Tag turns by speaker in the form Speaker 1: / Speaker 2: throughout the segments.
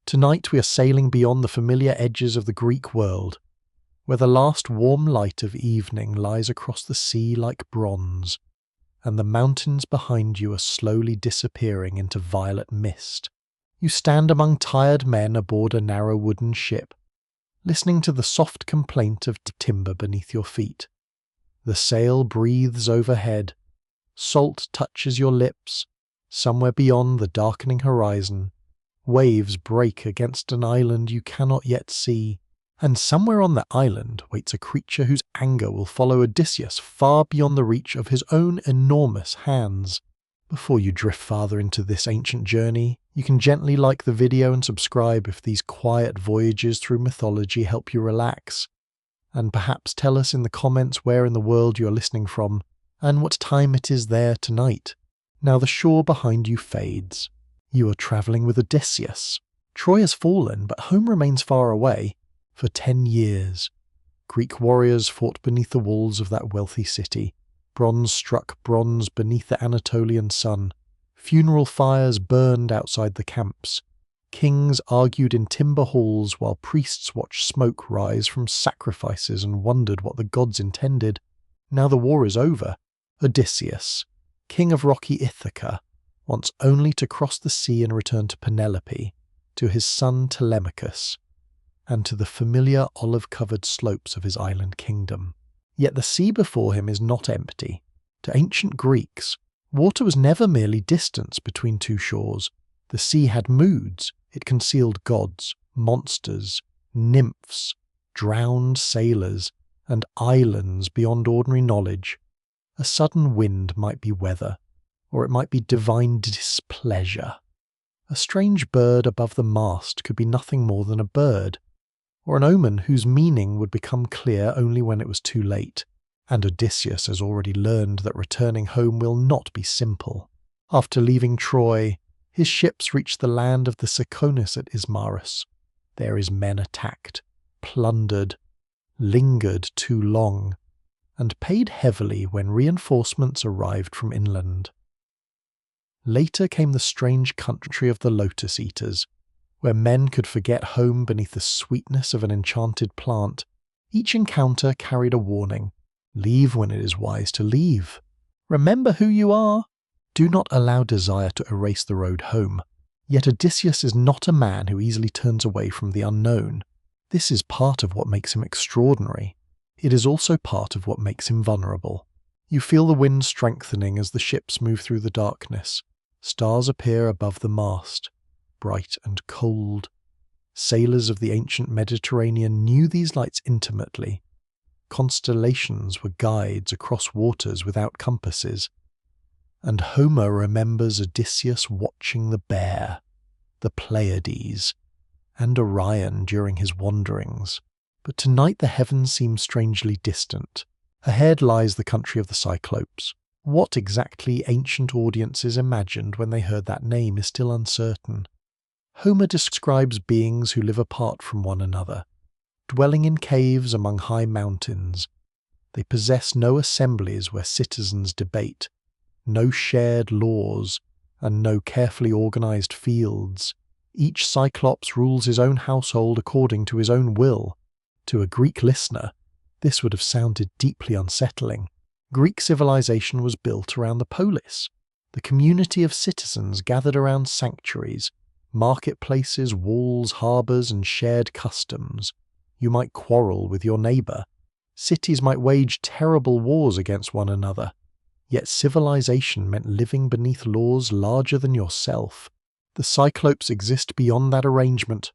Speaker 1: Tonight we are sailing beyond the familiar edges of the Greek world, where the last warm light of evening lies across the sea like bronze, and the mountains behind you are slowly disappearing into violet mist. You stand among tired men aboard a narrow wooden ship, listening to the soft complaint of timber beneath your feet. The sail breathes overhead, salt touches your lips, somewhere beyond the darkening horizon. Waves break against an island you cannot yet see, and somewhere on that island waits a creature whose anger will follow Odysseus far beyond the reach of his own enormous hands. Before you drift farther into this ancient journey, you can gently like the video and subscribe if these quiet voyages through mythology help you relax. And perhaps tell us in the comments where in the world you are listening from, and what time it is there tonight. Now the shore behind you fades. You are travelling with Odysseus. Troy has fallen, but home remains far away. For 10 years, Greek warriors fought beneath the walls of that wealthy city. Bronze struck bronze beneath the Anatolian sun. Funeral fires burned outside the camps. Kings argued in timber halls while priests watched smoke rise from sacrifices and wondered what the gods intended. Now the war is over. Odysseus, king of rocky Ithaca, wants only to cross the sea and return to Penelope, to his son Telemachus, and to the familiar olive-covered slopes of his island kingdom. Yet the sea before him is not empty. To ancient Greeks, water was never merely distance between two shores. The sea had moods. It concealed gods, monsters, nymphs, drowned sailors, and islands beyond ordinary knowledge. A sudden wind might be weather, or it might be divine displeasure. A strange bird above the mast could be nothing more than a bird, or an omen whose meaning would become clear only when it was too late. And Odysseus has already learned that returning home will not be simple. After leaving Troy, his ships reach the land of the Cyclops at Ismarus. There his men attacked, plundered, lingered too long, and paid heavily when reinforcements arrived from inland. Later came the strange country of the Lotus Eaters, where men could forget home beneath the sweetness of an enchanted plant. Each encounter carried a warning. Leave when it is wise to leave. Remember who you are. Do not allow desire to erase the road home. Yet Odysseus is not a man who easily turns away from the unknown. This is part of what makes him extraordinary. It is also part of what makes him vulnerable. You feel the wind strengthening as the ships move through the darkness. Stars appear above the mast, bright and cold. Sailors of the ancient Mediterranean knew these lights intimately. Constellations were guides across waters without compasses. And Homer remembers Odysseus watching the Bear, the Pleiades, and Orion during his wanderings. But tonight the heavens seem strangely distant. Ahead lies the country of the Cyclops. What exactly ancient audiences imagined when they heard that name is still uncertain. Homer describes beings who live apart from one another, dwelling in caves among high mountains. They possess no assemblies where citizens debate, no shared laws, and no carefully organized fields. Each Cyclops rules his own household according to his own will. To a Greek listener, this would have sounded deeply unsettling. Greek civilization was built around the polis. The community of citizens gathered around sanctuaries, marketplaces, walls, harbours, and shared customs. You might quarrel with your neighbour. Cities might wage terrible wars against one another. Yet civilization meant living beneath laws larger than yourself. The Cyclops exist beyond that arrangement,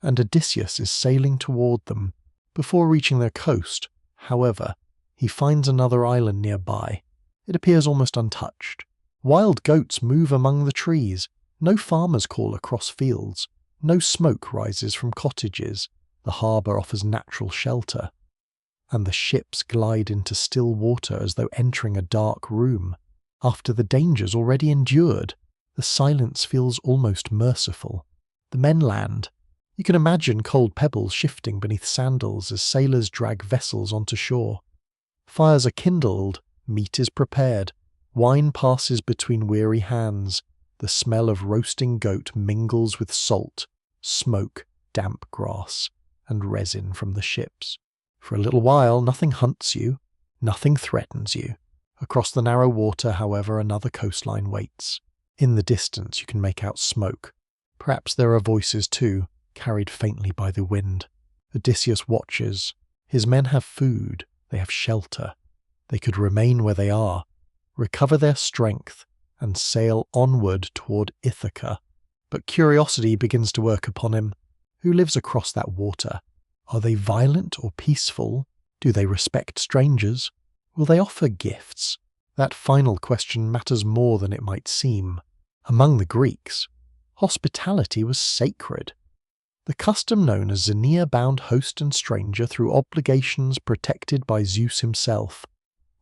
Speaker 1: and Odysseus is sailing toward them. Before reaching their coast, however, he finds another island nearby. It appears almost untouched. Wild goats move among the trees. No farmers call across fields. No smoke rises from cottages. The harbour offers natural shelter. And the ships glide into still water as though entering a dark room. After the dangers already endured, the silence feels almost merciful. The men land. You can imagine cold pebbles shifting beneath sandals as sailors drag vessels onto shore. Fires are kindled, meat is prepared, wine passes between weary hands. The smell of roasting goat mingles with salt, smoke, damp grass, and resin from the ships. For a little while, nothing hunts you, nothing threatens you. Across the narrow water, however, another coastline waits. In the distance you can make out smoke. Perhaps there are voices too, carried faintly by the wind. Odysseus watches. His men have food, they have shelter. They could remain where they are, recover their strength, and sail onward toward Ithaca. But curiosity begins to work upon him. Who lives across that water? Are they violent or peaceful? Do they respect strangers? Will they offer gifts? That final question matters more than it might seem. Among the Greeks, hospitality was sacred. The custom known as Xenia bound host and stranger through obligations protected by Zeus himself,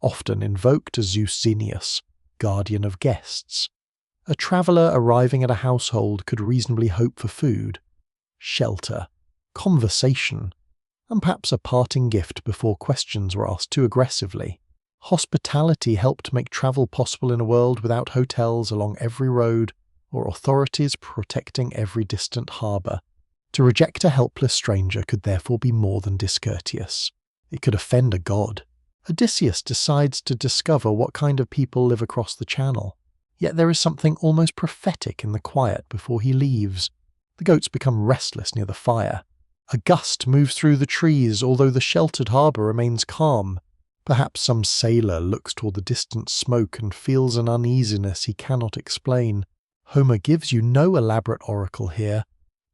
Speaker 1: often invoked as Zeus Xenius, guardian of guests. A traveller arriving at a household could reasonably hope for food, shelter, conversation, and perhaps a parting gift before questions were asked too aggressively. Hospitality helped make travel possible in a world without hotels along every road or authorities protecting every distant harbour. To reject a helpless stranger could therefore be more than discourteous. It could offend a god. Odysseus decides to discover what kind of people live across the channel. Yet there is something almost prophetic in the quiet before he leaves. The goats become restless near the fire. A gust moves through the trees, although the sheltered harbour remains calm. Perhaps some sailor looks toward the distant smoke and feels an uneasiness he cannot explain. Homer gives you no elaborate oracle here,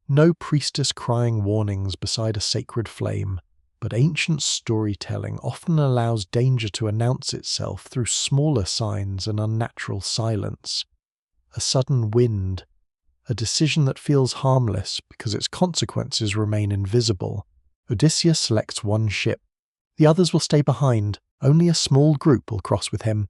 Speaker 1: no priestess crying warnings beside a sacred flame, but ancient storytelling often allows danger to announce itself through smaller signs and unnatural silence. A sudden wind, a decision that feels harmless because its consequences remain invisible. Odysseus selects one ship. The others will stay behind. Only a small group will cross with him.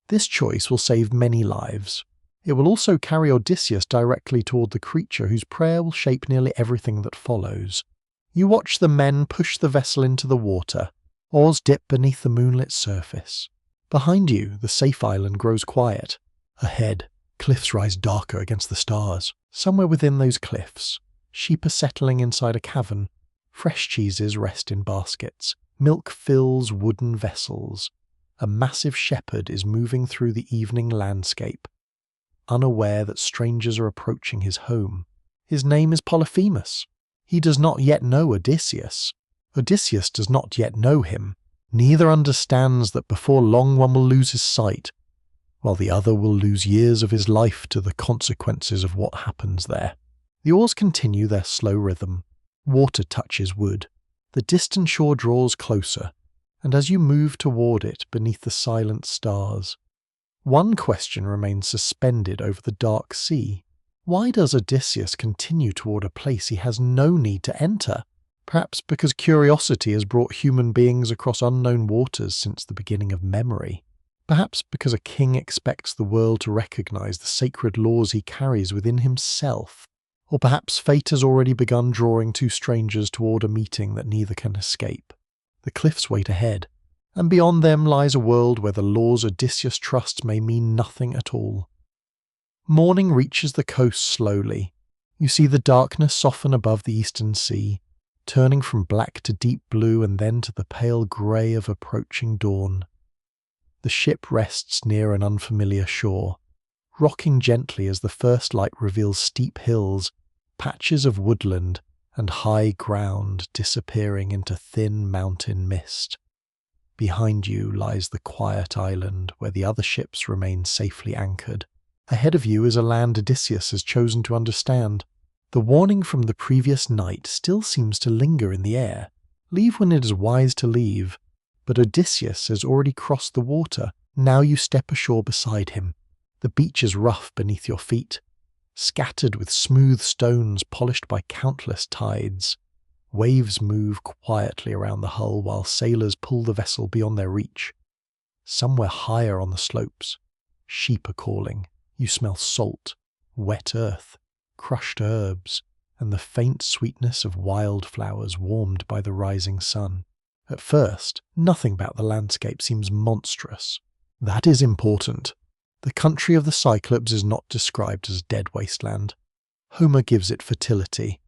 Speaker 1: This choice will save many lives. It will also carry Odysseus directly toward the creature whose prayer will shape nearly everything that follows. You watch the men push the vessel into the water. Oars dip beneath the moonlit surface. Behind you, the safe island grows quiet. Ahead, cliffs rise darker against the stars. Somewhere within those cliffs, sheep are settling inside a cavern. Fresh cheeses rest in baskets. Milk fills wooden vessels. A massive shepherd is moving through the evening landscape, unaware that strangers are approaching his home. His name is Polyphemus. He does not yet know Odysseus. Odysseus does not yet know him. Neither understands that before long one will lose his sight, while the other will lose years of his life to the consequences of what happens there. The oars continue their slow rhythm. Water touches wood. The distant shore draws closer, and as you move toward it beneath the silent stars, one question remains suspended over the dark sea. Why does Odysseus continue toward a place he has no need to enter? Perhaps because curiosity has brought human beings across unknown waters since the beginning of memory. Perhaps because a king expects the world to recognize the sacred laws he carries within himself. Or perhaps fate has already begun drawing two strangers toward a meeting that neither can escape. The cliffs wait ahead, and beyond them lies a world where the laws Odysseus trusts may mean nothing at all. Morning reaches the coast slowly. You see the darkness soften above the eastern sea, turning from black to deep blue and then to the pale grey of approaching dawn. The ship rests near an unfamiliar shore, rocking gently as the first light reveals steep hills, patches of woodland, and high ground disappearing into thin mountain mist. Behind you lies the quiet island where the other ships remain safely anchored. Ahead of you is a land Odysseus has chosen to understand. The warning from the previous night still seems to linger in the air. Leave when it is wise to leave. But Odysseus has already crossed the water. Now you step ashore beside him. The beach is rough beneath your feet, scattered with smooth stones polished by countless tides. Waves move quietly around the hull while sailors pull the vessel beyond their reach. Somewhere higher on the slopes, sheep are calling. You smell salt, wet earth, crushed herbs, and the faint sweetness of wildflowers warmed by the rising sun. At first, nothing about the landscape seems monstrous. That is important. The country of the Cyclops is not described as a dead wasteland. Homer gives it fertility.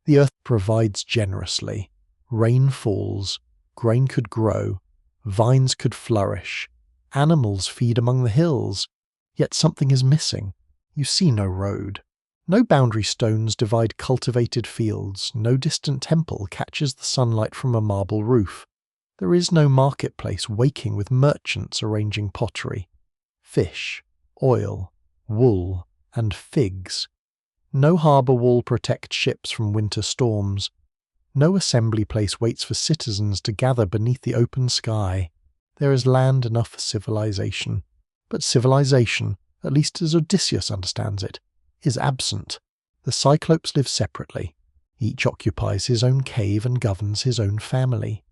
Speaker 1: The earth provides generously. Rain falls, grain could grow, vines could flourish, animals feed among the hills. Yet something is missing. You see no road. No boundary stones divide cultivated fields, no distant temple catches the sunlight from a marble roof. There is no marketplace waking with merchants arranging pottery, fish, oil, wool, and figs. No harbour wall protects ships from winter storms. No assembly place waits for citizens to gather beneath the open sky. There is land enough for civilization. But civilization, at least as Odysseus understands it, is absent. The Cyclops live separately. Each occupies his own cave and governs his own family.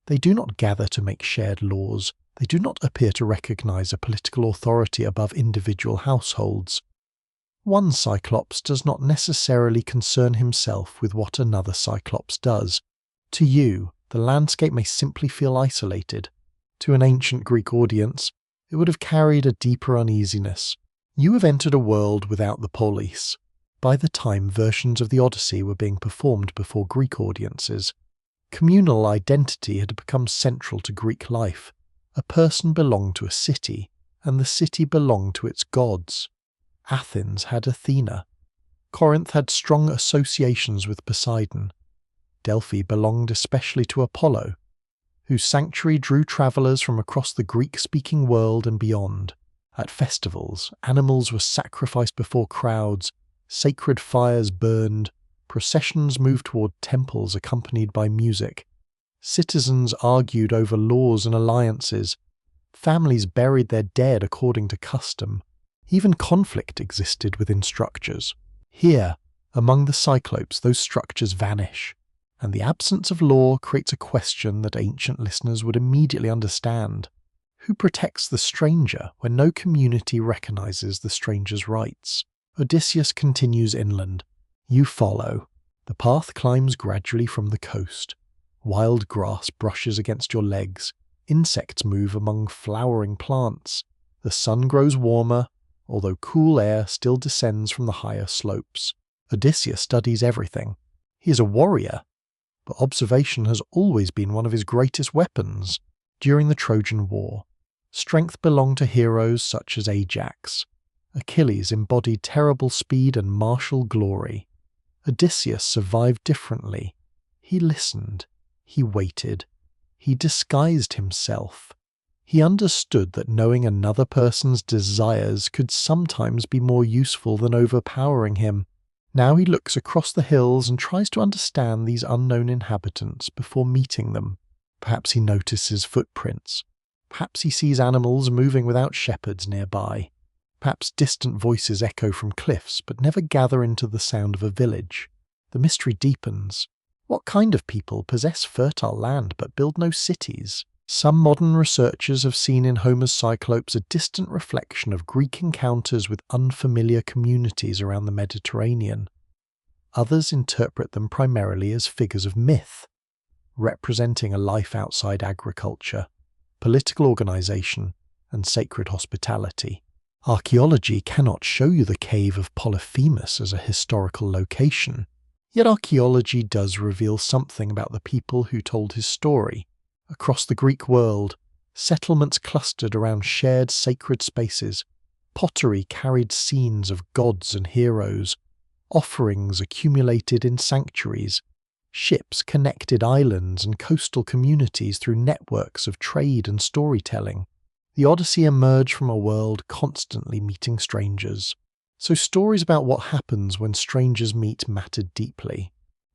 Speaker 1: They do not gather to make shared laws. They do not appear to recognize a political authority above individual households. One Cyclops does not necessarily concern himself with what another Cyclops does. To you, the landscape may simply feel isolated. To an ancient Greek audience, it would have carried a deeper uneasiness. You have entered a world without the polis. By the time versions of the Odyssey were being performed before Greek audiences, communal identity had become central to Greek life. A person belonged to a city, and the city belonged to its gods. Athens had Athena. Corinth had strong associations with Poseidon. Delphi belonged especially to Apollo, whose sanctuary drew travellers from across the Greek-speaking world and beyond. At festivals, animals were sacrificed before crowds, sacred fires burned, processions moved toward temples accompanied by music. Citizens argued over laws and alliances. Families buried their dead according to custom. Even conflict existed within structures. Here, among the Cyclopes, those structures vanish, and the absence of law creates a question that ancient listeners would immediately understand. Who protects the stranger when no community recognizes the stranger's rights? Odysseus continues inland. You follow. The path climbs gradually from the coast. Wild grass brushes against your legs. Insects move among flowering plants. The sun grows warmer, although cool air still descends from the higher slopes. Odysseus studies everything. He is a warrior, but observation has always been one of his greatest weapons. During the Trojan War, strength belonged to heroes such as Ajax. Achilles embodied terrible speed and martial glory. Odysseus survived differently. He listened. He waited. He disguised himself. He understood that knowing another person's desires could sometimes be more useful than overpowering him. Now he looks across the hills and tries to understand these unknown inhabitants before meeting them. Perhaps he notices footprints. Perhaps he sees animals moving without shepherds nearby. Perhaps distant voices echo from cliffs but never gather into the sound of a village. The mystery deepens. What kind of people possess fertile land but build no cities? Some modern researchers have seen in Homer's Cyclops a distant reflection of Greek encounters with unfamiliar communities around the Mediterranean. Others interpret them primarily as figures of myth, representing a life outside agriculture, political organization, and sacred hospitality. Archaeology cannot show you the cave of Polyphemus as a historical location, yet archaeology does reveal something about the people who told his story. Across the Greek world, settlements clustered around shared sacred spaces. Pottery carried scenes of gods and heroes. Offerings accumulated in sanctuaries. Ships connected islands and coastal communities through networks of trade and storytelling. The Odyssey emerged from a world constantly meeting strangers. So stories about what happens when strangers meet mattered deeply.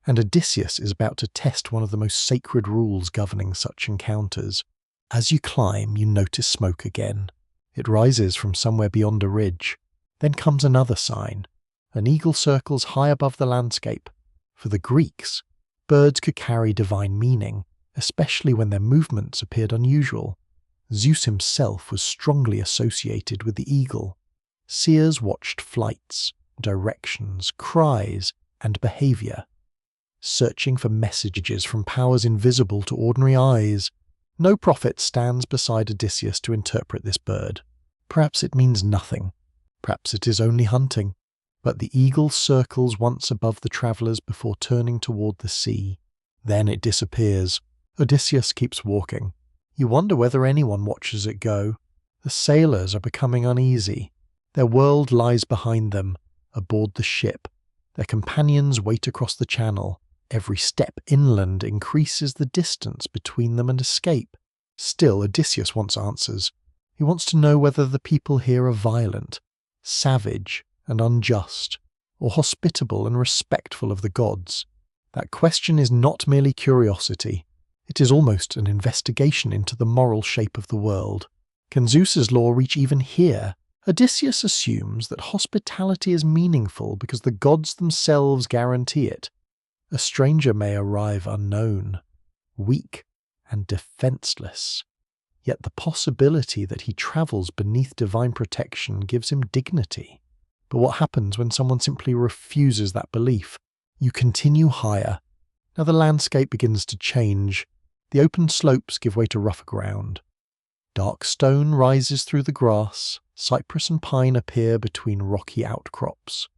Speaker 1: And Odysseus is about to test one of the most sacred rules governing such encounters. As you climb, you notice smoke again. It rises from somewhere beyond a ridge. Then comes another sign. An eagle circles high above the landscape. For the Greeks, birds could carry divine meaning, especially when their movements appeared unusual. Zeus himself was strongly associated with the eagle. Seers watched flights, directions, cries, and behavior, searching for messages from powers invisible to ordinary eyes. No prophet stands beside Odysseus to interpret this bird. Perhaps it means nothing. Perhaps it is only hunting. But the eagle circles once above the travellers before turning toward the sea. Then it disappears. Odysseus keeps walking. You wonder whether anyone watches it go. The sailors are becoming uneasy. Their world lies behind them, aboard the ship. Their companions wait across the channel. Every step inland increases the distance between them and escape. Still, Odysseus wants answers. He wants to know whether the people here are violent, savage and unjust, or hospitable and respectful of the gods. That question is not merely curiosity. It is almost an investigation into the moral shape of the world. Can Zeus's law reach even here? Odysseus assumes that hospitality is meaningful because the gods themselves guarantee it. A stranger may arrive unknown, weak and defenseless. Yet the possibility that he travels beneath divine protection gives him dignity. But what happens when someone simply refuses that belief? You continue higher. Now the landscape begins to change. The open slopes give way to rougher ground. Dark stone rises through the grass, cypress and pine appear between rocky outcrops,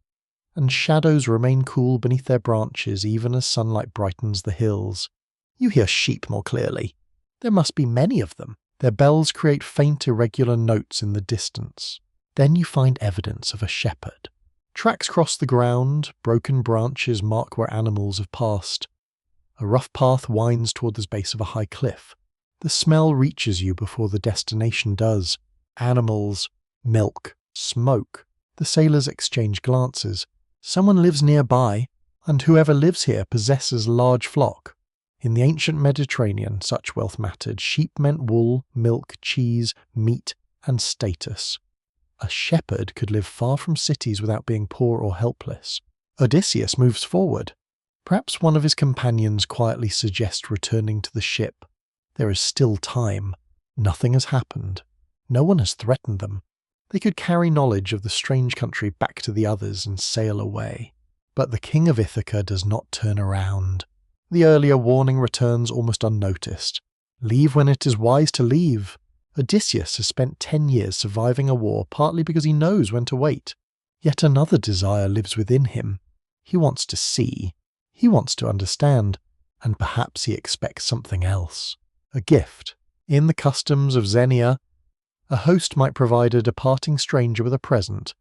Speaker 1: and shadows remain cool beneath their branches even as sunlight brightens the hills. You hear sheep more clearly. There must be many of them. Their bells create faint irregular notes in the distance. Then you find evidence of a shepherd. Tracks cross the ground, broken branches mark where animals have passed. A rough path winds toward the base of a high cliff. The smell reaches you before the destination does. Animals, milk, smoke. The sailors exchange glances. Someone lives nearby, and whoever lives here possesses a large flock. In the ancient Mediterranean, such wealth mattered. Sheep meant wool, milk, cheese, meat, and status. A shepherd could live far from cities without being poor or helpless. Odysseus moves forward. Perhaps one of his companions quietly suggests returning to the ship. There is still time. Nothing has happened. No one has threatened them. They could carry knowledge of the strange country back to the others and sail away. But the king of Ithaca does not turn around. The earlier warning returns almost unnoticed. Leave when it is wise to leave. Odysseus has spent 10 years surviving a war partly because he knows when to wait. Yet another desire lives within him. He wants to see. He wants to understand. And perhaps he expects something else. A gift. In the customs of Xenia, a host might provide a departing stranger with a present,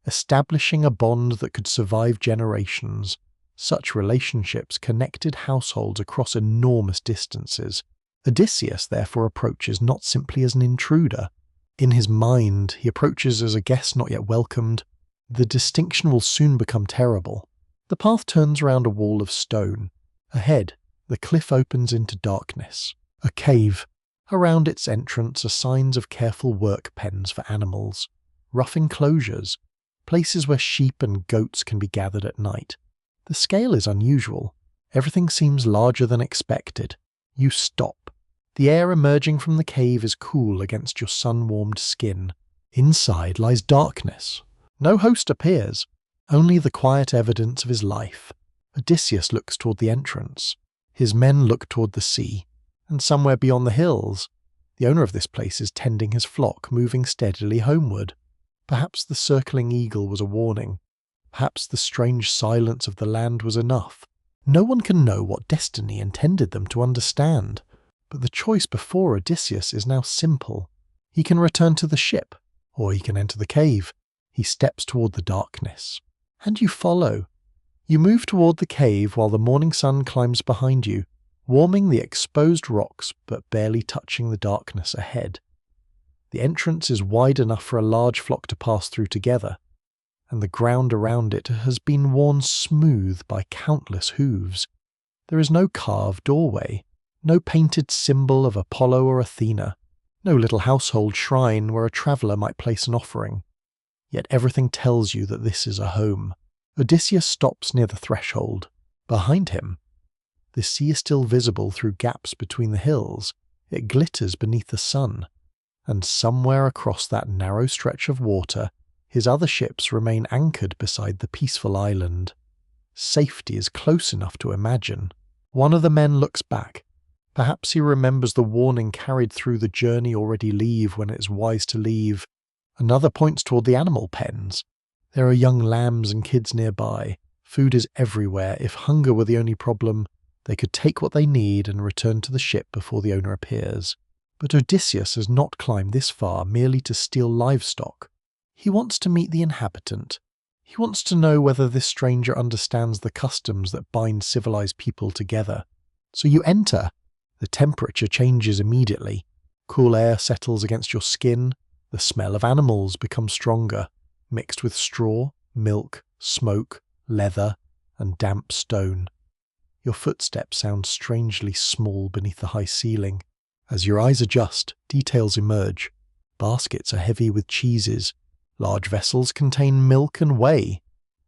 Speaker 1: establishing a bond that could survive generations. Such relationships connected households across enormous distances. Odysseus therefore approaches not simply as an intruder. In his mind, he approaches as a guest not yet welcomed. The distinction will soon become terrible. The path turns around a wall of stone. Ahead, the cliff opens into darkness. A cave. Around its entrance are signs of careful work pens for animals, rough enclosures, places where sheep and goats can be gathered at night. The scale is unusual. Everything seems larger than expected. You stop. The air emerging from the cave is cool against your sun-warmed skin. Inside lies darkness. No host appears, only the quiet evidence of his life. Odysseus looks toward the entrance. His men look toward the sea. And somewhere beyond the hills, the owner of this place is tending his flock, moving steadily homeward. Perhaps the circling eagle was a warning. Perhaps the strange silence of the land was enough. No one can know what destiny intended them to understand. But the choice before Odysseus is now simple. He can return to the ship, or he can enter the cave. He steps toward the darkness. And you follow. You move toward the cave while the morning sun climbs behind you, warming the exposed rocks but barely touching the darkness ahead. The entrance is wide enough for a large flock to pass through together, and the ground around it has been worn smooth by countless hooves. There is no carved doorway, no painted symbol of Apollo or Athena, no little household shrine where a traveller might place an offering. Yet everything tells you that this is a home. Odysseus stops near the threshold. Behind him, the sea is still visible through gaps between the hills. It glitters beneath the sun. And somewhere across that narrow stretch of water, his other ships remain anchored beside the peaceful island. Safety is close enough to imagine. One of the men looks back. Perhaps he remembers the warning carried through the journey already leave when it is wise to leave. Another points toward the animal pens. There are young lambs and kids nearby. Food is everywhere. If hunger were the only problem, they could take what they need and return to the ship before the owner appears. But Odysseus has not climbed this far merely to steal livestock. He wants to meet the inhabitant. He wants to know whether this stranger understands the customs that bind civilized people together. So you enter. The temperature changes immediately. Cool air settles against your skin. The smell of animals becomes stronger, mixed with straw, milk, smoke, leather, and damp stone. Your footsteps sound strangely small beneath the high ceiling. As your eyes adjust, details emerge. Baskets are heavy with cheeses. Large vessels contain milk and whey.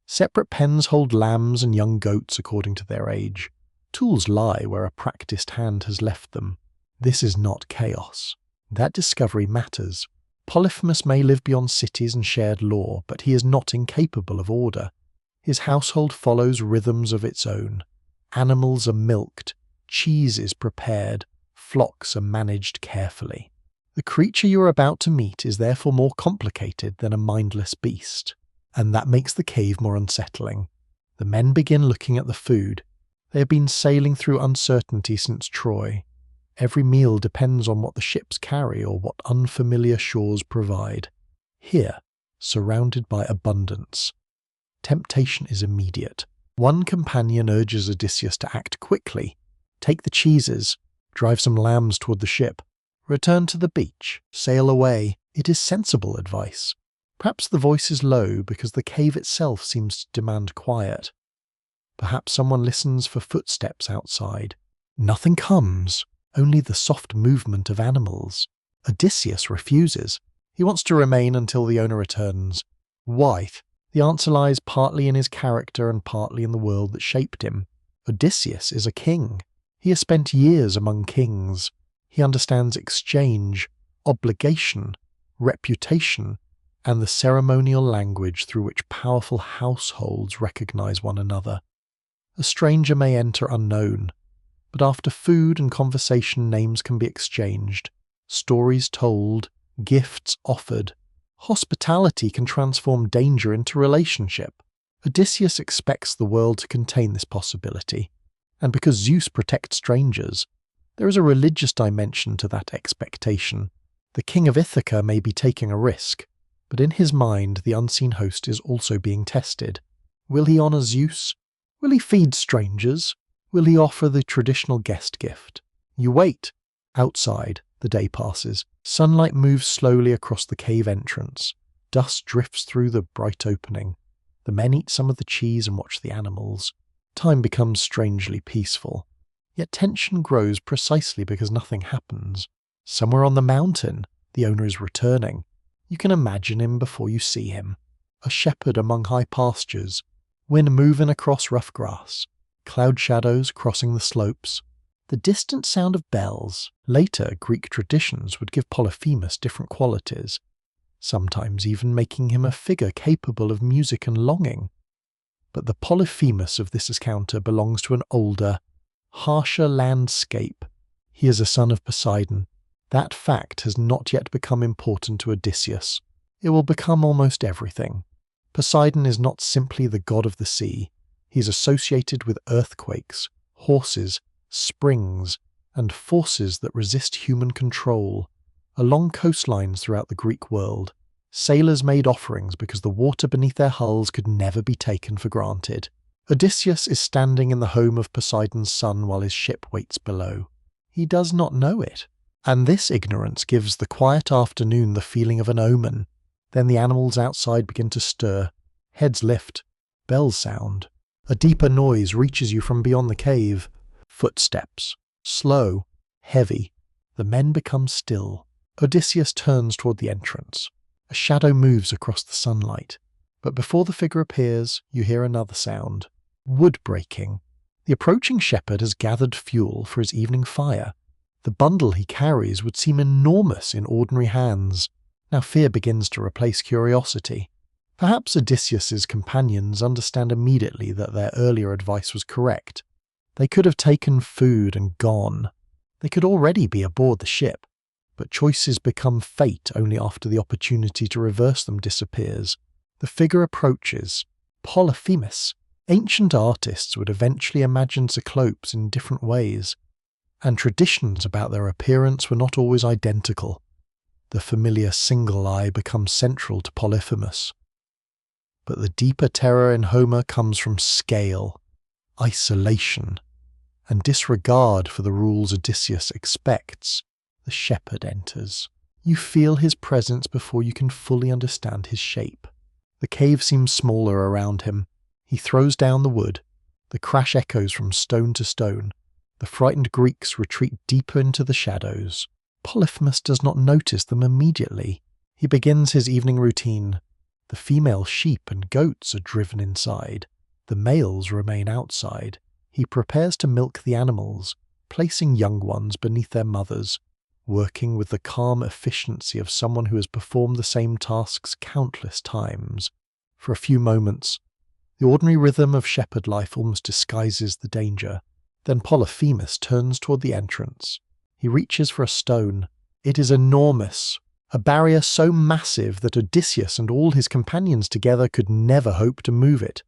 Speaker 1: Separate pens hold lambs and young goats according to their age. Tools lie where a practiced hand has left them. This is not chaos. That discovery matters. Polyphemus may live beyond cities and shared law, but he is not incapable of order. His household follows rhythms of its own. Animals are milked, cheese is prepared, flocks are managed carefully. The creature you are about to meet is therefore more complicated than a mindless beast, and that makes the cave more unsettling. The men begin looking at the food. They have been sailing through uncertainty since Troy. Every meal depends on what the ships carry or what unfamiliar shores provide. Here, surrounded by abundance, temptation is immediate. One companion urges Odysseus to act quickly. Take the cheeses, drive some lambs toward the ship, return to the beach, sail away. It is sensible advice. Perhaps the voice is low because the cave itself seems to demand quiet. Perhaps someone listens for footsteps outside. Nothing comes, only the soft movement of animals. Odysseus refuses. He wants to remain until the owner returns. Why? The answer lies partly in his character and partly in the world that shaped him. Odysseus is a king. He has spent years among kings. He understands exchange, obligation, reputation, and the ceremonial language through which powerful households recognize one another. A stranger may enter unknown, but after food and conversation names can be exchanged, stories told, gifts offered. Hospitality can transform danger into relationship. Odysseus expects the world to contain this possibility, and because Zeus protects strangers, there is a religious dimension to that expectation. The king of Ithaca may be taking a risk, but in his mind the unseen host is also being tested. Will he honor Zeus? Will he feed strangers? Will he offer the traditional guest gift? You wait. Outside, the day passes. Sunlight moves slowly across the cave entrance. Dust drifts through the bright opening. The men eat some of the cheese and watch the animals. Time becomes strangely peaceful. Yet tension grows precisely because nothing happens. Somewhere on the mountain, the owner is returning. You can imagine him before you see him. A shepherd among high pastures. Wind moving across rough grass. Cloud shadows crossing the slopes. The distant sound of bells. Later, Greek traditions would give Polyphemus different qualities, sometimes even making him a figure capable of music and longing. But the Polyphemus of this encounter belongs to an older, harsher landscape. He is a son of Poseidon. That fact has not yet become important to Odysseus. It will become almost everything. Poseidon is not simply the god of the sea. He is associated with earthquakes, horses, springs, and forces that resist human control. Along coastlines throughout the Greek world, sailors made offerings because the water beneath their hulls could never be taken for granted. Odysseus is standing in the home of Poseidon's son while his ship waits below. He does not know it, and this ignorance gives the quiet afternoon the feeling of an omen. Then the animals outside begin to stir. Heads lift. Bells sound. A deeper noise reaches you from beyond the cave. Footsteps. Slow. Heavy. The men become still. Odysseus turns toward the entrance. A shadow moves across the sunlight. But before the figure appears, you hear another sound. Wood breaking. The approaching shepherd has gathered fuel for his evening fire. The bundle he carries would seem enormous in ordinary hands. Now fear begins to replace curiosity. Perhaps Odysseus's companions understand immediately that their earlier advice was correct. They could have taken food and gone. They could already be aboard the ship. But choices become fate only after the opportunity to reverse them disappears. The figure approaches. Polyphemus. Ancient artists would eventually imagine Cyclops in different ways, and traditions about their appearance were not always identical. The familiar single eye becomes central to Polyphemus. But the deeper terror in Homer comes from scale, isolation, and disregard for the rules Odysseus expects. The shepherd enters. You feel his presence before you can fully understand his shape. The cave seems smaller around him. He throws down the wood. The crash echoes from stone to stone. The frightened Greeks retreat deeper into the shadows. Polyphemus does not notice them immediately. He begins his evening routine. The female sheep and goats are driven inside. The males remain outside. He prepares to milk the animals, placing young ones beneath their mothers, working with the calm efficiency of someone who has performed the same tasks countless times. For a few moments, the ordinary rhythm of shepherd life almost disguises the danger. Then Polyphemus turns toward the entrance. He reaches for a stone. It is enormous, a barrier so massive that Odysseus and all his companions together could never hope to move it.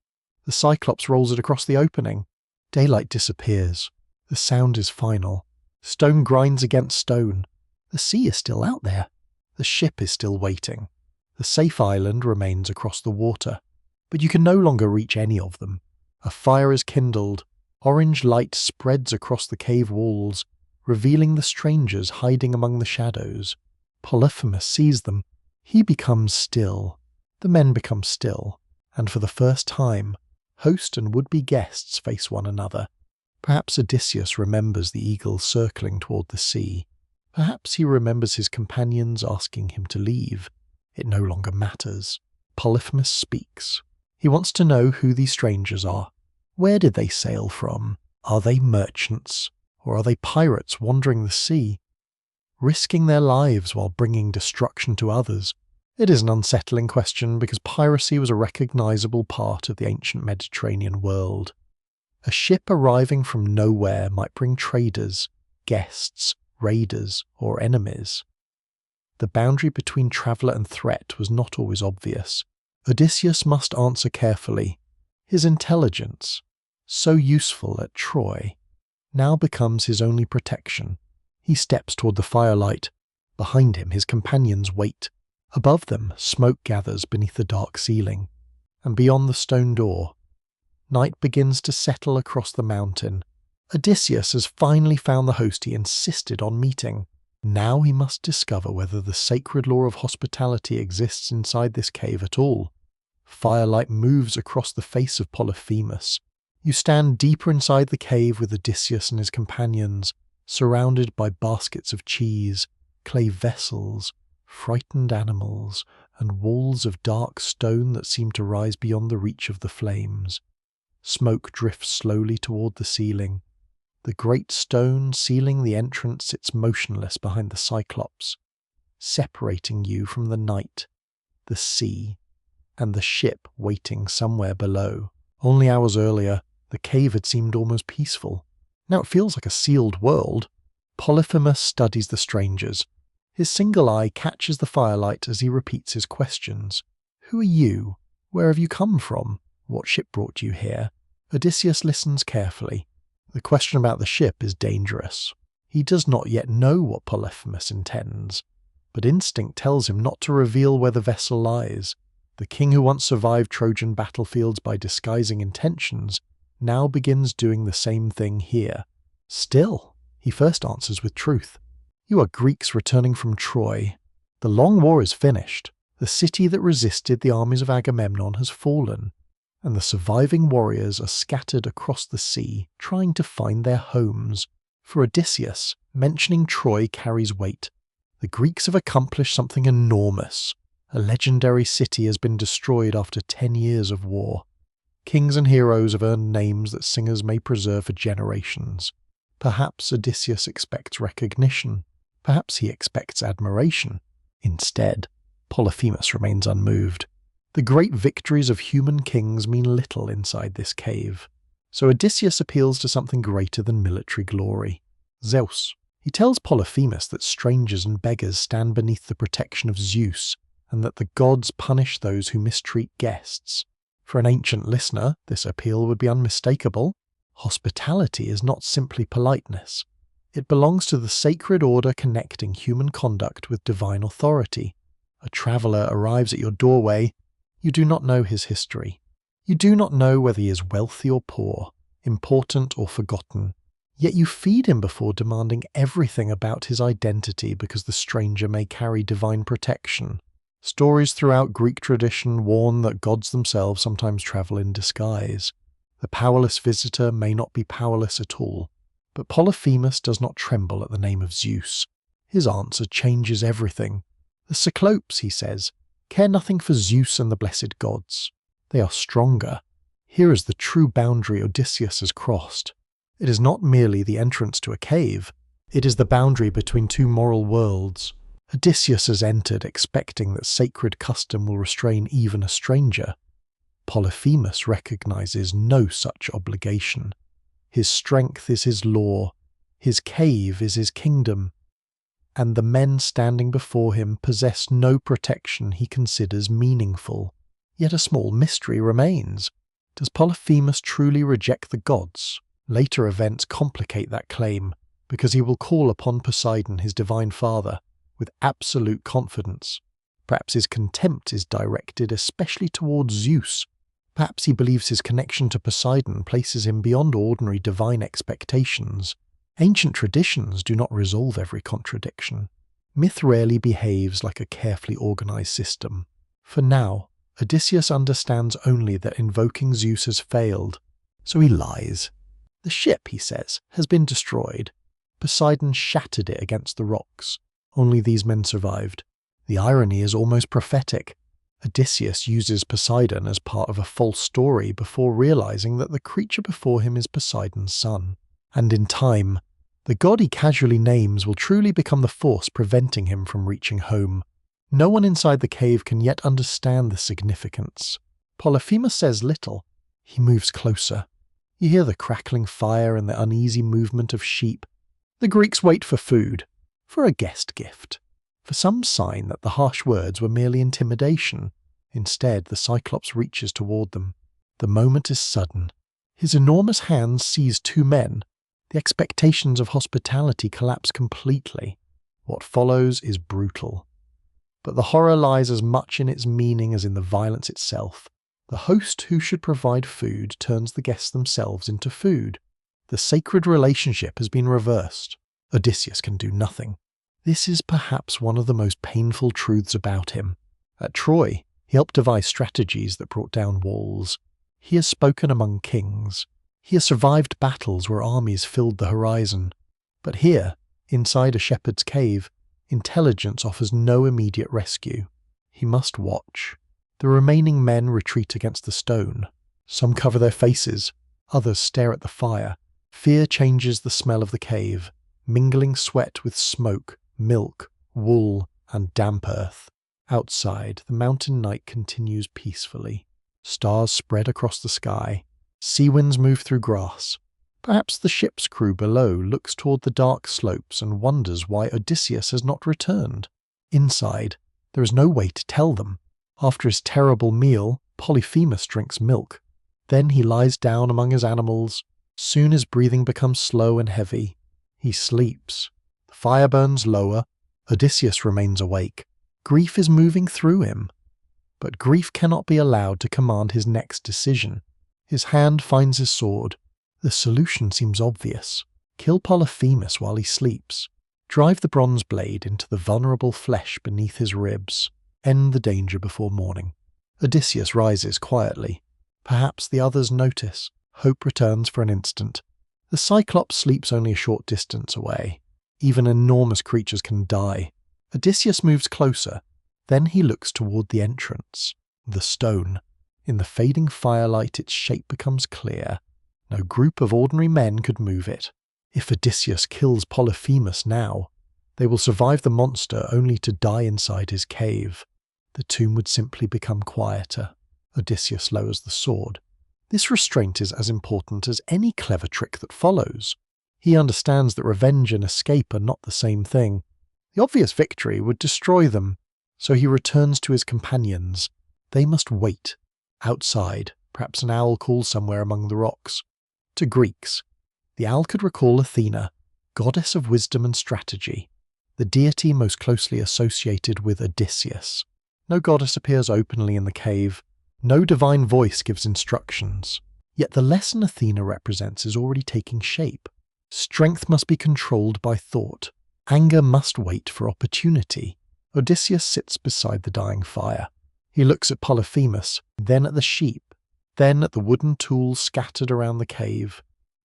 Speaker 1: The Cyclops rolls it across the opening. Daylight disappears. The sound is final. Stone grinds against stone. The sea is still out there. The ship is still waiting. The safe island remains across the water, but you can no longer reach any of them. A fire is kindled. Orange light spreads across the cave walls, revealing the strangers hiding among the shadows. Polyphemus sees them. He becomes still. The men become still, and for the first time, host and would-be guests face one another. Perhaps Odysseus remembers the eagles circling toward the sea. Perhaps he remembers his companions asking him to leave. It no longer matters. Polyphemus speaks. He wants to know who these strangers are. Where did they sail from? Are they merchants? Or are they pirates wandering the sea, risking their lives while bringing destruction to others? It is an unsettling question because piracy was a recognizable part of the ancient Mediterranean world. A ship arriving from nowhere might bring traders, guests, raiders, or enemies. The boundary between traveller and threat was not always obvious. Odysseus must answer carefully. His intelligence, so useful at Troy, now becomes his only protection. He steps toward the firelight. Behind him, his companions wait. Above them, smoke gathers beneath the dark ceiling. And beyond the stone door, night begins to settle across the mountain. Odysseus has finally found the host he insisted on meeting. Now he must discover whether the sacred law of hospitality exists inside this cave at all. Firelight moves across the face of Polyphemus. You stand deeper inside the cave with Odysseus and his companions, surrounded by baskets of cheese, clay vessels, frightened animals, and walls of dark stone that seem to rise beyond the reach of the flames. Smoke drifts slowly toward the ceiling. The great stone sealing the entrance sits motionless behind the Cyclops, separating you from the night, the sea, and the ship waiting somewhere below. Only hours earlier, the cave had seemed almost peaceful. Now it feels like a sealed world. Polyphemus studies the strangers. His single eye catches the firelight as he repeats his questions. Who are you? Where have you come from? What ship brought you here? Odysseus listens carefully. The question about the ship is dangerous. He does not yet know what Polyphemus intends, but instinct tells him not to reveal where the vessel lies. The king who once survived Trojan battlefields by disguising intentions now begins doing the same thing here. Still, he first answers with truth. You are Greeks returning from Troy. The long war is finished. The city that resisted the armies of Agamemnon has fallen, and the surviving warriors are scattered across the sea, trying to find their homes. For Odysseus, mentioning Troy carries weight. The Greeks have accomplished something enormous. A legendary city has been destroyed after 10 years of war. Kings and heroes have earned names that singers may preserve for generations. Perhaps Odysseus expects recognition. Perhaps he expects admiration. Instead, Polyphemus remains unmoved. The great victories of human kings mean little inside this cave. So Odysseus appeals to something greater than military glory. Zeus. He tells Polyphemus that strangers and beggars stand beneath the protection of Zeus, and that the gods punish those who mistreat guests. For an ancient listener, this appeal would be unmistakable. Hospitality is not simply politeness. It belongs to the sacred order connecting human conduct with divine authority. A traveller arrives at your doorway. You do not know his history. You do not know whether he is wealthy or poor, important or forgotten. Yet you feed him before demanding everything about his identity because the stranger may carry divine protection. Stories throughout Greek tradition warn that gods themselves sometimes travel in disguise. The powerless visitor may not be powerless at all. But Polyphemus does not tremble at the name of Zeus. His answer changes everything. The Cyclops, he says, care nothing for Zeus and the blessed gods. They are stronger. Here is the true boundary Odysseus has crossed. It is not merely the entrance to a cave. It is the boundary between two moral worlds. Odysseus has entered expecting that sacred custom will restrain even a stranger. Polyphemus recognizes no such obligation. His strength is his law, his cave is his kingdom, and the men standing before him possess no protection he considers meaningful. Yet a small mystery remains. Does Polyphemus truly reject the gods? Later events complicate that claim, because he will call upon Poseidon, his divine father, with absolute confidence. Perhaps his contempt is directed especially towards Zeus. Perhaps he believes his connection to Poseidon places him beyond ordinary divine expectations. Ancient traditions do not resolve every contradiction. Myth rarely behaves like a carefully organized system. For now, Odysseus understands only that invoking Zeus has failed, so he lies. The ship, he says, has been destroyed. Poseidon shattered it against the rocks. Only these men survived. The irony is almost prophetic. Odysseus uses Poseidon as part of a false story before realizing that the creature before him is Poseidon's son. And in time, the god he casually names will truly become the force preventing him from reaching home. No one inside the cave can yet understand the significance. Polyphemus says little. He moves closer. You hear the crackling fire and the uneasy movement of sheep. The Greeks wait for food, for a guest gift, for some sign that the harsh words were merely intimidation. Instead, the Cyclops reaches toward them. The moment is sudden. His enormous hands seize two men. The expectations of hospitality collapse completely. What follows is brutal. But the horror lies as much in its meaning as in the violence itself. The host who should provide food turns the guests themselves into food. The sacred relationship has been reversed. Odysseus can do nothing. This is perhaps one of the most painful truths about him. At Troy, he helped devise strategies that brought down walls. He has spoken among kings. He has survived battles where armies filled the horizon. But here, inside a shepherd's cave, intelligence offers no immediate rescue. He must watch. The remaining men retreat against the stone. Some cover their faces, others stare at the fire. Fear changes the smell of the cave, mingling sweat with smoke, milk, wool, and damp earth. Outside, the mountain night continues peacefully. Stars spread across the sky. Sea winds move through grass. Perhaps the ship's crew below looks toward the dark slopes and wonders why Odysseus has not returned. Inside, there is no way to tell them. After his terrible meal, Polyphemus drinks milk. Then he lies down among his animals. Soon his breathing becomes slow and heavy. He sleeps. The fire burns lower. Odysseus remains awake. Grief is moving through him. But grief cannot be allowed to command his next decision. His hand finds his sword. The solution seems obvious. Kill Polyphemus while he sleeps. Drive the bronze blade into the vulnerable flesh beneath his ribs. End the danger before morning. Odysseus rises quietly. Perhaps the others notice. Hope returns for an instant. The Cyclops sleeps only a short distance away. Even enormous creatures can die. Odysseus moves closer. Then he looks toward the entrance. The stone. In the fading firelight, its shape becomes clear. No group of ordinary men could move it. If Odysseus kills Polyphemus now, they will survive the monster only to die inside his cave. The tomb would simply become quieter. Odysseus lowers the sword. This restraint is as important as any clever trick that follows. He understands that revenge and escape are not the same thing. The obvious victory would destroy them. So he returns to his companions. They must wait. Outside, perhaps an owl calls somewhere among the rocks. To Greeks, the owl could recall Athena, goddess of wisdom and strategy, the deity most closely associated with Odysseus. No goddess appears openly in the cave. No divine voice gives instructions. Yet the lesson Athena represents is already taking shape. Strength must be controlled by thought. Anger must wait for opportunity. Odysseus sits beside the dying fire. He looks at Polyphemus, then at the sheep, then at the wooden tools scattered around the cave,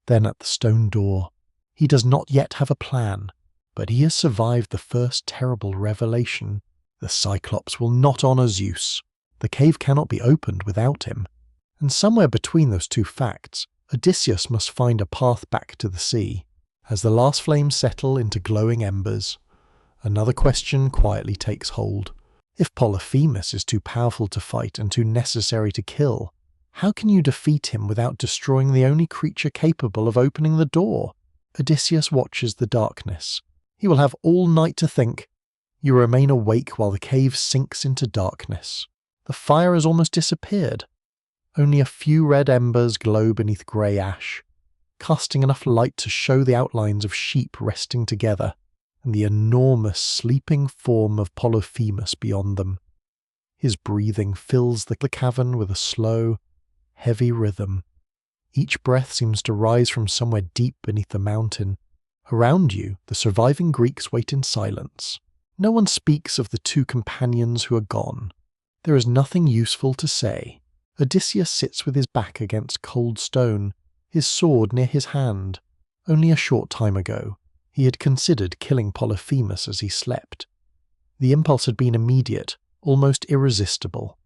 Speaker 1: then at the stone door. He does not yet have a plan, but he has survived the first terrible revelation. The Cyclops will not honor Zeus. The cave cannot be opened without him. And somewhere between those two facts, Odysseus must find a path back to the sea. As the last flames settle into glowing embers, another question quietly takes hold. If Polyphemus is too powerful to fight and too necessary to kill, how can you defeat him without destroying the only creature capable of opening the door? Odysseus watches the darkness. He will have all night to think. You remain awake while the cave sinks into darkness. The fire has almost disappeared. Only a few red embers glow beneath grey ash, casting enough light to show the outlines of sheep resting together, and the enormous sleeping form of Polyphemus beyond them. His breathing fills the cavern with a slow, heavy rhythm. Each breath seems to rise from somewhere deep beneath the mountain. Around you, the surviving Greeks wait in silence. No one speaks of the two companions who are gone. There is nothing useful to say. Odysseus sits with his back against cold stone, his sword near his hand. Only a short time ago, he had considered killing Polyphemus as he slept. The impulse had been immediate, almost irresistible.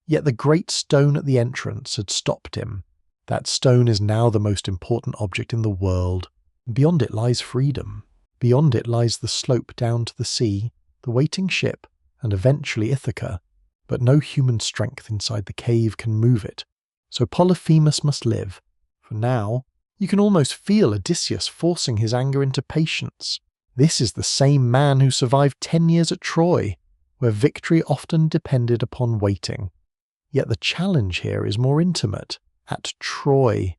Speaker 1: Yet the great stone at the entrance had stopped him. That stone is now the most important object in the world. Beyond it lies freedom. Beyond it lies the slope down to the sea, the waiting ship, and eventually Ithaca. But no human strength inside the cave can move it. So Polyphemus must live. For now, you can almost feel Odysseus forcing his anger into patience. This is the same man who survived 10 years at Troy, where victory often depended upon waiting. Yet the challenge here is more intimate. At Troy,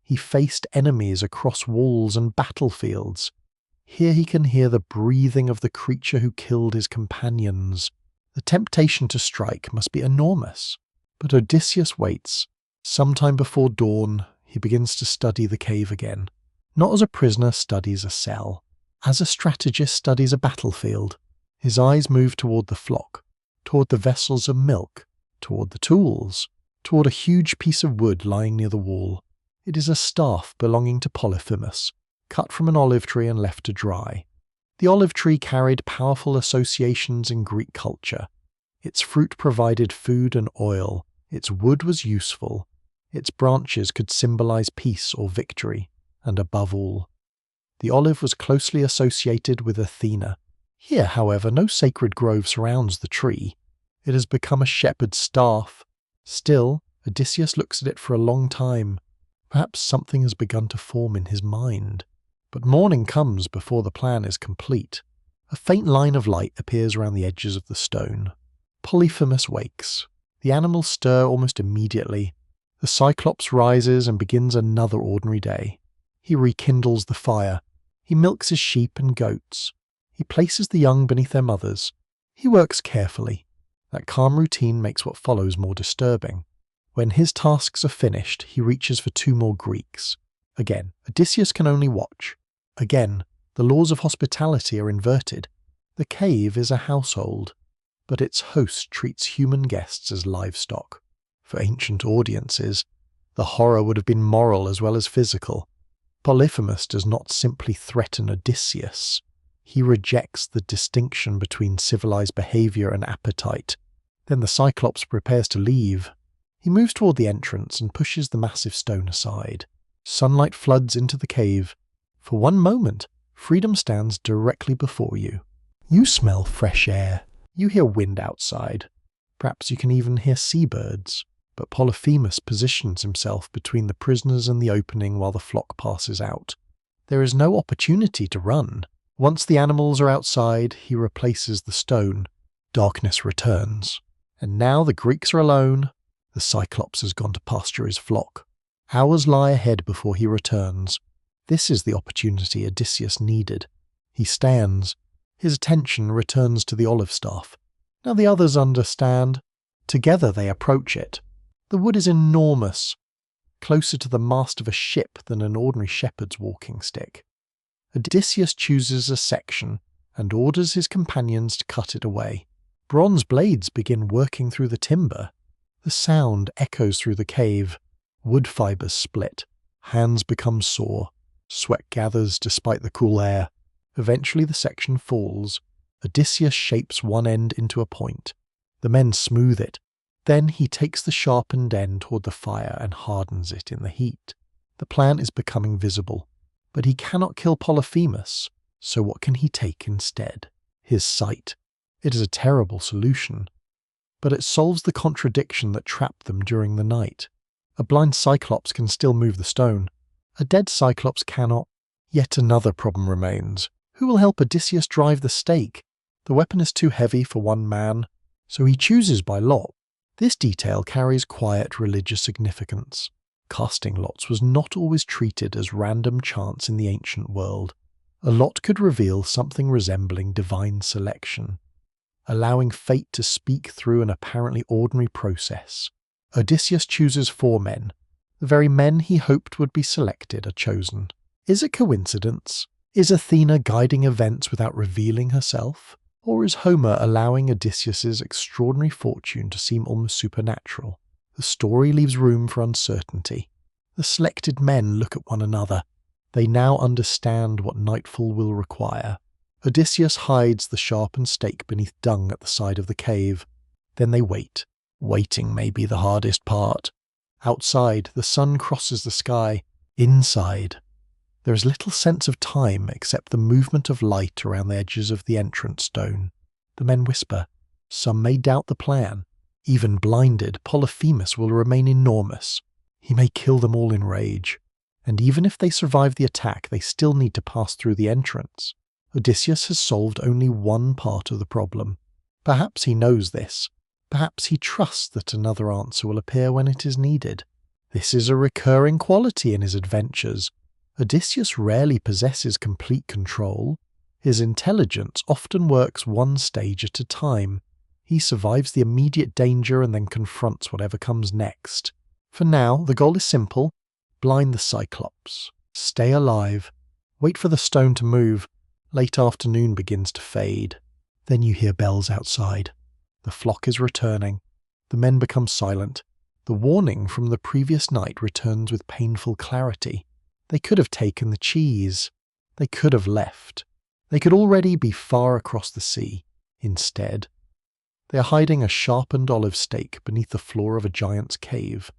Speaker 1: he faced enemies across walls and battlefields. Here he can hear the breathing of the creature who killed his companions. The temptation to strike must be enormous. But Odysseus waits. Sometime before dawn, he begins to study the cave again. Not as a prisoner studies a cell. As a strategist studies a battlefield. His eyes move toward the flock, toward the vessels of milk, toward the tools, toward a huge piece of wood lying near the wall. It is a staff belonging to Polyphemus, cut from an olive tree and left to dry. The olive tree carried powerful associations in Greek culture. Its fruit provided food and oil. Its wood was useful. Its branches could symbolize peace or victory. And above all, the olive was closely associated with Athena. Here, however, no sacred grove surrounds the tree. It has become a shepherd's staff. Still, Odysseus looks at it for a long time. Perhaps something has begun to form in his mind. But morning comes before the plan is complete. A faint line of light appears around the edges of the stone. Polyphemus wakes. The animals stir almost immediately. The Cyclops rises and begins another ordinary day. He rekindles the fire. He milks his sheep and goats. He places the young beneath their mothers. He works carefully. That calm routine makes what follows more disturbing. When his tasks are finished, he reaches for 2 more Greeks. Again, Odysseus can only watch. Again, the laws of hospitality are inverted. The cave is a household, but its host treats human guests as livestock. For ancient audiences, the horror would have been moral as well as physical. Polyphemus does not simply threaten Odysseus. He rejects the distinction between civilized behavior and appetite. Then the Cyclops prepares to leave. He moves toward the entrance and pushes the massive stone aside. Sunlight floods into the cave. For one moment, freedom stands directly before you. You smell fresh air. You hear wind outside. Perhaps you can even hear seabirds. But Polyphemus positions himself between the prisoners and the opening while the flock passes out. There is no opportunity to run. Once the animals are outside, he replaces the stone. Darkness returns, and now the Greeks are alone. The Cyclops has gone to pasture his flock. Hours lie ahead before he returns. This is the opportunity Odysseus needed. He stands. His attention returns to the olive staff. Now the others understand. Together they approach it. The wood is enormous, closer to the mast of a ship than an ordinary shepherd's walking stick. Odysseus chooses a section and orders his companions to cut it away. Bronze blades begin working through the timber. The sound echoes through the cave. Wood fibers split. Hands become sore. Sweat gathers despite the cool air. Eventually the section falls. Odysseus shapes one end into a point. The men smooth it. Then he takes the sharpened end toward the fire and hardens it in the heat. The plan is becoming visible. But he cannot kill Polyphemus, so what can he take instead? His sight. It is a terrible solution, but it solves the contradiction that trapped them during the night. A blind Cyclops can still move the stone. A dead Cyclops cannot. Yet another problem remains. Who will help Odysseus drive the stake? The weapon is too heavy for one man, so he chooses by lot. This detail carries quiet religious significance. Casting lots was not always treated as random chance in the ancient world. A lot could reveal something resembling divine selection, allowing fate to speak through an apparently ordinary process. Odysseus chooses 4 men. The very men he hoped would be selected are chosen. Is it coincidence? Is Athena guiding events without revealing herself? Or is Homer allowing Odysseus's extraordinary fortune to seem almost supernatural? The story leaves room for uncertainty. The selected men look at one another. They now understand what nightfall will require. Odysseus hides the sharpened stake beneath dung at the side of the cave. Then they wait. Waiting may be the hardest part. Outside, the sun crosses the sky. Inside, there is little sense of time except the movement of light around the edges of the entrance stone. The men whisper. Some may doubt the plan. Even blinded, Polyphemus will remain enormous. He may kill them all in rage. And even if they survive the attack, they still need to pass through the entrance. Odysseus has solved only one part of the problem. Perhaps he knows this. Perhaps he trusts that another answer will appear when it is needed. This is a recurring quality in his adventures. Odysseus rarely possesses complete control. His intelligence often works one stage at a time. He survives the immediate danger and then confronts whatever comes next. For now, the goal is simple. Blind the Cyclops. Stay alive. Wait for the stone to move. Late afternoon begins to fade. Then you hear bells outside. The flock is returning. The men become silent. The warning from the previous night returns with painful clarity. They could have taken the cheese. They could have left. They could already be far across the sea. Instead, they are hiding a sharpened olive stake beneath the floor of a giant's cave.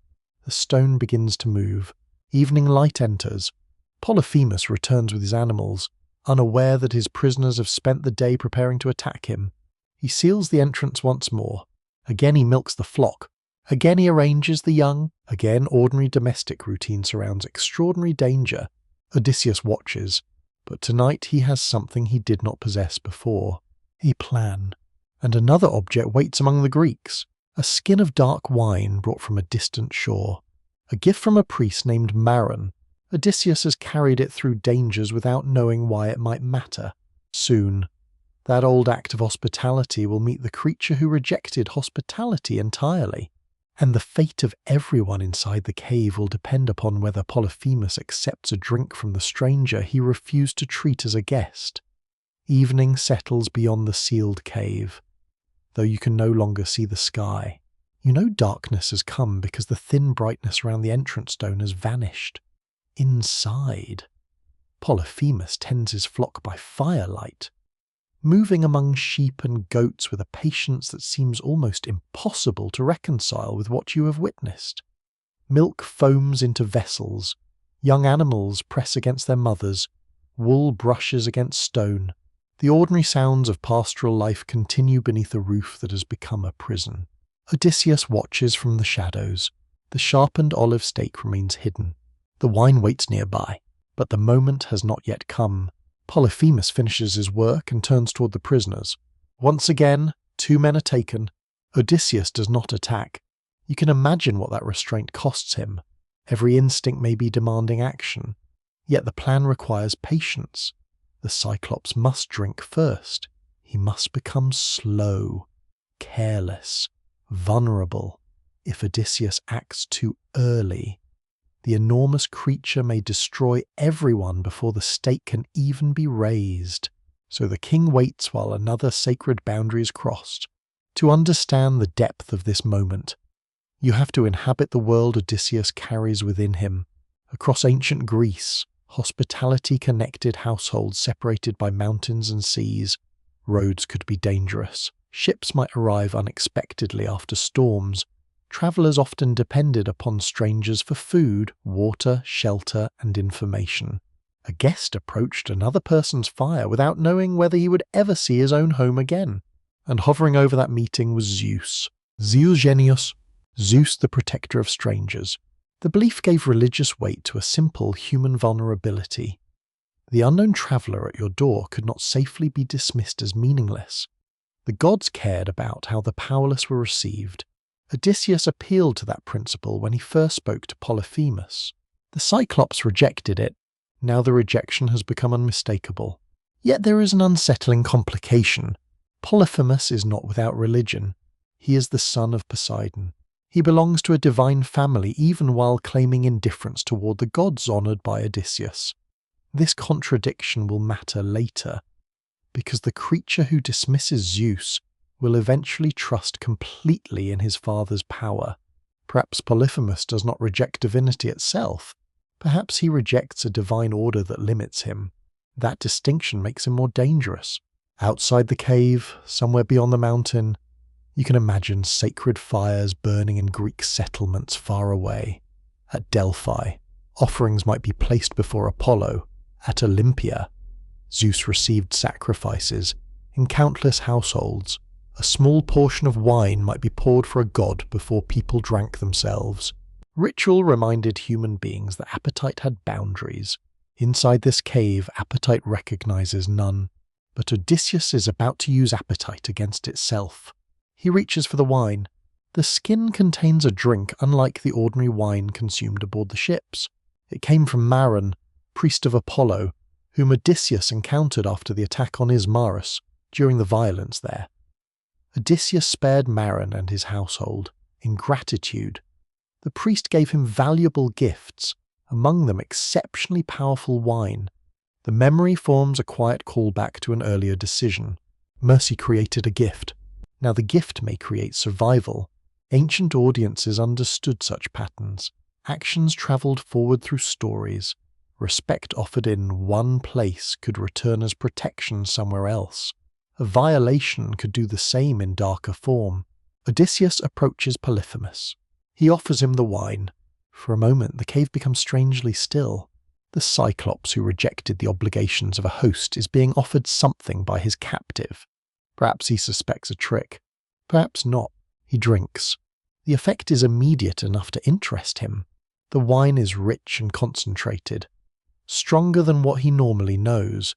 Speaker 1: The stone begins to move. Evening light enters. Polyphemus returns with his animals, unaware that his prisoners have spent the day preparing to attack him. He seals the entrance once more. Again he milks the flock. Again he arranges the young. Again ordinary domestic routine surrounds extraordinary danger. Odysseus watches, but tonight he has something he did not possess before. A plan. And another object waits among the Greeks. A skin of dark wine brought from a distant shore. A gift from a priest named Maron. Odysseus has carried it through dangers without knowing why it might matter. Soon, that old act of hospitality will meet the creature who rejected hospitality entirely. And the fate of everyone inside the cave will depend upon whether Polyphemus accepts a drink from the stranger he refused to treat as a guest. Evening settles beyond the sealed cave, though you can no longer see the sky. You know darkness has come because the thin brightness around the entrance stone has vanished. Inside, Polyphemus tends his flock by firelight, moving among sheep and goats with a patience that seems almost impossible to reconcile with what you have witnessed. Milk foams into vessels, young animals press against their mothers, wool brushes against stone. The ordinary sounds of pastoral life continue beneath a roof that has become a prison. Odysseus watches from the shadows. The sharpened olive stake remains hidden. The wine waits nearby, but the moment has not yet come. Polyphemus finishes his work and turns toward the prisoners. Once again, 2 men are taken. Odysseus does not attack. You can imagine what that restraint costs him. Every instinct may be demanding action. Yet the plan requires patience. The Cyclops must drink first. He must become slow, careless, vulnerable. If Odysseus acts too early, the enormous creature may destroy everyone before the stake can even be raised. So the king waits while another sacred boundary is crossed. To understand the depth of this moment, you have to inhabit the world Odysseus carries within him. Across ancient Greece, hospitality connected households separated by mountains and seas. Roads could be dangerous. Ships might arrive unexpectedly after storms. Travellers often depended upon strangers for food, water, shelter, and information. A guest approached another person's fire without knowing whether he would ever see his own home again. And hovering over that meeting was Zeus. Zeus Genius, Zeus the protector of strangers. The belief gave religious weight to a simple human vulnerability. The unknown traveller at your door could not safely be dismissed as meaningless. The gods cared about how the powerless were received. Odysseus appealed to that principle when he first spoke to Polyphemus. The Cyclops rejected it. Now the rejection has become unmistakable. Yet there is an unsettling complication. Polyphemus is not without religion. He is the son of Poseidon. He belongs to a divine family even while claiming indifference toward the gods honoured by Odysseus. This contradiction will matter later, because the creature who dismisses Zeus will eventually trust completely in his father's power. Perhaps Polyphemus does not reject divinity itself. Perhaps he rejects a divine order that limits him. That distinction makes him more dangerous. Outside the cave, somewhere beyond the mountain, you can imagine sacred fires burning in Greek settlements far away. At Delphi, offerings might be placed before Apollo. At Olympia, Zeus received sacrifices. In countless households, a small portion of wine might be poured for a god before people drank themselves. Ritual reminded human beings that appetite had boundaries. Inside this cave, appetite recognizes none. But Odysseus is about to use appetite against itself. He reaches for the wine. The skin contains a drink unlike the ordinary wine consumed aboard the ships. It came from Maron, priest of Apollo, whom Odysseus encountered after the attack on Ismarus during the violence there. Odysseus spared Maron and his household. In gratitude, the priest gave him valuable gifts, among them exceptionally powerful wine. The memory forms a quiet callback to an earlier decision. Mercy created a gift. Now the gift may create survival. Ancient audiences understood such patterns. Actions travelled forward through stories. Respect offered in one place could return as protection somewhere else. A violation could do the same in darker form. Odysseus approaches Polyphemus. He offers him the wine. For a moment, the cave becomes strangely still. The Cyclops who rejected the obligations of a host is being offered something by his captive. Perhaps he suspects a trick. Perhaps not. He drinks. The effect is immediate enough to interest him. The wine is rich and concentrated, stronger than what he normally knows.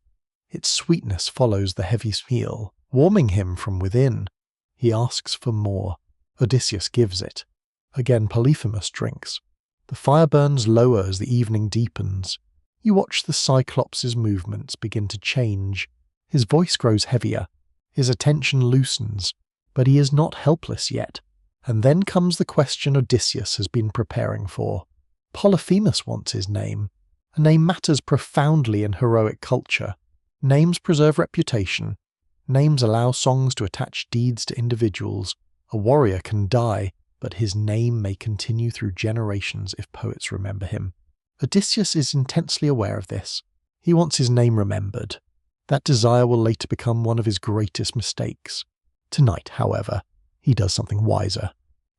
Speaker 1: Its sweetness follows the heavy meal, warming him from within. He asks for more. Odysseus gives it. Again Polyphemus drinks. The fire burns lower as the evening deepens. You watch the Cyclops' movements begin to change. His voice grows heavier. His attention loosens. But he is not helpless yet. And then comes the question Odysseus has been preparing for. Polyphemus wants his name. A name matters profoundly in heroic culture. Names preserve reputation. Names allow songs to attach deeds to individuals. A warrior can die, but his name may continue through generations if poets remember him. Odysseus is intensely aware of this. He wants his name remembered. That desire will later become one of his greatest mistakes. Tonight, however, he does something wiser.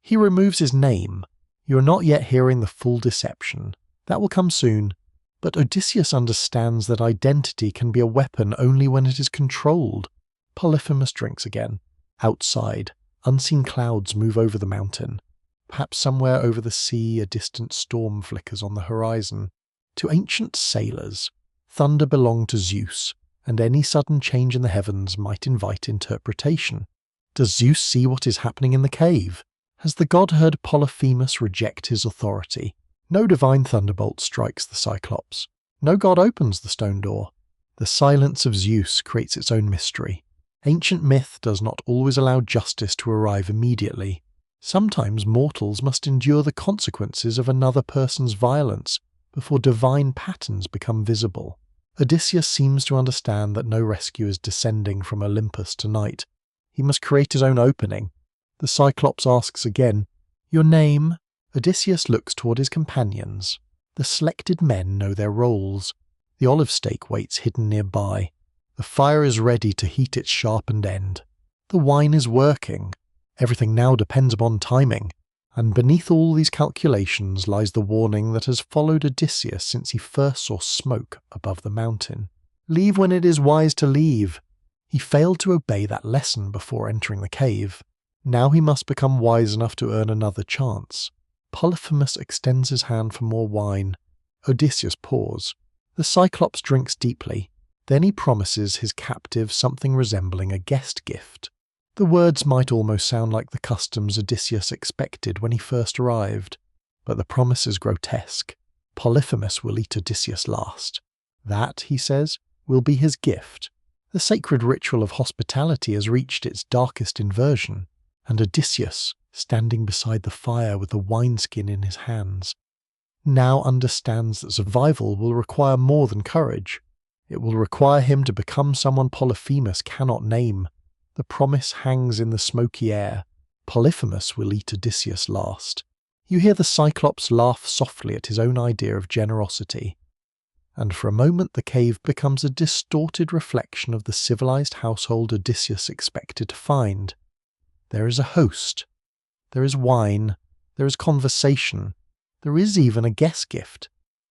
Speaker 1: He removes his name. You are not yet hearing the full deception. That will come soon. But Odysseus understands that identity can be a weapon only when it is controlled. Polyphemus drinks again. Outside, unseen clouds move over the mountain. Perhaps somewhere over the sea a distant storm flickers on the horizon. To ancient sailors, thunder belonged to Zeus, and any sudden change in the heavens might invite interpretation. Does Zeus see what is happening in the cave? Has the god heard Polyphemus reject his authority? No divine thunderbolt strikes the Cyclops. No god opens the stone door. The silence of Zeus creates its own mystery. Ancient myth does not always allow justice to arrive immediately. Sometimes mortals must endure the consequences of another person's violence before divine patterns become visible. Odysseus seems to understand that no rescue is descending from Olympus tonight. He must create his own opening. The Cyclops asks again, "Your name?" Odysseus looks toward his companions. The selected men know their roles. The olive stake waits hidden nearby. The fire is ready to heat its sharpened end. The wine is working. Everything now depends upon timing. And beneath all these calculations lies the warning that has followed Odysseus since he first saw smoke above the mountain. Leave when it is wise to leave. He failed to obey that lesson before entering the cave. Now he must become wise enough to earn another chance. Polyphemus extends his hand for more wine. Odysseus pours. The Cyclops drinks deeply. Then he promises his captive something resembling a guest gift. The words might almost sound like the customs Odysseus expected when he first arrived, but the promise is grotesque. Polyphemus will eat Odysseus last. That, he says, will be his gift. The sacred ritual of hospitality has reached its darkest inversion, and Odysseus, standing beside the fire with the wineskin in his hands, now understands that survival will require more than courage. It will require him to become someone Polyphemus cannot name. The promise hangs in the smoky air. Polyphemus will eat Odysseus last. You hear the Cyclops laugh softly at his own idea of generosity. And for a moment the cave becomes a distorted reflection of the civilized household Odysseus expected to find. There is a host. There is wine. There is conversation. There is even a guest gift.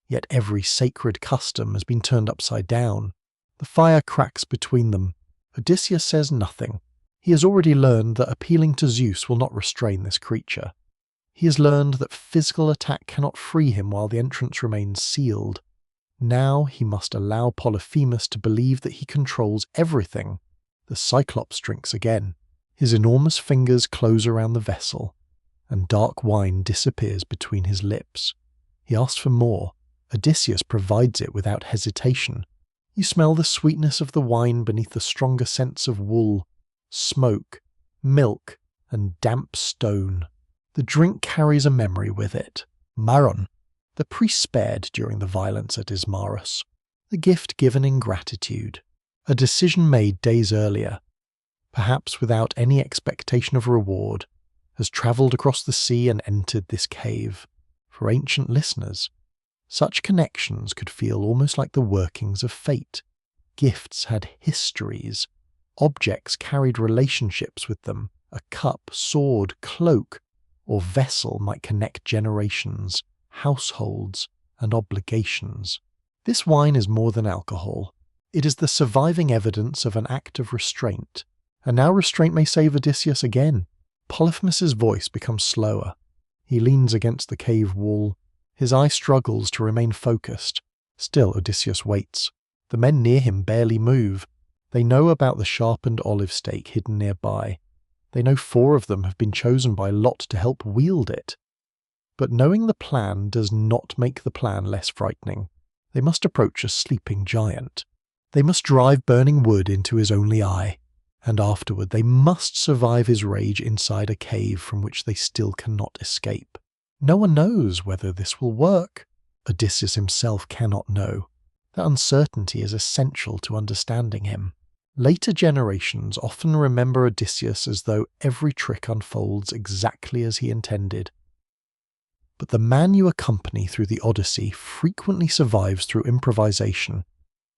Speaker 1: Yet every sacred custom has been turned upside down. The fire cracks between them. Odysseus says nothing. He has already learned that appealing to Zeus will not restrain this creature. He has learned that physical attack cannot free him while the entrance remains sealed. Now he must allow Polyphemus to believe that he controls everything. The Cyclops drinks again. His enormous fingers close around the vessel, and dark wine disappears between his lips. He asks for more. Odysseus provides it without hesitation. You smell the sweetness of the wine beneath the stronger scents of wool, smoke, milk, and damp stone. The drink carries a memory with it. Maron, the priest spared during the violence at Ismarus. The gift given in gratitude. A decision made days earlier, perhaps without any expectation of reward, has travelled across the sea and entered this cave. For ancient listeners, such connections could feel almost like the workings of fate. Gifts had histories. Objects carried relationships with them. A cup, sword, cloak, or vessel might connect generations, households, and obligations. This wine is more than alcohol. It is the surviving evidence of an act of restraint. And now restraint may save Odysseus again. Polyphemus's voice becomes slower. He leans against the cave wall. His eye struggles to remain focused. Still Odysseus waits. The men near him barely move. They know about the sharpened olive stake hidden nearby. They know 4 of them have been chosen by Lot to help wield it. But knowing the plan does not make the plan less frightening. They must approach a sleeping giant. They must drive burning wood into his only eye. And afterward they must survive his rage inside a cave from which they still cannot escape. No one knows whether this will work. Odysseus himself cannot know. That uncertainty is essential to understanding him. Later generations often remember Odysseus as though every trick unfolds exactly as he intended. But the man you accompany through the Odyssey frequently survives through improvisation.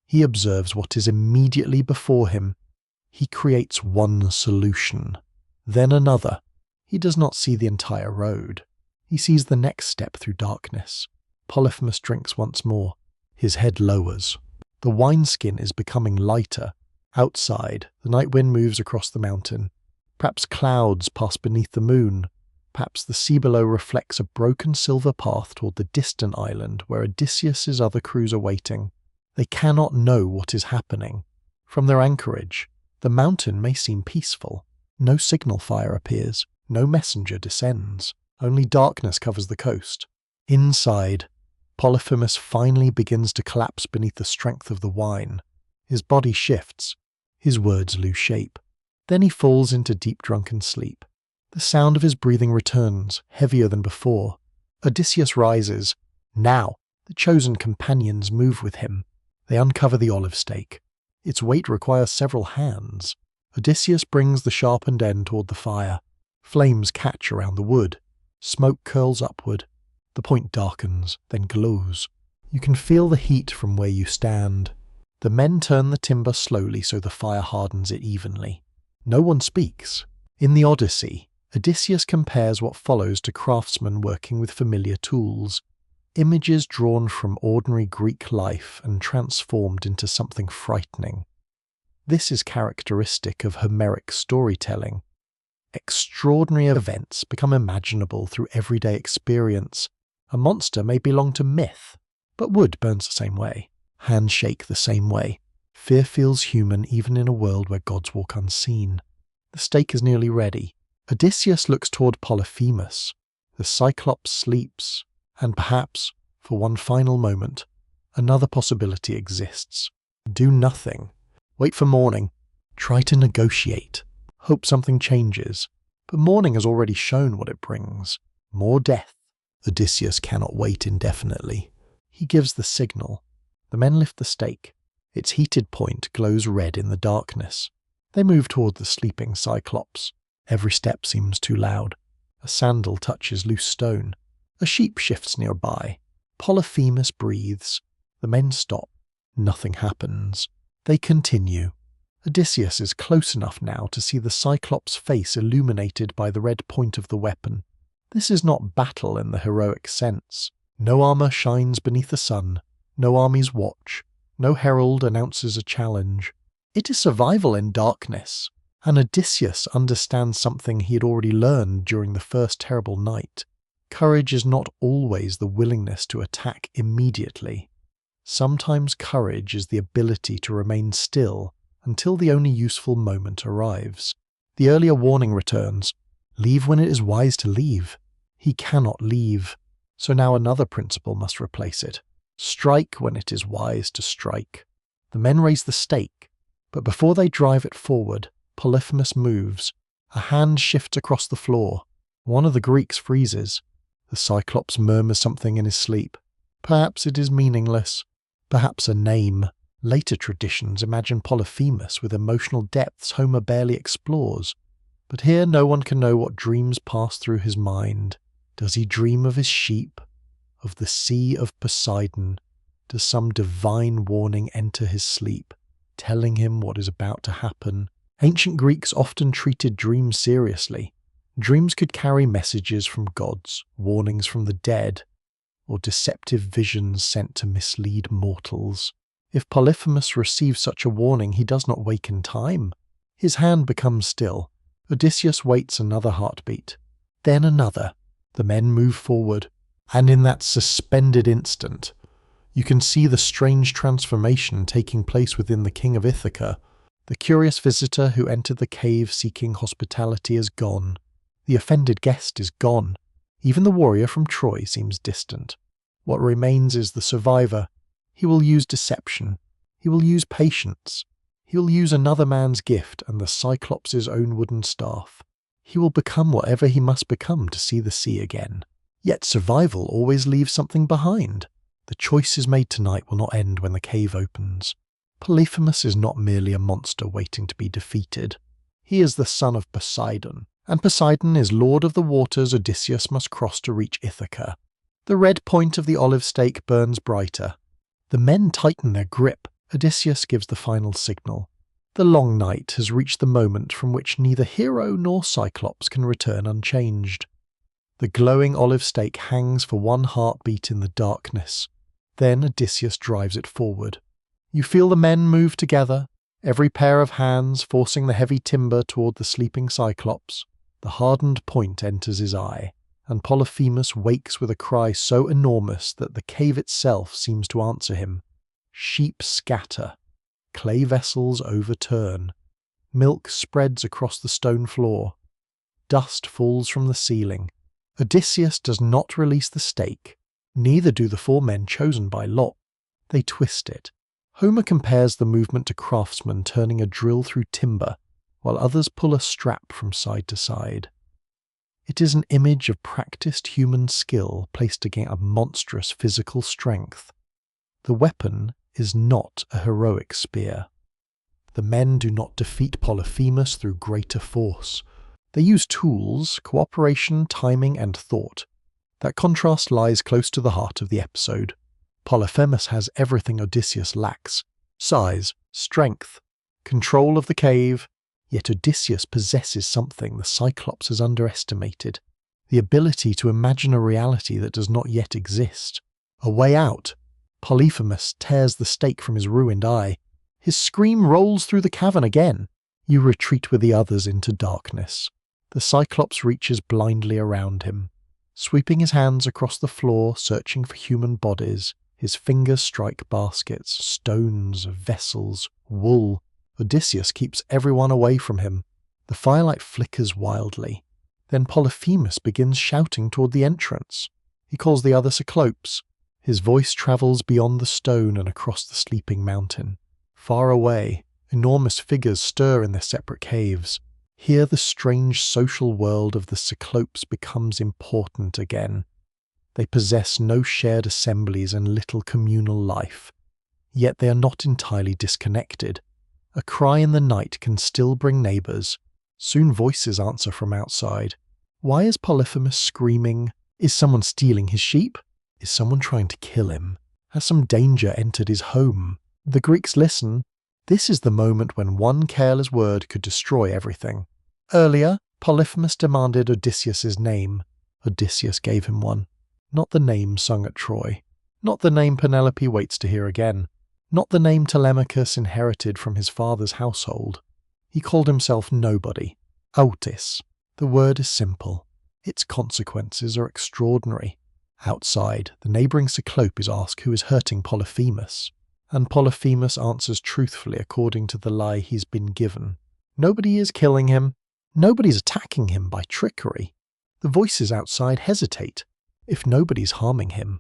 Speaker 1: He observes what is immediately before him. He creates one solution, then another. He does not see the entire road. He sees the next step through darkness. Polyphemus drinks once more. His head lowers. The wineskin is becoming lighter. Outside, the night wind moves across the mountain. Perhaps clouds pass beneath the moon. Perhaps the sea below reflects a broken silver path toward the distant island where Odysseus's other crews are waiting. They cannot know what is happening. From their anchorage, the mountain may seem peaceful. No signal fire appears, no messenger descends, only darkness covers the coast. Inside, Polyphemus finally begins to collapse beneath the strength of the wine. His body shifts, his words lose shape. Then he falls into deep drunken sleep. The sound of his breathing returns, heavier than before. Odysseus rises. Now, the chosen companions move with him. They uncover the olive stake. Its weight requires several hands. Odysseus brings the sharpened end toward the fire. Flames catch around the wood. Smoke curls upward. The point darkens, then glows. You can feel the heat from where you stand. The men turn the timber slowly so the fire hardens it evenly. No one speaks. In the Odyssey, Odysseus compares what follows to craftsmen working with familiar tools. Images drawn from ordinary Greek life and transformed into something frightening. This is characteristic of Homeric storytelling. Extraordinary events become imaginable through everyday experience. A monster may belong to myth, but wood burns the same way. Hands shake the same way. Fear feels human even in a world where gods walk unseen. The stake is nearly ready. Odysseus looks toward Polyphemus. The Cyclops sleeps, and perhaps, for one final moment, another possibility exists. Do nothing. Wait for morning. Try to negotiate. Hope something changes. But morning has already shown what it brings. More death. Odysseus cannot wait indefinitely. He gives the signal. The men lift the stake. Its heated point glows red in the darkness. They move toward the sleeping Cyclops. Every step seems too loud. A sandal touches loose stone. A sheep shifts nearby. Polyphemus breathes. The men stop. Nothing happens. They continue. Odysseus is close enough now to see the Cyclops' face illuminated by the red point of the weapon. This is not battle in the heroic sense. No armor shines beneath the sun. No armies watch. No herald announces a challenge. It is survival in darkness. And Odysseus understands something he had already learned during the first terrible night. Courage is not always the willingness to attack immediately. Sometimes courage is the ability to remain still until the only useful moment arrives. The earlier warning returns. Leave when it is wise to leave. He cannot leave. So now another principle must replace it. Strike when it is wise to strike. The men raise the stake, but before they drive it forward, Polyphemus moves. A hand shifts across the floor. One of the Greeks freezes. The Cyclops murmurs something in his sleep. Perhaps it is meaningless. Perhaps a name. Later traditions imagine Polyphemus with emotional depths Homer barely explores. But here no one can know what dreams pass through his mind. Does he dream of his sheep? Of the sea of Poseidon? Does some divine warning enter his sleep, telling him what is about to happen? Ancient Greeks often treated dreams seriously. Dreams could carry messages from gods, warnings from the dead, or deceptive visions sent to mislead mortals. If Polyphemus receives such a warning, he does not wake in time. His hand becomes still. Odysseus waits another heartbeat. Then another. The men move forward. And in that suspended instant, you can see the strange transformation taking place within the king of Ithaca. The curious visitor who entered the cave seeking hospitality is gone. The offended guest is gone. Even the warrior from Troy seems distant. What remains is the survivor. He will use deception. He will use patience. He will use another man's gift and the Cyclops' own wooden staff. He will become whatever he must become to see the sea again. Yet survival always leaves something behind. The choices made tonight will not end when the cave opens. Polyphemus is not merely a monster waiting to be defeated. He is the son of Poseidon, and Poseidon is lord of the waters Odysseus must cross to reach Ithaca. The red point of the olive stake burns brighter. The men tighten their grip. Odysseus gives the final signal. The long night has reached the moment from which neither hero nor Cyclops can return unchanged. The glowing olive stake hangs for one heartbeat in the darkness. Then Odysseus drives it forward. You feel the men move together, every pair of hands forcing the heavy timber toward the sleeping Cyclops. The hardened point enters his eye, and Polyphemus wakes with a cry so enormous that the cave itself seems to answer him. Sheep scatter. Clay vessels overturn. Milk spreads across the stone floor. Dust falls from the ceiling. Odysseus does not release the stake. Neither do the 4 men chosen by lot. They twist it. Homer compares the movement to craftsmen turning a drill through timber, while others pull a strap from side to side. It is an image of practiced human skill placed against a monstrous physical strength. The weapon is not a heroic spear. The men do not defeat Polyphemus through greater force. They use tools, cooperation, timing, and thought. That contrast lies close to the heart of the episode. Polyphemus has everything Odysseus lacks: size, strength, control of the cave, yet Odysseus possesses something the Cyclops has underestimated: the ability to imagine a reality that does not yet exist. A way out. Polyphemus tears the stake from his ruined eye. His scream rolls through the cavern again. You retreat with the others into darkness. The Cyclops reaches blindly around him, sweeping his hands across the floor, searching for human bodies. His fingers strike baskets, stones, vessels, wool. Odysseus keeps everyone away from him. The firelight flickers wildly. Then Polyphemus begins shouting toward the entrance. He calls the other Cyclops. His voice travels beyond the stone and across the sleeping mountain. Far away, enormous figures stir in their separate caves. Here the strange social world of the Cyclops becomes important again. They possess no shared assemblies and little communal life. Yet they are not entirely disconnected. A cry in the night can still bring neighbours. Soon voices answer from outside. Why is Polyphemus screaming? Is someone stealing his sheep? Is someone trying to kill him? Has some danger entered his home? The Greeks listen. This is the moment when one careless word could destroy everything. Earlier, Polyphemus demanded Odysseus's name. Odysseus gave him one. Not the name sung at Troy. Not the name Penelope waits to hear again. Not the name Telemachus inherited from his father's household. He called himself nobody. Autis. The word is simple. Its consequences are extraordinary. Outside, the neighbouring Cyclope is asked who is hurting Polyphemus, and Polyphemus answers truthfully according to the lie he's been given. Nobody is killing him. Nobody's attacking him by trickery. The voices outside hesitate. If nobody's harming him,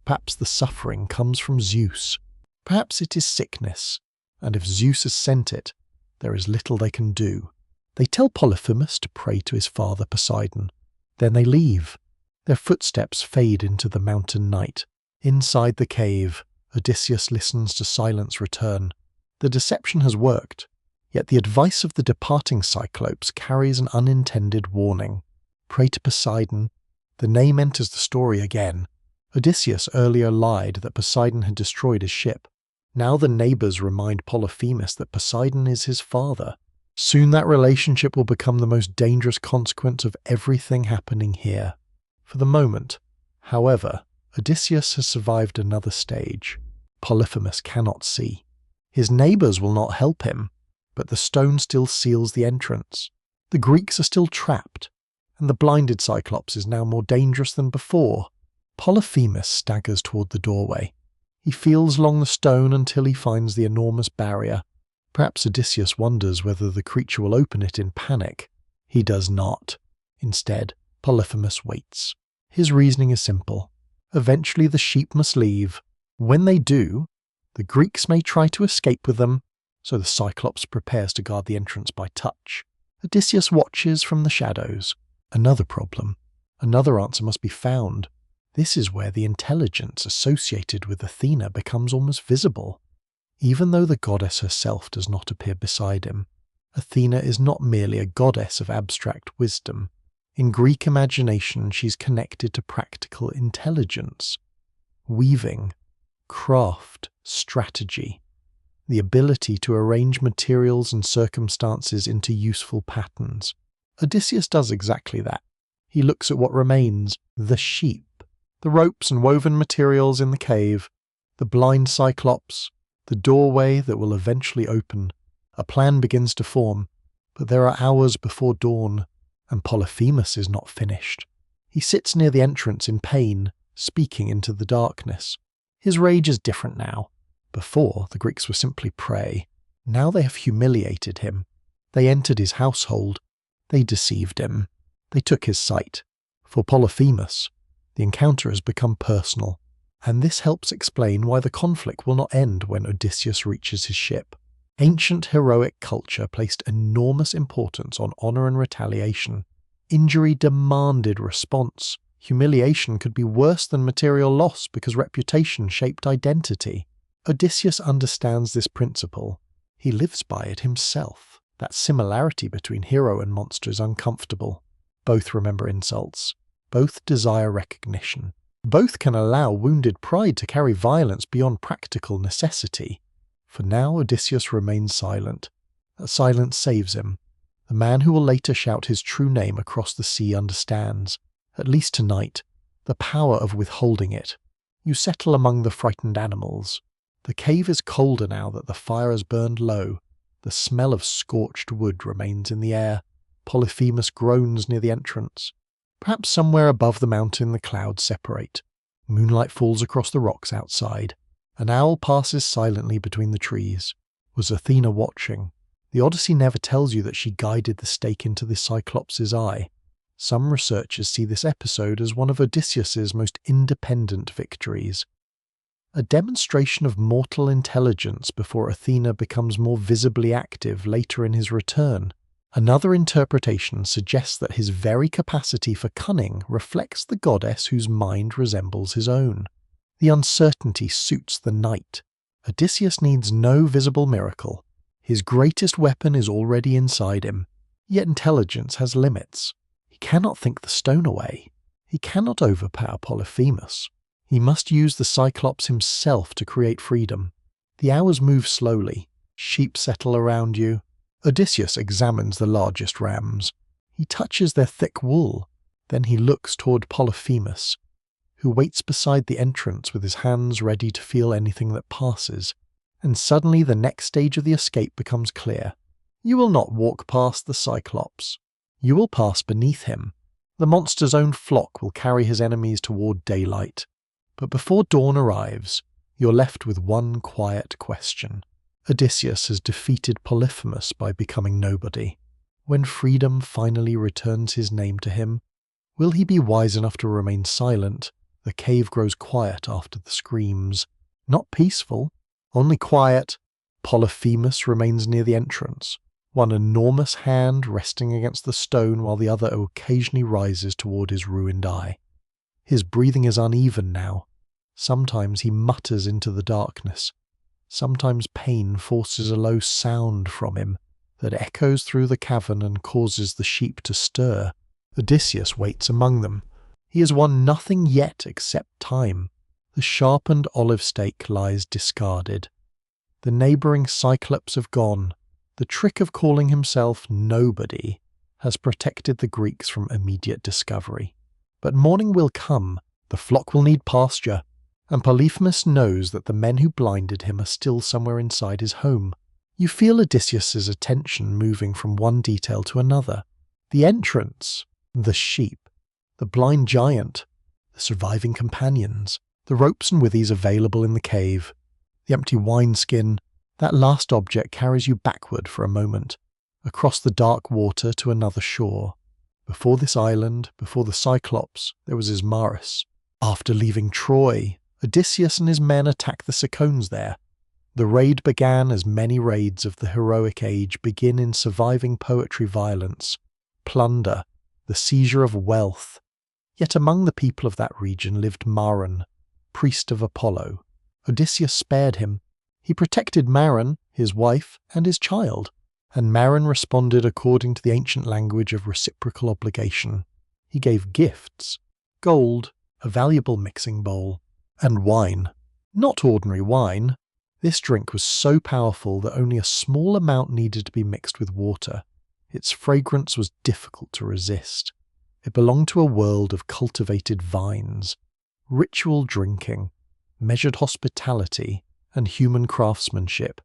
Speaker 1: perhaps the suffering comes from Zeus. Perhaps it is sickness, and if Zeus has sent it, there is little they can do. They tell Polyphemus to pray to his father Poseidon. Then they leave. Their footsteps fade into the mountain night. Inside the cave, Odysseus listens to silence return. The deception has worked, yet the advice of the departing Cyclops carries an unintended warning. Pray to Poseidon. The name enters the story again. Odysseus earlier lied that Poseidon had destroyed his ship. Now the neighbours remind Polyphemus that Poseidon is his father. Soon that relationship will become the most dangerous consequence of everything happening here. For the moment, however, Odysseus has survived another stage. Polyphemus cannot see. His neighbours will not help him, but the stone still seals the entrance. The Greeks are still trapped, and the blinded Cyclops is now more dangerous than before. Polyphemus staggers toward the doorway. He feels along the stone until he finds the enormous barrier. Perhaps Odysseus wonders whether the creature will open it in panic. He does not. Instead, Polyphemus waits. His reasoning is simple. Eventually the sheep must leave. When they do, the Greeks may try to escape with them, so the Cyclops prepares to guard the entrance by touch. Odysseus watches from the shadows. Another problem. Another answer must be found. This is where the intelligence associated with Athena becomes almost visible. Even though the goddess herself does not appear beside him, Athena is not merely a goddess of abstract wisdom. In Greek imagination, she's connected to practical intelligence, weaving, craft, strategy, the ability to arrange materials and circumstances into useful patterns. Odysseus does exactly that. He looks at what remains, the sheep, the ropes and woven materials in the cave, the blind Cyclops, the doorway that will eventually open. A plan begins to form, but there are hours before dawn, and Polyphemus is not finished. He sits near the entrance in pain, speaking into the darkness. His rage is different now. Before, the Greeks were simply prey. Now they have humiliated him. They entered his household. They deceived him. They took his sight. For Polyphemus, the encounter has become personal, and this helps explain why the conflict will not end when Odysseus reaches his ship. Ancient heroic culture placed enormous importance on honor and retaliation. Injury demanded response. Humiliation could be worse than material loss because reputation shaped identity. Odysseus understands this principle. He lives by it himself. That similarity between hero and monster is uncomfortable. Both remember insults. Both desire recognition. Both can allow wounded pride to carry violence beyond practical necessity. For now, Odysseus remains silent. That silence saves him. The man who will later shout his true name across the sea understands, at least tonight, the power of withholding it. You settle among the frightened animals. The cave is colder now that the fire has burned low. The smell of scorched wood remains in the air. Polyphemus groans near the entrance. Perhaps somewhere above the mountain the clouds separate. Moonlight falls across the rocks outside. An owl passes silently between the trees. Was Athena watching? The Odyssey never tells you that she guided the stake into the Cyclops' eye. Some researchers see this episode as one of Odysseus's most independent victories. A demonstration of mortal intelligence before Athena becomes more visibly active later in his return. Another interpretation suggests that his very capacity for cunning reflects the goddess whose mind resembles his own. The uncertainty suits the knight. Odysseus needs no visible miracle. His greatest weapon is already inside him. Yet intelligence has limits. He cannot think the stone away. He cannot overpower Polyphemus. He must use the Cyclops himself to create freedom. The hours move slowly. Sheep settle around you. Odysseus examines the largest rams. He touches their thick wool. Then he looks toward Polyphemus, who waits beside the entrance with his hands ready to feel anything that passes. And suddenly the next stage of the escape becomes clear. You will not walk past the Cyclops. You will pass beneath him. The monster's own flock will carry his enemies toward daylight. But before dawn arrives, you're left with one quiet question. Odysseus has defeated Polyphemus by becoming nobody. When freedom finally returns his name to him, will he be wise enough to remain silent? The cave grows quiet after the screams. Not peaceful, only quiet. Polyphemus remains near the entrance, one enormous hand resting against the stone while the other occasionally rises toward his ruined eye. His breathing is uneven now. Sometimes he mutters into the darkness. Sometimes pain forces a low sound from him that echoes through the cavern and causes the sheep to stir. Odysseus waits among them. He has won nothing yet except time. The sharpened olive stake lies discarded. The neighbouring Cyclops have gone. The trick of calling himself nobody has protected the Greeks from immediate discovery. But morning will come. The flock will need pasture. And Polyphemus knows that the men who blinded him are still somewhere inside his home. You feel Odysseus's attention moving from one detail to another. The entrance, the sheep, the blind giant, the surviving companions, the ropes and withies available in the cave, the empty wineskin. That last object carries you backward for a moment, across the dark water to another shore. Before this island, before the Cyclops, there was Ismarus. After leaving Troy, Odysseus and his men attack the Cicones there. The raid began as many raids of the heroic age begin in surviving poetry violence, plunder, the seizure of wealth. Yet among the people of that region lived Maron, priest of Apollo. Odysseus spared him. He protected Maron, his wife, and his child, and Maron responded according to the ancient language of reciprocal obligation. He gave gifts, gold, a valuable mixing bowl, and wine. Not ordinary wine. This drink was so powerful that only a small amount needed to be mixed with water. Its fragrance was difficult to resist. It belonged to a world of cultivated vines, ritual drinking, measured hospitality, and human craftsmanship.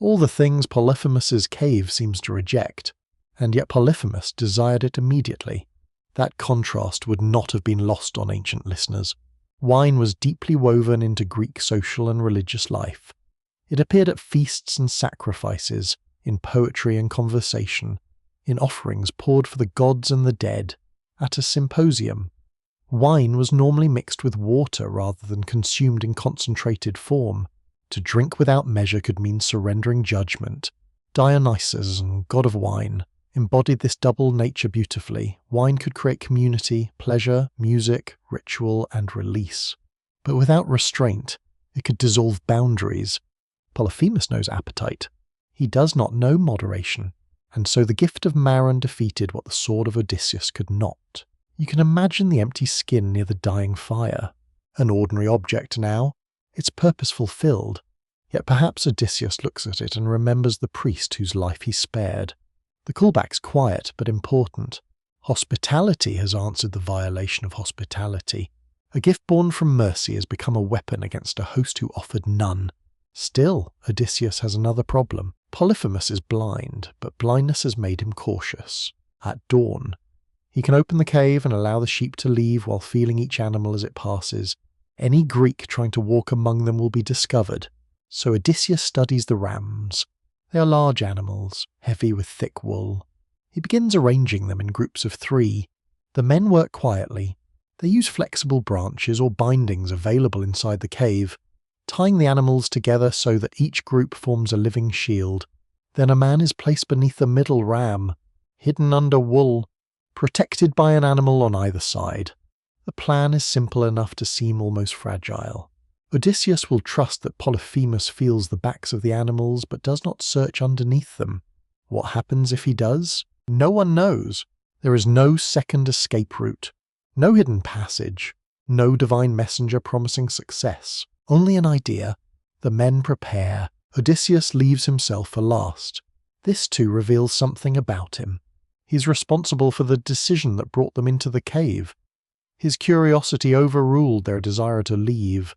Speaker 1: All the things Polyphemus's cave seems to reject, and yet Polyphemus desired it immediately. That contrast would not have been lost on ancient listeners. Wine was deeply woven into Greek social and religious life. It appeared at feasts and sacrifices, in poetry and conversation, in offerings poured for the gods and the dead, at a symposium. Wine was normally mixed with water rather than consumed in concentrated form. To drink without measure could mean surrendering judgment. Dionysus, god of wine, embodied this double nature beautifully. Wine could create community, pleasure, music, ritual, and release. But without restraint, it could dissolve boundaries. Polyphemus knows appetite. He does not know moderation, and so the gift of Maron defeated what the sword of Odysseus could not. You can imagine the empty skin near the dying fire. An ordinary object now, its purpose fulfilled. Yet perhaps Odysseus looks at it and remembers the priest whose life he spared. The callback's quiet but important. Hospitality has answered the violation of hospitality. A gift born from mercy has become a weapon against a host who offered none. Still, Odysseus has another problem. Polyphemus is blind, but blindness has made him cautious. At dawn, he can open the cave and allow the sheep to leave while feeling each animal as it passes. Any Greek trying to walk among them will be discovered. So Odysseus studies the rams. They are large animals, heavy with thick wool. He begins arranging them in groups of 3. The men work quietly. They use flexible branches or bindings available inside the cave, tying the animals together so that each group forms a living shield. Then a man is placed beneath the middle ram, hidden under wool, protected by an animal on either side. The plan is simple enough to seem almost fragile. Odysseus will trust that Polyphemus feels the backs of the animals but does not search underneath them. What happens if he does? No one knows. There is no second escape route, no hidden passage, no divine messenger promising success. Only an idea. The men prepare. Odysseus leaves himself for last. This too reveals something about him. He's responsible for the decision that brought them into the cave. His curiosity overruled their desire to leave.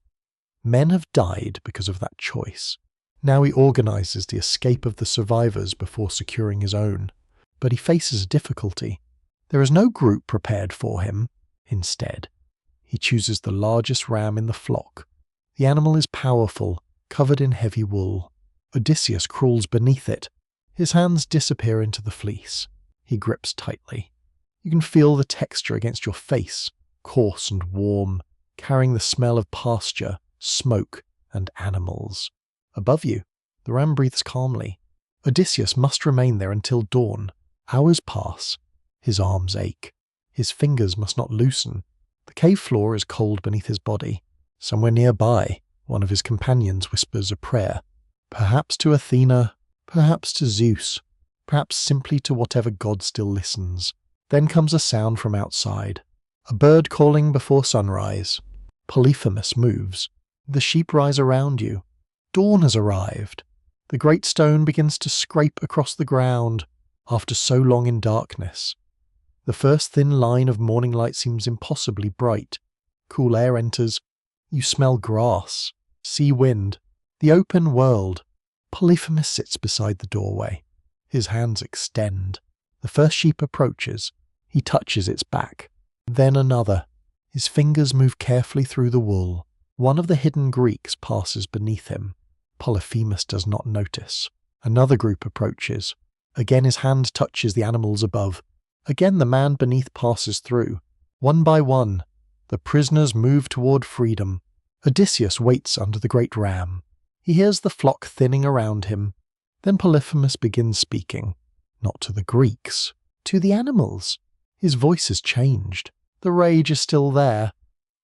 Speaker 1: Men have died because of that choice. Now he organizes the escape of the survivors before securing his own. But he faces a difficulty. There is no group prepared for him. Instead, he chooses the largest ram in the flock. The animal is powerful, covered in heavy wool. Odysseus crawls beneath it. His hands disappear into the fleece. He grips tightly. You can feel the texture against your face, coarse and warm, carrying the smell of pasture, smoke, and animals. Above you, the ram breathes calmly. Odysseus must remain there until dawn. Hours pass. His arms ache. His fingers must not loosen. The cave floor is cold beneath his body. Somewhere nearby, one of his companions whispers a prayer. Perhaps to Athena, perhaps to Zeus, perhaps simply to whatever god still listens. Then comes a sound from outside. A bird calling before sunrise. Polyphemus moves. The sheep rise around you. Dawn has arrived. The great stone begins to scrape across the ground after so long in darkness. The first thin line of morning light seems impossibly bright. Cool air enters. You smell grass, sea wind, the open world. Polyphemus sits beside the doorway. His hands extend. The first sheep approaches. He touches its back. Then another. His fingers move carefully through the wool. One of the hidden Greeks passes beneath him. Polyphemus does not notice. Another group approaches. Again his hand touches the animals above. Again the man beneath passes through. One by one, the prisoners move toward freedom. Odysseus waits under the great ram. He hears the flock thinning around him. Then Polyphemus begins speaking. Not to the Greeks, to the animals. His voice has changed. The rage is still there,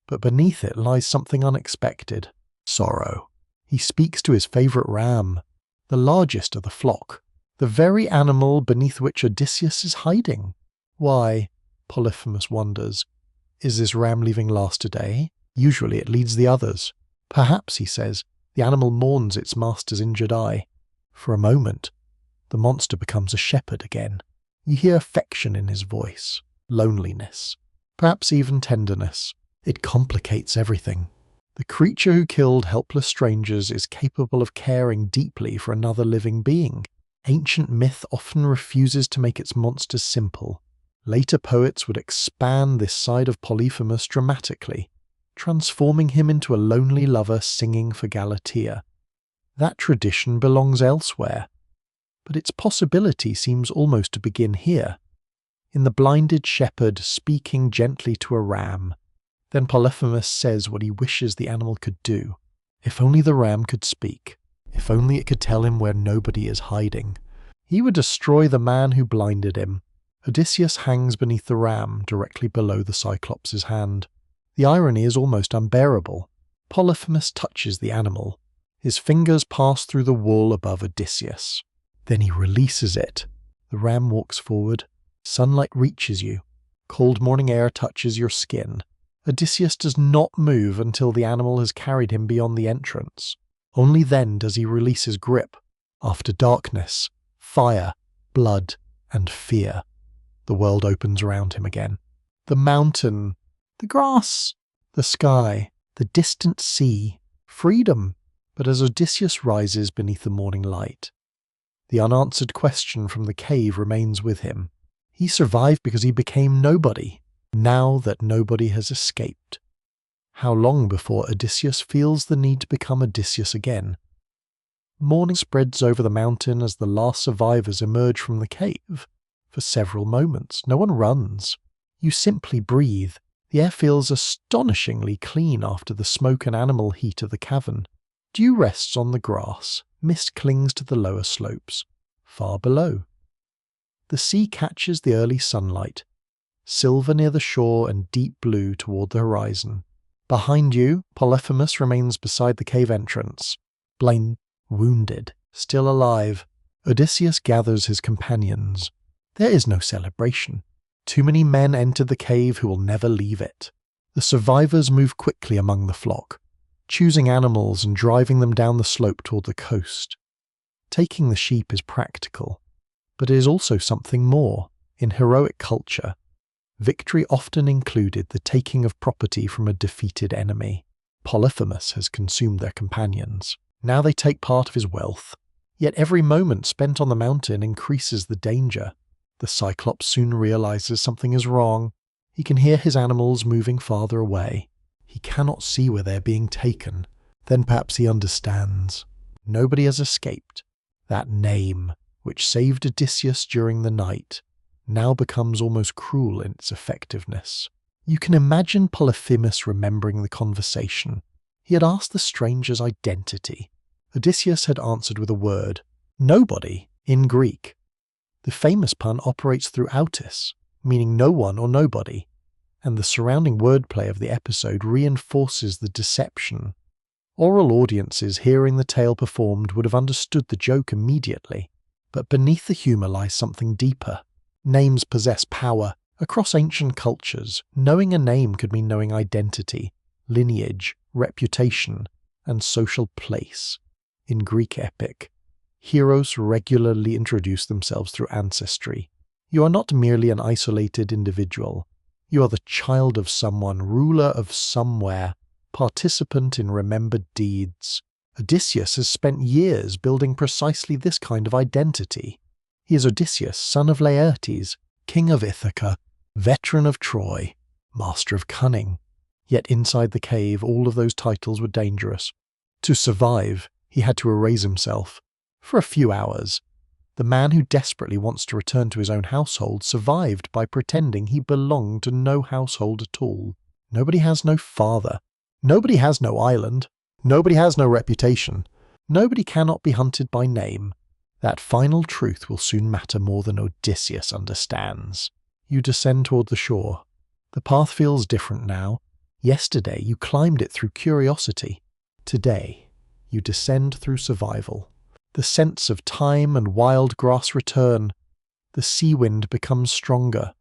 Speaker 1: but beneath it lies something unexpected. Sorrow. He speaks to his favourite ram, the largest of the flock, the very animal beneath which Odysseus is hiding. Why, Polyphemus wonders, is this ram leaving last today? Usually it leads the others. Perhaps, he says, the animal mourns its master's injured eye. For a moment, the monster becomes a shepherd again. You hear affection in his voice, loneliness, perhaps even tenderness. It complicates everything. The creature who killed helpless strangers is capable of caring deeply for another living being. Ancient myth often refuses to make its monsters simple. Later poets would expand this side of Polyphemus dramatically, transforming him into a lonely lover singing for Galatea. That tradition belongs elsewhere. but its possibility seems almost to begin here, in the blinded shepherd speaking gently to a ram. Then Polyphemus says what he wishes the animal could do. If only the ram could speak. If only it could tell him where nobody is hiding. He would destroy the man who blinded him. Odysseus hangs beneath the ram, directly below the Cyclops' hand. The irony is almost unbearable. Polyphemus touches the animal. His fingers pass through the wool above Odysseus. Then he releases it. The ram walks forward. Sunlight reaches you. Cold morning air touches your skin. Odysseus does not move until the animal has carried him beyond the entrance. Only then does he release his grip. After darkness, fire, blood, and fear, the world opens around him again. The mountain, the grass, the sky, the distant sea, freedom. But as Odysseus rises beneath the morning light, the unanswered question from the cave remains with him. He survived because he became nobody, now that nobody has escaped. How long before Odysseus feels the need to become Odysseus again? Morning spreads over the mountain as the last survivors emerge from the cave. For several moments, no one runs. You simply breathe. The air feels astonishingly clean after the smoke and animal heat of the cavern. Dew rests on the grass, mist clings to the lower slopes. Far below, the sea catches the early sunlight, silver near the shore and deep blue toward the horizon. Behind you, Polyphemus remains beside the cave entrance, blind, wounded, still alive. Odysseus gathers his companions. There is no celebration. Too many men entered the cave who will never leave it. The survivors move quickly among the flock, choosing animals and driving them down the slope toward the coast. Taking the sheep is practical, but it is also something more. In heroic culture, victory often included the taking of property from a defeated enemy. Polyphemus has consumed their companions. Now they take part of his wealth. Yet every moment spent on the mountain increases the danger. The Cyclops soon realizes something is wrong. He can hear his animals moving farther away. He cannot see where they are being taken. Then perhaps he understands. Nobody has escaped. That name, which saved Odysseus during the night, now becomes almost cruel in its effectiveness. You can imagine Polyphemus remembering the conversation. He had asked the stranger's identity. Odysseus had answered with a word, nobody, in Greek. The famous pun operates through autis, meaning no one or nobody, and the surrounding wordplay of the episode reinforces the deception. Oral audiences hearing the tale performed would have understood the joke immediately, but beneath the humour lies something deeper. Names possess power. Across ancient cultures, knowing a name could mean knowing identity, lineage, reputation, and social place. In Greek epic, heroes regularly introduce themselves through ancestry. You are not merely an isolated individual. You are the child of someone, ruler of somewhere, participant in remembered deeds. Odysseus has spent years building precisely this kind of identity. He is Odysseus, son of Laertes, king of Ithaca, veteran of Troy, master of cunning. Yet inside the cave, all of those titles were dangerous. To survive, he had to erase himself. For a few hours, the man who desperately wants to return to his own household survived by pretending he belonged to no household at all. Nobody has no father. Nobody has no island. Nobody has no reputation. Nobody cannot be hunted by name. That final truth will soon matter more than Odysseus understands. You descend toward the shore. The path feels different now. Yesterday you climbed it through curiosity. Today you descend through survival. The scents of thyme and wild grass return. The sea wind becomes stronger.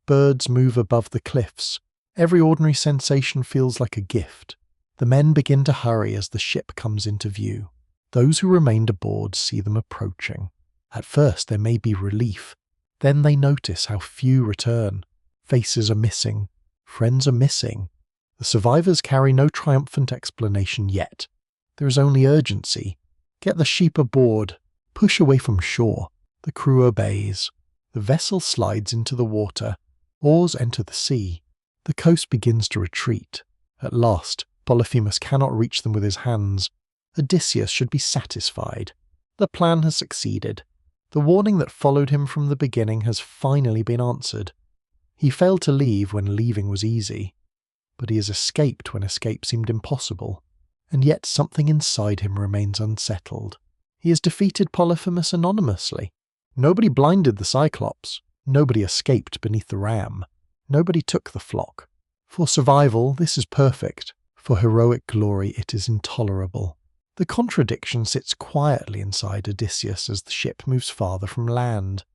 Speaker 1: Birds move above the cliffs. Every ordinary sensation feels like a gift. The men begin to hurry as the ship comes into view. Those who remained aboard see them approaching. At first there may be relief. Then they notice how few return. Faces are missing. Friends are missing. The survivors carry no triumphant explanation yet. There is only urgency. Get the sheep aboard. Push away from shore. The crew obeys. The vessel slides into the water. Oars enter the sea. The coast begins to retreat. At last, Polyphemus cannot reach them with his hands. Odysseus should be satisfied. The plan has succeeded. The warning that followed him from the beginning has finally been answered. He failed to leave when leaving was easy, but he has escaped when escape seemed impossible, and yet something inside him remains unsettled. He has defeated Polyphemus anonymously. Nobody blinded the Cyclops. Nobody escaped beneath the ram. Nobody took the flock. For survival, this is perfect. For heroic glory, it is intolerable. The contradiction sits quietly inside Odysseus as the ship moves farther from land.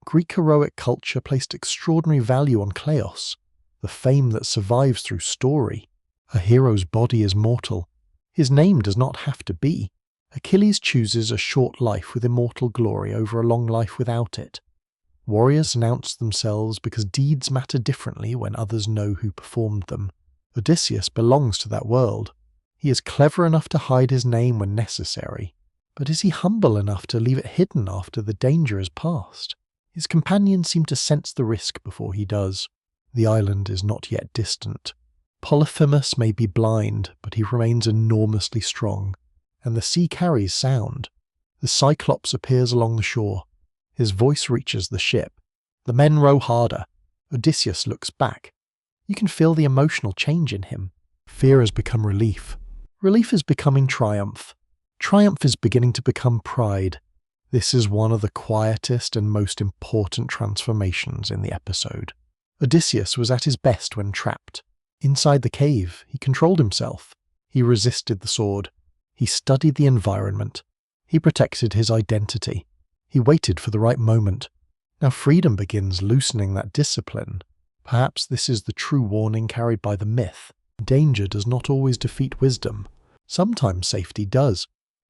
Speaker 1: Greek heroic culture placed extraordinary value on kleos, the fame that survives through story. A hero's body is mortal. His name does not have to be. Achilles chooses a short life with immortal glory over a long life without it. Warriors announce themselves because deeds matter differently when others know who performed them. Odysseus belongs to that world. He is clever enough to hide his name when necessary, but is he humble enough to leave it hidden after the danger is past? His companions seem to sense the risk before he does. The island is not yet distant. Polyphemus may be blind, but he remains enormously strong, and the sea carries sound. The Cyclops appears along the shore. His voice reaches the ship. The men row harder. Odysseus looks back. You can feel the emotional change in him. Fear has become relief. Relief is becoming triumph. Triumph is beginning to become pride. This is one of the quietest and most important transformations in the episode. Odysseus was at his best when trapped. Inside the cave, he controlled himself. He resisted the sword. He studied the environment. He protected his identity. He waited for the right moment. Now freedom begins loosening that discipline. Perhaps this is the true warning carried by the myth. Danger does not always defeat wisdom. Sometimes safety does.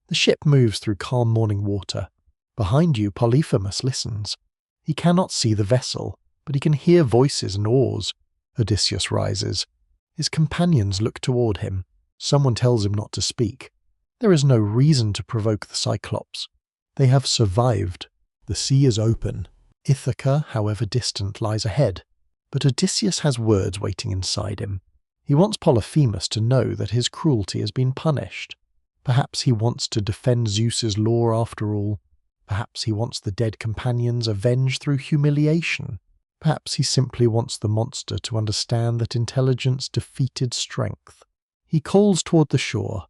Speaker 1: The ship moves through calm morning water. Behind you, Polyphemus listens. He cannot see the vessel, but he can hear voices and oars. Odysseus rises. His companions look toward him. Someone tells him not to speak. There is no reason to provoke the Cyclops. They have survived. The sea is open. Ithaca, however distant, lies ahead. But Odysseus has words waiting inside him. He wants Polyphemus to know that his cruelty has been punished. Perhaps he wants to defend Zeus's law after all. Perhaps he wants the dead companions avenged through humiliation. Perhaps he simply wants the monster to understand that intelligence defeated strength. He calls toward the shore.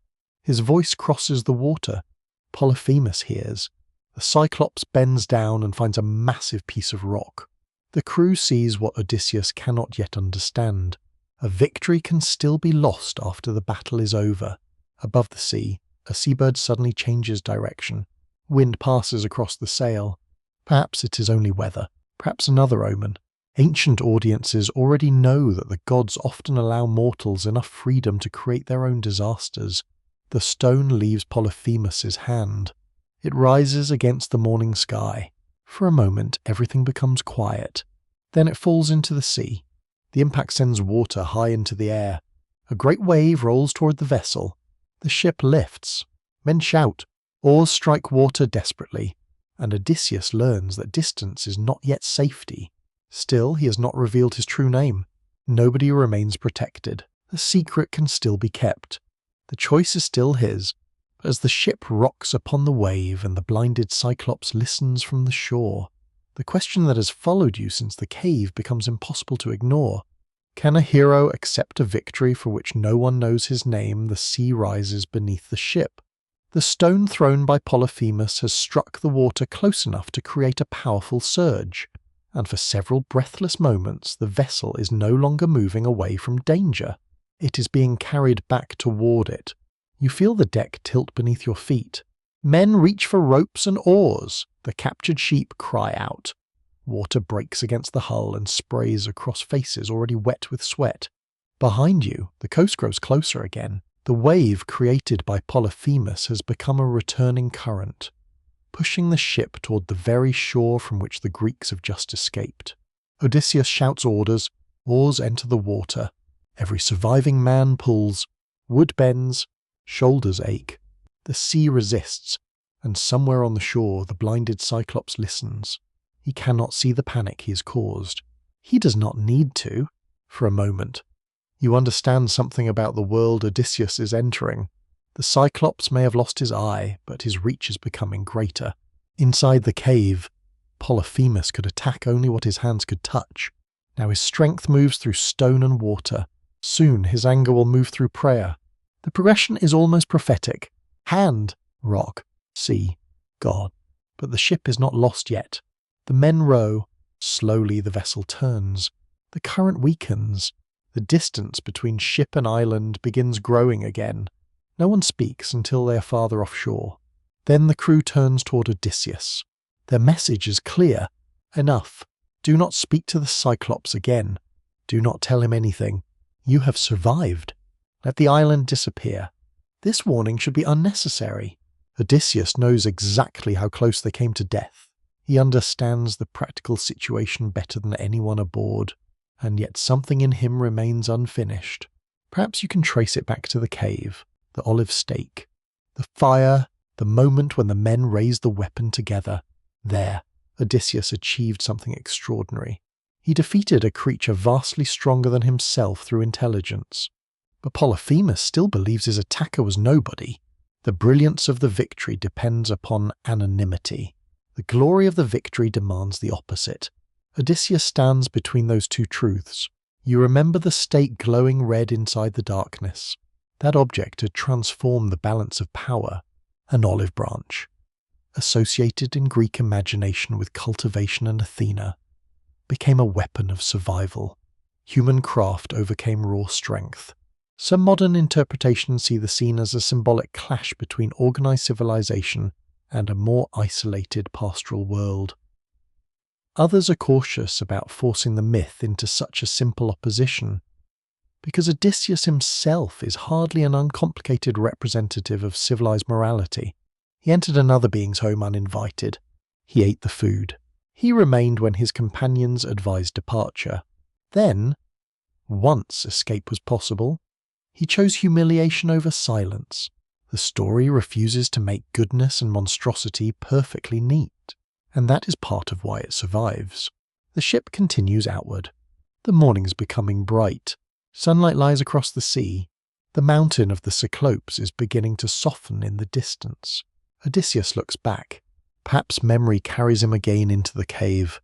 Speaker 1: His voice crosses the water. Polyphemus hears. The Cyclops bends down and finds a massive piece of rock. The crew sees what Odysseus cannot yet understand. A victory can still be lost after the battle is over. Above the sea, a seabird suddenly changes direction. Wind passes across the sail. Perhaps it is only weather. Perhaps another omen. Ancient audiences already know that the gods often allow mortals enough freedom to create their own disasters. The stone leaves Polyphemus's hand. It rises against the morning sky. For a moment, everything becomes quiet. Then it falls into the sea. The impact sends water high into the air. A great wave rolls toward the vessel. The ship lifts. Men shout. Oars strike water desperately, and Odysseus learns that distance is not yet safety. Still, he has not revealed his true name. Nobody remains protected. The secret can still be kept. The choice is still his. But as the ship rocks upon the wave and the blinded Cyclops listens from the shore, the question that has followed you since the cave becomes impossible to ignore. Can a hero accept a victory for which no one knows his name? The sea rises beneath the ship. The stone thrown by Polyphemus has struck the water close enough to create a powerful surge, and for several breathless moments the vessel is no longer moving away from danger. It is being carried back toward it. You feel the deck tilt beneath your feet. Men reach for ropes and oars. The captured sheep cry out. Water breaks against the hull and sprays across faces already wet with sweat. Behind you, the coast grows closer again. The wave created by Polyphemus has become a returning current, pushing the ship toward the very shore from which the Greeks have just escaped. Odysseus shouts orders. Oars enter the water. Every surviving man pulls. Wood bends. Shoulders ache. The sea resists, and somewhere on the shore the blinded Cyclops listens. He cannot see the panic he has caused. He does not need to. For a moment, you understand something about the world Odysseus is entering. The Cyclops may have lost his eye, but his reach is becoming greater. Inside the cave, Polyphemus could attack only what his hands could touch. Now his strength moves through stone and water. Soon his anger will move through prayer. The progression is almost prophetic. Hand, rock, sea, God. But the ship is not lost yet. The men row. Slowly the vessel turns. The current weakens. The distance between ship and island begins growing again. No one speaks until they are farther offshore. Then the crew turns toward Odysseus. Their message is clear. Enough. Do not speak to the Cyclops again. Do not tell him anything. You have survived. Let the island disappear. This warning should be unnecessary. Odysseus knows exactly how close they came to death. He understands the practical situation better than anyone aboard, and yet something in him remains unfinished. Perhaps you can trace it back to the cave, the olive stake, the fire, the moment when the men raised the weapon together. There, Odysseus achieved something extraordinary. He defeated a creature vastly stronger than himself through intelligence. But Polyphemus still believes his attacker was nobody. The brilliance of the victory depends upon anonymity. The glory of the victory demands the opposite. Odysseus stands between those two truths. You remember the stake glowing red inside the darkness. That object had transformed the balance of power. An olive branch, associated in Greek imagination with cultivation and Athena, became a weapon of survival. Human craft overcame raw strength. Some modern interpretations see the scene as a symbolic clash between organized civilization and a more isolated pastoral world. Others are cautious about forcing the myth into such a simple opposition, because Odysseus himself is hardly an uncomplicated representative of civilized morality. He entered another being's home uninvited. He ate the food. He remained when his companions advised departure. Then, once escape was possible, he chose humiliation over silence. The story refuses to make goodness and monstrosity perfectly neat, and that is part of why it survives. The ship continues outward. The morning is becoming bright. Sunlight lies across the sea. The mountain of the Cyclops is beginning to soften in the distance. Odysseus looks back. Perhaps memory carries him again into the cave.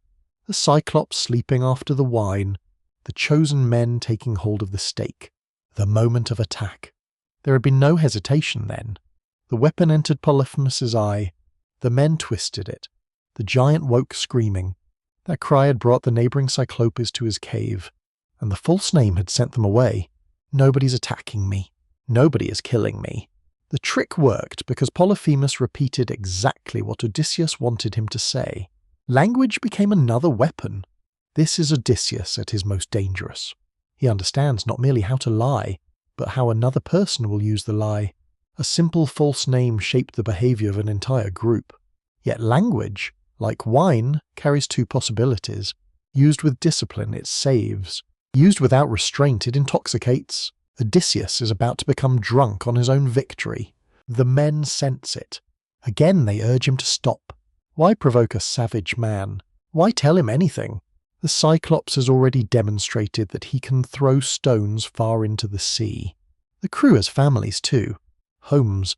Speaker 1: The Cyclops sleeping after the wine. The chosen men taking hold of the stake. The moment of attack. There had been no hesitation then. The weapon entered Polyphemus's eye. The men twisted it. The giant woke screaming. That cry had brought the neighbouring Cyclopes to his cave, and the false name had sent them away. Nobody's attacking me. Nobody is killing me. The trick worked because Polyphemus repeated exactly what Odysseus wanted him to say. Language became another weapon. This is Odysseus at his most dangerous. He understands not merely how to lie, but how another person will use the lie. A simple false name shaped the behaviour of an entire group. Yet language, like wine, carries two possibilities. Used with discipline, it saves. Used without restraint, it intoxicates. Odysseus is about to become drunk on his own victory. The men sense it. Again they urge him to stop. Why provoke a savage man? Why tell him anything? The Cyclops has already demonstrated that he can throw stones far into the sea. The crew has families too. Homes,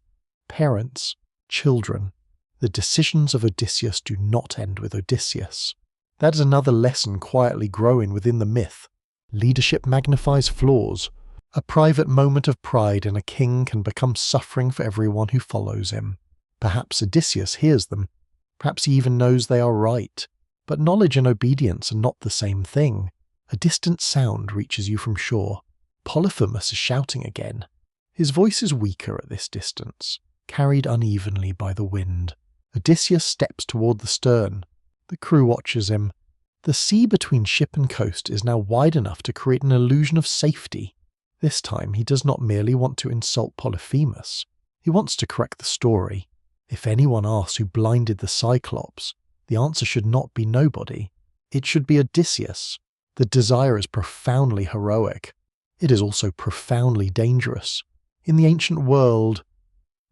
Speaker 1: parents, children. The decisions of Odysseus do not end with Odysseus. That is another lesson quietly growing within the myth. Leadership magnifies flaws. A private moment of pride in a king can become suffering for everyone who follows him. Perhaps Odysseus hears them. Perhaps he even knows they are right. But knowledge and obedience are not the same thing. A distant sound reaches you from shore. Polyphemus is shouting again. His voice is weaker at this distance, carried unevenly by the wind. Odysseus steps toward the stern. The crew watches him. The sea between ship and coast is now wide enough to create an illusion of safety. This time he does not merely want to insult Polyphemus. He wants to correct the story. If anyone asks who blinded the Cyclops, the answer should not be nobody. It should be Odysseus. The desire is profoundly heroic. It is also profoundly dangerous. In the ancient world,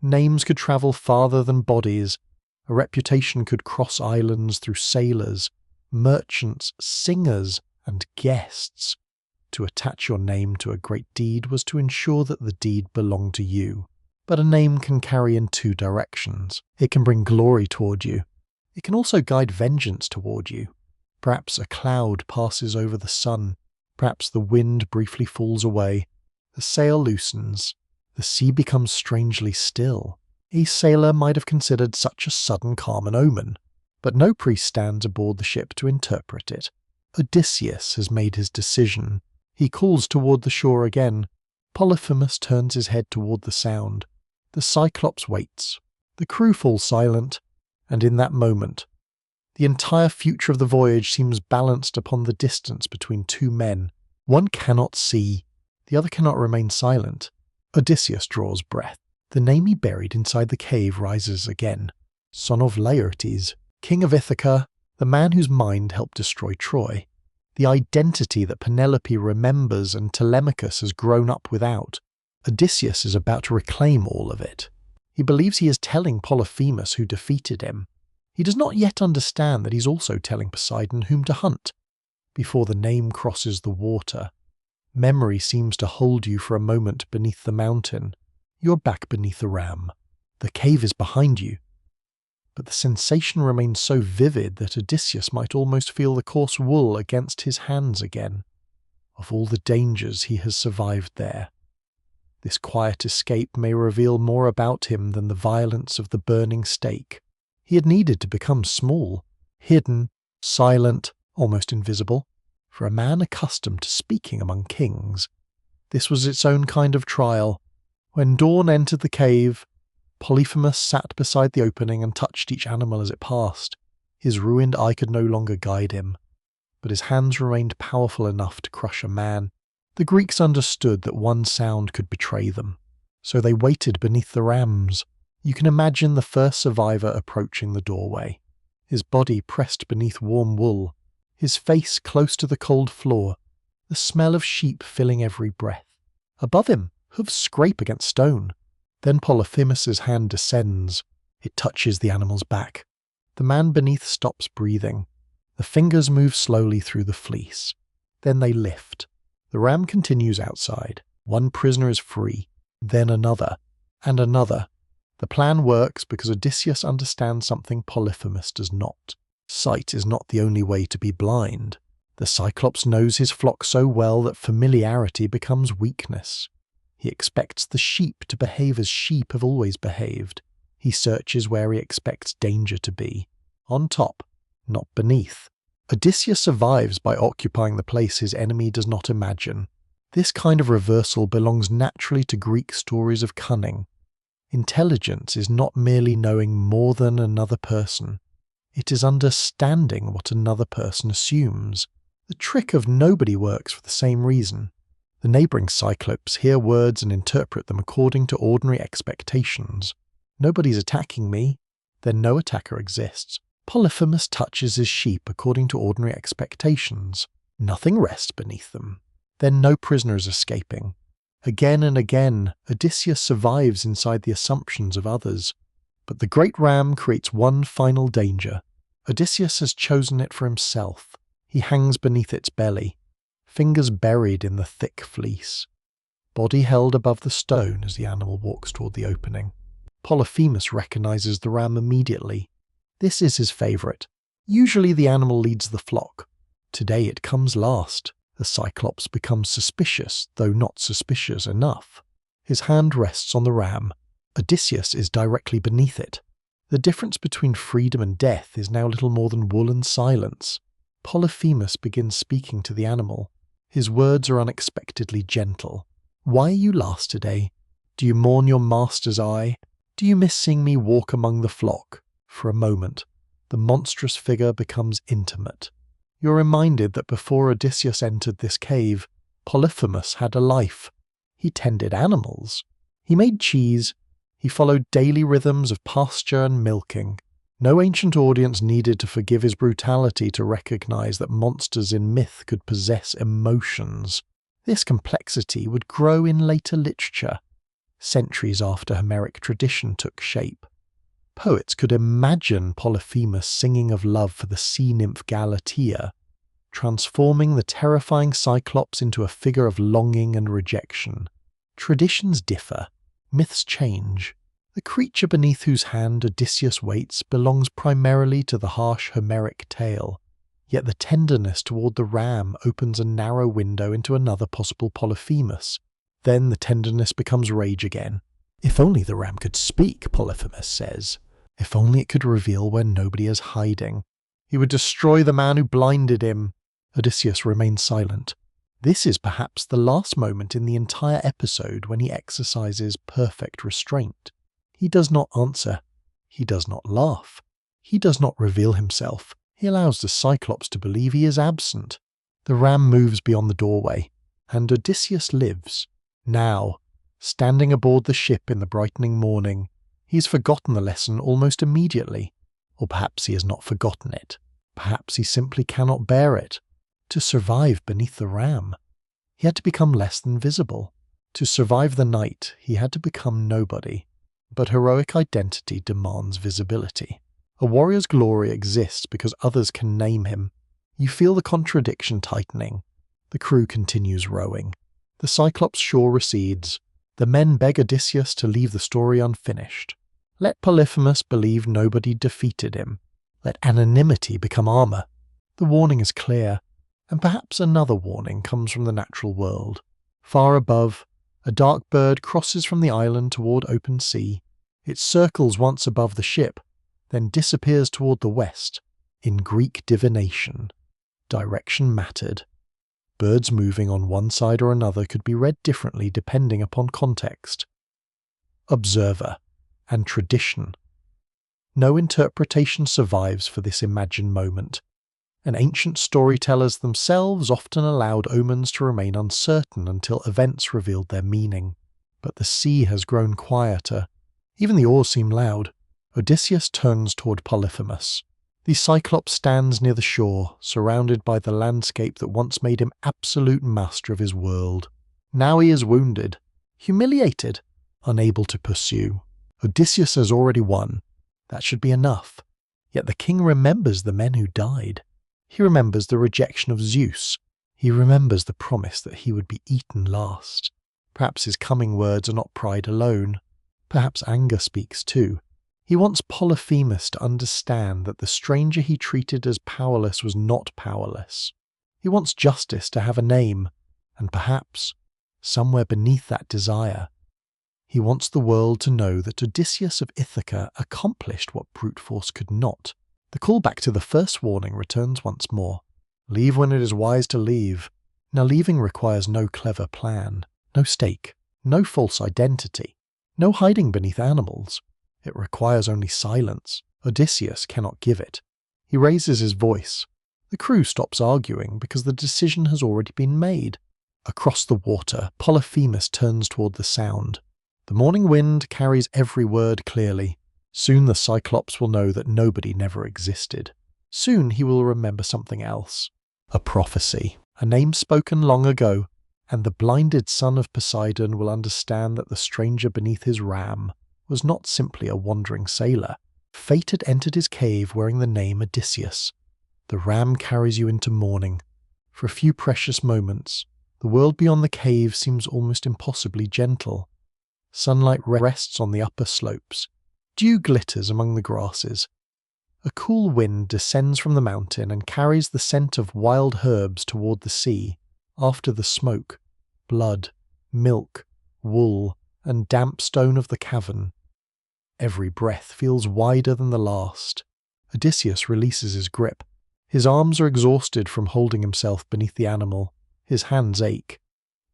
Speaker 1: names could travel farther than bodies. A reputation could cross islands through sailors, merchants, singers, and guests. To attach your name to a great deed was to ensure that the deed belonged to you. But a name can carry in two directions. It can bring glory toward you. It can also guide vengeance toward you. Perhaps a cloud passes over the sun. Perhaps the wind briefly falls away. The sail loosens. The sea becomes strangely still. A sailor might have considered such a sudden calm an omen, but no priest stands aboard the ship to interpret it. Odysseus has made his decision. He calls toward the shore again. Polyphemus turns his head toward the sound. The Cyclops waits. The crew falls silent, and in that moment, the entire future of the voyage seems balanced upon the distance between two men. One cannot see, the other cannot remain silent. Odysseus draws breath. The name he buried inside the cave rises again. Son of Laertes, king of Ithaca, the man whose mind helped destroy Troy. The identity that Penelope remembers and Telemachus has grown up without. Odysseus is about to reclaim all of it. He believes he is telling Polyphemus who defeated him. He does not yet understand that he's also telling Poseidon whom to hunt. Before the name crosses the water, memory seems to hold you for a moment beneath the mountain. You're back beneath the ram. The cave is behind you. But the sensation remains so vivid that Odysseus might almost feel the coarse wool against his hands again. Of all the dangers he has survived there, this quiet escape may reveal more about him than the violence of the burning stake. He had needed to become small, hidden, silent, almost invisible, for a man accustomed to speaking among kings. This was its own kind of trial. When dawn entered the cave, Polyphemus sat beside the opening and touched each animal as it passed. His ruined eye could no longer guide him, but his hands remained powerful enough to crush a man. The Greeks understood that one sound could betray them, so they waited beneath the rams. You can imagine the first survivor approaching the doorway, his body pressed beneath warm wool, his face close to the cold floor, the smell of sheep filling every breath. Above him, hooves scrape against stone. Then Polyphemus's hand descends. It touches the animal's back. The man beneath stops breathing. The fingers move slowly through the fleece. Then they lift. The ram continues outside. One prisoner is free. Then another. And another. The plan works because Odysseus understands something Polyphemus does not. Sight is not the only way to be blind. The Cyclops knows his flock so well that familiarity becomes weakness. He expects the sheep to behave as sheep have always behaved. He searches where he expects danger to be. On top, not beneath. Odysseus survives by occupying the place his enemy does not imagine. This kind of reversal belongs naturally to Greek stories of cunning. Intelligence is not merely knowing more than another person. It is understanding what another person assumes. The trick of nobody works for the same reason. The neighbouring Cyclops hear words and interpret them according to ordinary expectations. Nobody's attacking me, then no attacker exists. Polyphemus touches his sheep according to ordinary expectations. Nothing rests beneath them. Then no prisoner is escaping. Again and again, Odysseus survives inside the assumptions of others. But the great ram creates one final danger. Odysseus has chosen it for himself. He hangs beneath its belly, fingers buried in the thick fleece, body held above the stone as the animal walks toward the opening. Polyphemus recognizes the ram immediately. This is his favourite. Usually the animal leads the flock. Today it comes last. The Cyclops becomes suspicious, though not suspicious enough. His hand rests on the ram. Odysseus is directly beneath it. The difference between freedom and death is now little more than wool and silence. Polyphemus begins speaking to the animal. His words are unexpectedly gentle. Why are you last today? Do you mourn your master's eye? Do you miss seeing me walk among the flock? For a moment, the monstrous figure becomes intimate. You're reminded that before Odysseus entered this cave, Polyphemus had a life. He tended animals. He made cheese. He followed daily rhythms of pasture and milking. No ancient audience needed to forgive his brutality to recognize that monsters in myth could possess emotions. This complexity would grow in later literature, centuries after Homeric tradition took shape. Poets could imagine Polyphemus singing of love for the sea nymph Galatea, transforming the terrifying Cyclops into a figure of longing and rejection. Traditions differ. Myths change. The The creature beneath whose hand Odysseus waits belongs primarily to the harsh Homeric tale, yet the tenderness toward the ram opens a narrow window into another possible Polyphemus. Then the tenderness becomes rage again. If only the ram could speak, Polyphemus says. If only it could reveal where nobody is hiding. He would destroy the man who blinded him. Odysseus remains silent. This is perhaps the last moment in the entire episode when he exercises perfect restraint. He does not answer. He does not laugh. He does not reveal himself. He allows the Cyclops to believe he is absent. The ram moves beyond the doorway, and Odysseus lives. Now, standing aboard the ship in the brightening morning, he has forgotten the lesson almost immediately. Or perhaps he has not forgotten it. Perhaps he simply cannot bear it. To survive beneath the ram, he had to become less than visible. To survive the night, he had to become nobody. But heroic identity demands visibility. A warrior's glory exists because others can name him. You feel the contradiction tightening. The crew continues rowing. The Cyclops shore recedes. The men beg Odysseus to leave the story unfinished. Let Polyphemus believe nobody defeated him. Let anonymity become armor. The warning is clear, and perhaps another warning comes from the natural world. Far above, a dark bird crosses from the island toward open sea. It circles once above the ship, then disappears toward the west. In Greek divination, direction mattered. Birds moving on one side or another could be read differently depending upon context. Observer and tradition. No interpretation survives for this imagined moment, and ancient storytellers themselves often allowed omens to remain uncertain until events revealed their meaning. But the sea has grown quieter. Even the oars seem loud. Odysseus turns toward Polyphemus. The Cyclops stands near the shore, surrounded by the landscape that once made him absolute master of his world. Now he is wounded, humiliated, unable to pursue. Odysseus has already won. That should be enough. Yet the king remembers the men who died. He remembers the rejection of Zeus. He remembers the promise that he would be eaten last. Perhaps his coming words are not pride alone. Perhaps anger speaks too. He wants Polyphemus to understand that the stranger he treated as powerless was not powerless. He wants justice to have a name, and perhaps, somewhere beneath that desire, he wants the world to know that Odysseus of Ithaca accomplished what brute force could not. The callback to the first warning returns once more. Leave when it is wise to leave. Now leaving requires no clever plan, no stake, no false identity, no hiding beneath animals. It requires only silence. Odysseus cannot give it. He raises his voice. The crew stops arguing because the decision has already been made. Across the water, Polyphemus turns toward the sound. The morning wind carries every word clearly. Soon the Cyclops will know that nobody never existed. Soon he will remember something else. A prophecy, a name spoken long ago, and the blinded son of Poseidon will understand that the stranger beneath his ram was not simply a wandering sailor. Fate had entered his cave wearing the name Odysseus. The ram carries you into morning. For a few precious moments, the world beyond the cave seems almost impossibly gentle. Sunlight rests on the upper slopes. Dew glitters among the grasses. A cool wind descends from the mountain and carries the scent of wild herbs toward the sea, after the smoke, blood, milk, wool, and damp stone of the cavern. Every breath feels wider than the last. Odysseus releases his grip. His arms are exhausted from holding himself beneath the animal. His hands ache.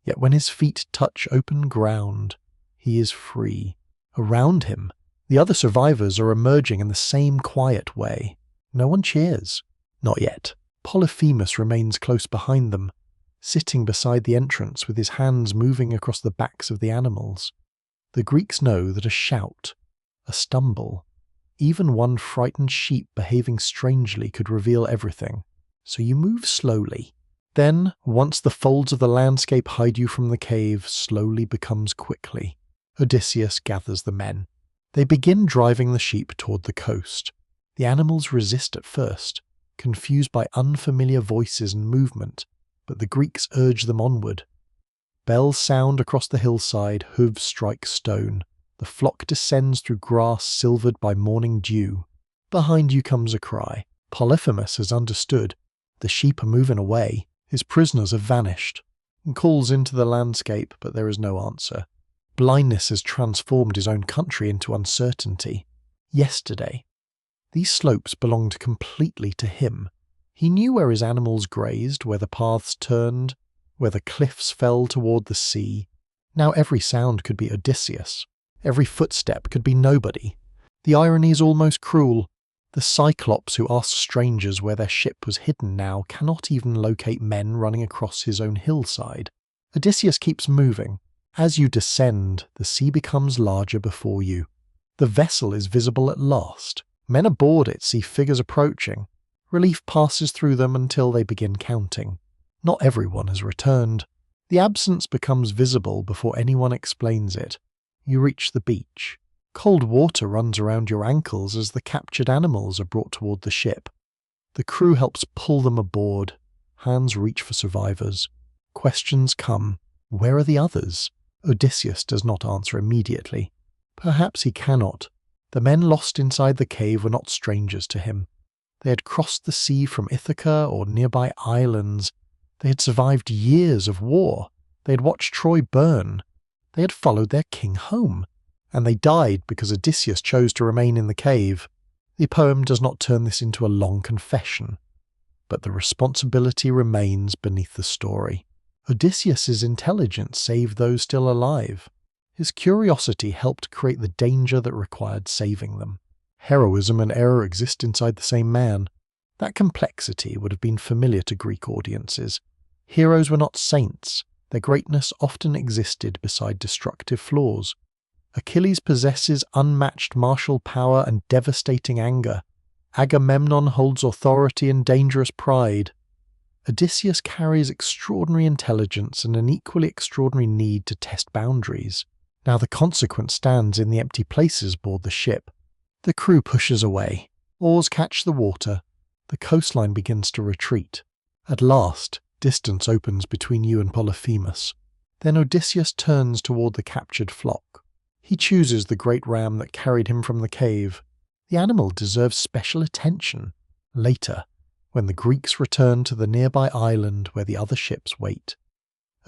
Speaker 1: Yet when his feet touch open ground, he is free. Around him, the other survivors are emerging in the same quiet way. No one cheers. Not yet. Polyphemus remains close behind them, sitting beside the entrance with his hands moving across the backs of the animals. The Greeks know that a shout, a stumble, even one frightened sheep behaving strangely could reveal everything. So you move slowly. Then, once the folds of the landscape hide you from the cave, slowly becomes quickly. Odysseus gathers the men. They begin driving the sheep toward the coast. The animals resist at first, confused by unfamiliar voices and movement, but the Greeks urge them onward. Bells sound across the hillside, hooves strike stone. The flock descends through grass silvered by morning dew. Behind you comes a cry. Polyphemus has understood. The sheep are moving away. His prisoners have vanished. He calls into the landscape, but there is no answer. Blindness has transformed his own country into uncertainty. Yesterday, these slopes belonged completely to him. He knew where his animals grazed, where the paths turned, where the cliffs fell toward the sea. Now every sound could be Odysseus. Every footstep could be nobody. The irony is almost cruel. The Cyclops who asks strangers where their ship was hidden now cannot even locate men running across his own hillside. Odysseus keeps moving. As you descend, the sea becomes larger before you. The vessel is visible at last. Men aboard it see figures approaching. Relief passes through them until they begin counting. Not everyone has returned. The absence becomes visible before anyone explains it. You reach the beach. Cold water runs around your ankles as the captured animals are brought toward the ship. The crew helps pull them aboard. Hands reach for survivors. Questions come. Where are the others? Odysseus does not answer immediately. Perhaps he cannot. The men lost inside the cave were not strangers to him. They had crossed the sea from Ithaca or nearby islands. They had survived years of war. They had watched Troy burn. They had followed their king home. And they died because Odysseus chose to remain in the cave. The poem does not turn this into a long confession, but the responsibility remains beneath the story. Odysseus's intelligence saved those still alive. His curiosity helped create the danger that required saving them. Heroism and error exist inside the same man. That complexity would have been familiar to Greek audiences. Heroes were not saints. Their greatness often existed beside destructive flaws. Achilles possesses unmatched martial power and devastating anger. Agamemnon holds authority and dangerous pride. Odysseus carries extraordinary intelligence and an equally extraordinary need to test boundaries. Now the consequence stands in the empty places aboard the ship. The crew pushes away. Oars catch the water. The coastline begins to retreat. At last, distance opens between you and Polyphemus. Then Odysseus turns toward the captured flock. He chooses the great ram that carried him from the cave. The animal deserves special attention. Later, when the Greeks return to the nearby island where the other ships wait,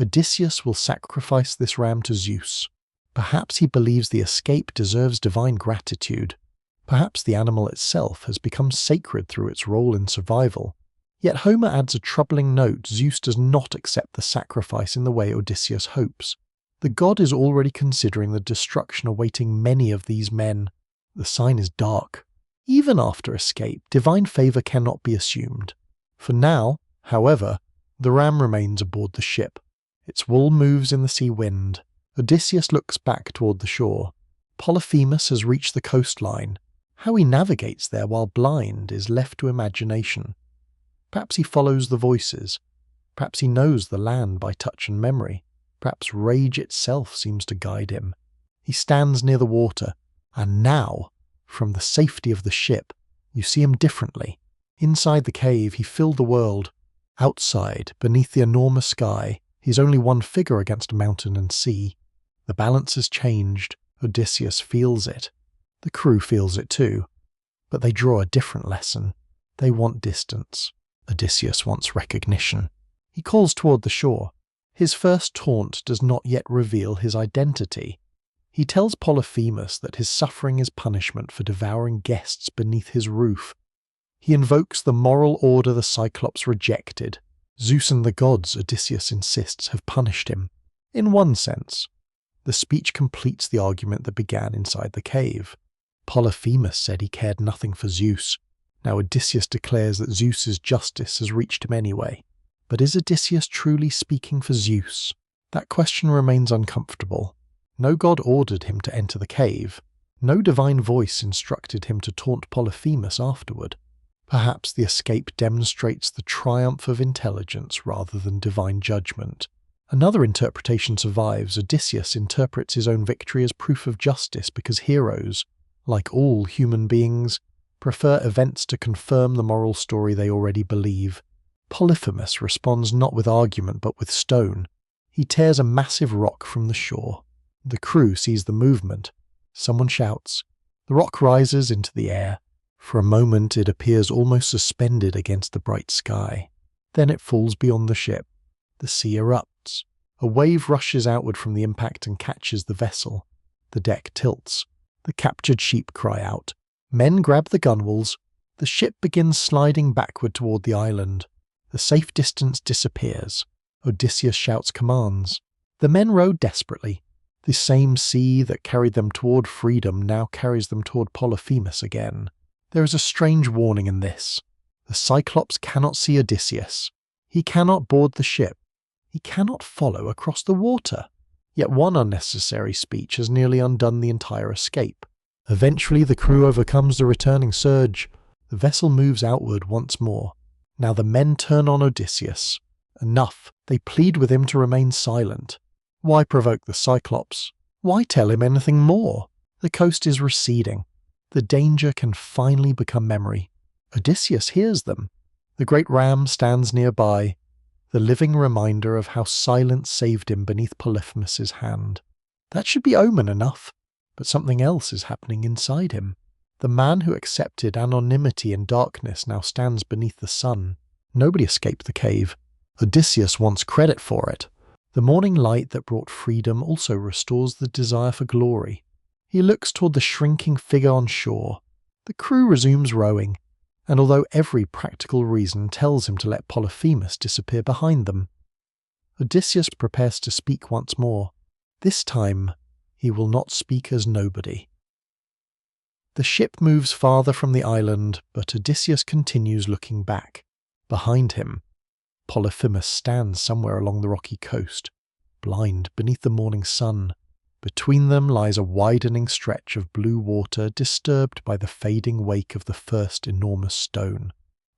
Speaker 1: Odysseus will sacrifice this ram to Zeus. Perhaps he believes the escape deserves divine gratitude. Perhaps the animal itself has become sacred through its role in survival. Yet Homer adds a troubling note: Zeus does not accept the sacrifice in the way Odysseus hopes. The god is already considering the destruction awaiting many of these men. The sign is dark. Even after escape, divine favor cannot be assumed. For now, however, the ram remains aboard the ship. Its wool moves in the sea wind. Odysseus looks back toward the shore. Polyphemus has reached the coastline. How he navigates there while blind is left to imagination. Perhaps he follows the voices. Perhaps he knows the land by touch and memory. Perhaps rage itself seems to guide him. He stands near the water, and now, from the safety of the ship, you see him differently. Inside the cave, he filled the world. Outside, beneath the enormous sky, he's only one figure against mountain and sea. The balance has changed. Odysseus feels it. The crew feels it too. But they draw a different lesson. They want distance. Odysseus wants recognition. He calls toward the shore. His first taunt does not yet reveal his identity. He tells Polyphemus that his suffering is punishment for devouring guests beneath his roof. He invokes the moral order the Cyclops rejected. Zeus and the gods, Odysseus insists, have punished him. In one sense, the speech completes the argument that began inside the cave. Polyphemus said he cared nothing for Zeus. Now Odysseus declares that Zeus's justice has reached him anyway. But is Odysseus truly speaking for Zeus? That question remains uncomfortable. No god ordered him to enter the cave. No divine voice instructed him to taunt Polyphemus afterward. Perhaps the escape demonstrates the triumph of intelligence rather than divine judgment. Another interpretation survives. Odysseus interprets his own victory as proof of justice because heroes, like all human beings, prefer events to confirm the moral story they already believe. Polyphemus responds not with argument but with stone. He tears a massive rock from the shore. The crew sees the movement. Someone shouts. The rock rises into the air. For a moment it appears almost suspended against the bright sky. Then it falls beyond the ship. The sea erupts. A wave rushes outward from the impact and catches the vessel. The deck tilts. The captured sheep cry out. Men grab the gunwales. The ship begins sliding backward toward the island. The safe distance disappears. Odysseus shouts commands. The men row desperately. The same sea that carried them toward freedom now carries them toward Polyphemus again. There is a strange warning in this. The Cyclops cannot see Odysseus. He cannot board the ship. He cannot follow across the water. Yet one unnecessary speech has nearly undone the entire escape. Eventually the crew overcomes the returning surge. The vessel moves outward once more. Now the men turn on Odysseus. Enough. They plead with him to remain silent. Why provoke the Cyclops? Why tell him anything more? The coast is receding. The danger can finally become memory. Odysseus hears them. The great ram stands nearby, the living reminder of how silence saved him beneath Polyphemus's hand. That should be omen enough, but something else is happening inside him. The man who accepted anonymity in darkness now stands beneath the sun. Nobody escaped the cave. Odysseus wants credit for it. The morning light that brought freedom also restores the desire for glory. He looks toward the shrinking figure on shore. The crew resumes rowing, and although every practical reason tells him to let Polyphemus disappear behind them, Odysseus prepares to speak once more. This time, he will not speak as nobody. The ship moves farther from the island, but Odysseus continues looking back. Behind him, Polyphemus stands somewhere along the rocky coast, blind beneath the morning sun. Between them lies a widening stretch of blue water disturbed by the fading wake of the first enormous stone.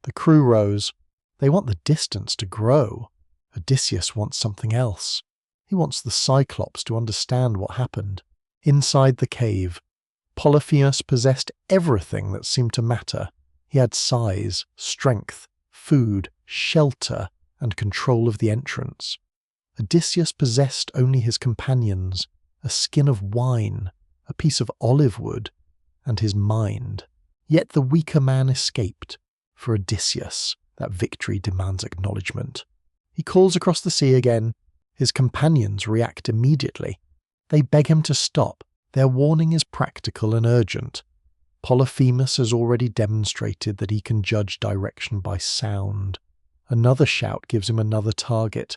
Speaker 1: The crew rows. They want the distance to grow. Odysseus wants something else. He wants the Cyclops to understand what happened. Inside the cave, Polyphemus possessed everything that seemed to matter. He had size, strength, food, shelter, and control of the entrance. Odysseus possessed only his companions, a skin of wine, a piece of olive wood, and his mind. Yet the weaker man escaped. For Odysseus, that victory demands acknowledgement. He calls across the sea again. His companions react immediately. They beg him to stop. Their warning is practical and urgent. Polyphemus has already demonstrated that he can judge direction by sound. Another shout gives him another target.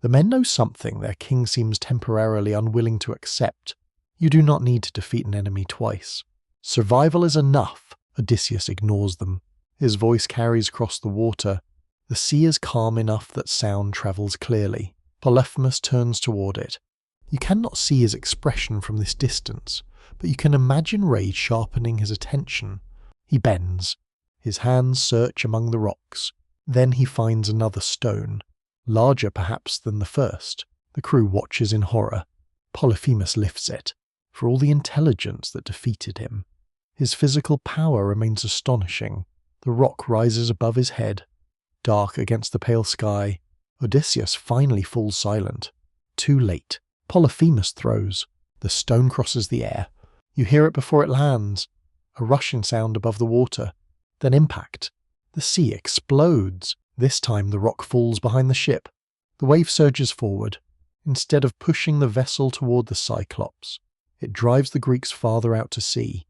Speaker 1: The men know something their king seems temporarily unwilling to accept. You do not need to defeat an enemy twice. Survival is enough. Odysseus ignores them. His voice carries across the water. The sea is calm enough that sound travels clearly. Polyphemus turns toward it. You cannot see his expression from this distance, but you can imagine rage sharpening his attention. He bends. His hands search among the rocks. Then he finds another stone, larger perhaps than the first. The crew watches in horror. Polyphemus lifts it, for all the intelligence that defeated him. His physical power remains astonishing. The rock rises above his head, dark against the pale sky. Odysseus finally falls silent. Too late. Polyphemus throws. The stone crosses the air. You hear it before it lands. A rushing sound above the water. Then impact. The sea explodes. This time the rock falls behind the ship. The wave surges forward. Instead of pushing the vessel toward the Cyclops, it drives the Greeks farther out to sea.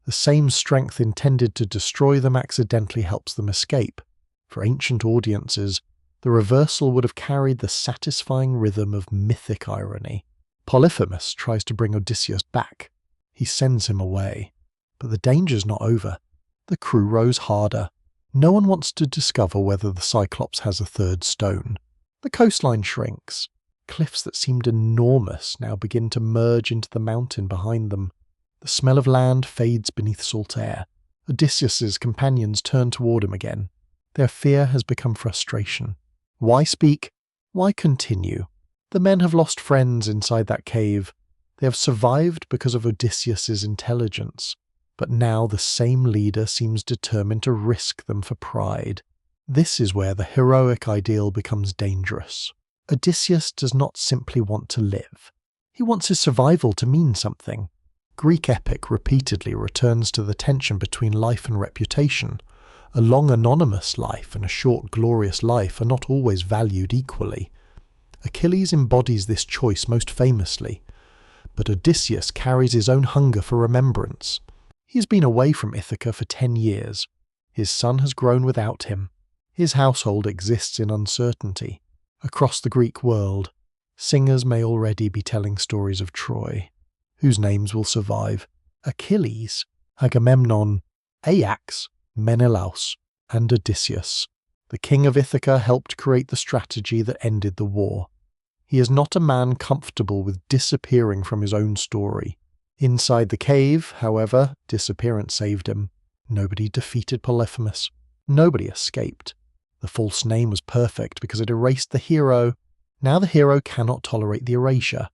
Speaker 1: The same strength intended to destroy them accidentally helps them escape. For ancient audiences, the reversal would have carried the satisfying rhythm of mythic irony. Polyphemus tries to bring Odysseus back. He sends him away. But the danger's not over. The crew rows harder. No one wants to discover whether the Cyclops has a third stone. The coastline shrinks. Cliffs that seemed enormous now begin to merge into the mountain behind them. The smell of land fades beneath salt air. Odysseus's companions turn toward him again. Their fear has become frustration. Why speak? Why continue? The men have lost friends inside that cave. They have survived because of Odysseus's intelligence. But now the same leader seems determined to risk them for pride. This is where the heroic ideal becomes dangerous. Odysseus does not simply want to live. He wants his survival to mean something. Greek epic repeatedly returns to the tension between life and reputation. A long anonymous life and a short glorious life are not always valued equally. Achilles embodies this choice most famously, but Odysseus carries his own hunger for remembrance. He has been away from Ithaca for 10 years. His son has grown without him. His household exists in uncertainty. Across the Greek world, singers may already be telling stories of Troy. Whose names will survive? Achilles, Agamemnon, Ajax, Menelaus, and Odysseus. The king of Ithaca helped create the strategy that ended the war. He is not a man comfortable with disappearing from his own story. Inside the cave, however, disappearance saved him. Nobody defeated Polyphemus. Nobody escaped. The false name was perfect because it erased the hero. Now the hero cannot tolerate the erasure.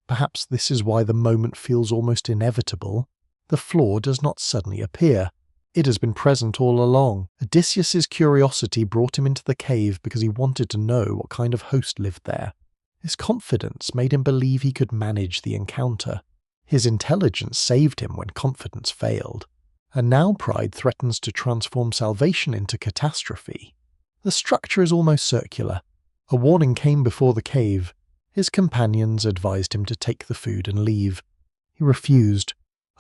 Speaker 1: Perhaps this is why the moment feels almost inevitable. The flaw does not suddenly appear. It has been present all along. Odysseus's curiosity brought him into the cave because he wanted to know what kind of host lived there. His confidence made him believe he could manage the encounter. His intelligence saved him when confidence failed. And now pride threatens to transform salvation into catastrophe. The structure is almost circular. A warning came before the cave. His companions advised him to take the food and leave. He refused.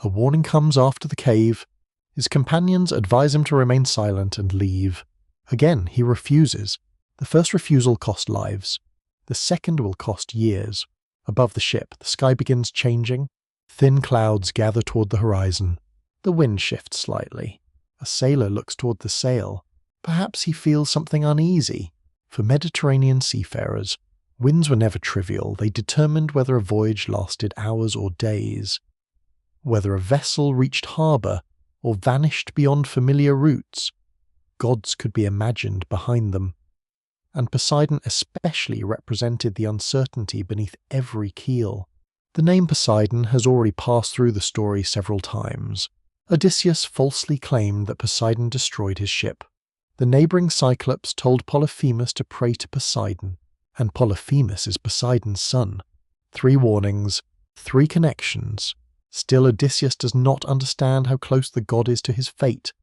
Speaker 1: A warning comes after the cave. His companions advise him to remain silent and leave. Again, he refuses. The first refusal cost lives. The second will cost years. Above the ship, the sky begins changing. Thin clouds gather toward the horizon. The wind shifts slightly. A sailor looks toward the sail. Perhaps he feels something uneasy. For Mediterranean seafarers, winds were never trivial. They determined whether a voyage lasted hours or days, whether a vessel reached harbour or vanished beyond familiar routes. Gods could be imagined behind them. And Poseidon especially represented the uncertainty beneath every keel. The name Poseidon has already passed through the story several times. Odysseus falsely claimed that Poseidon destroyed his ship. The neighbouring Cyclops told Polyphemus to pray to Poseidon, and Polyphemus is Poseidon's son. 3 warnings, 3 connections. Still Odysseus does not understand how close the god is to his fate.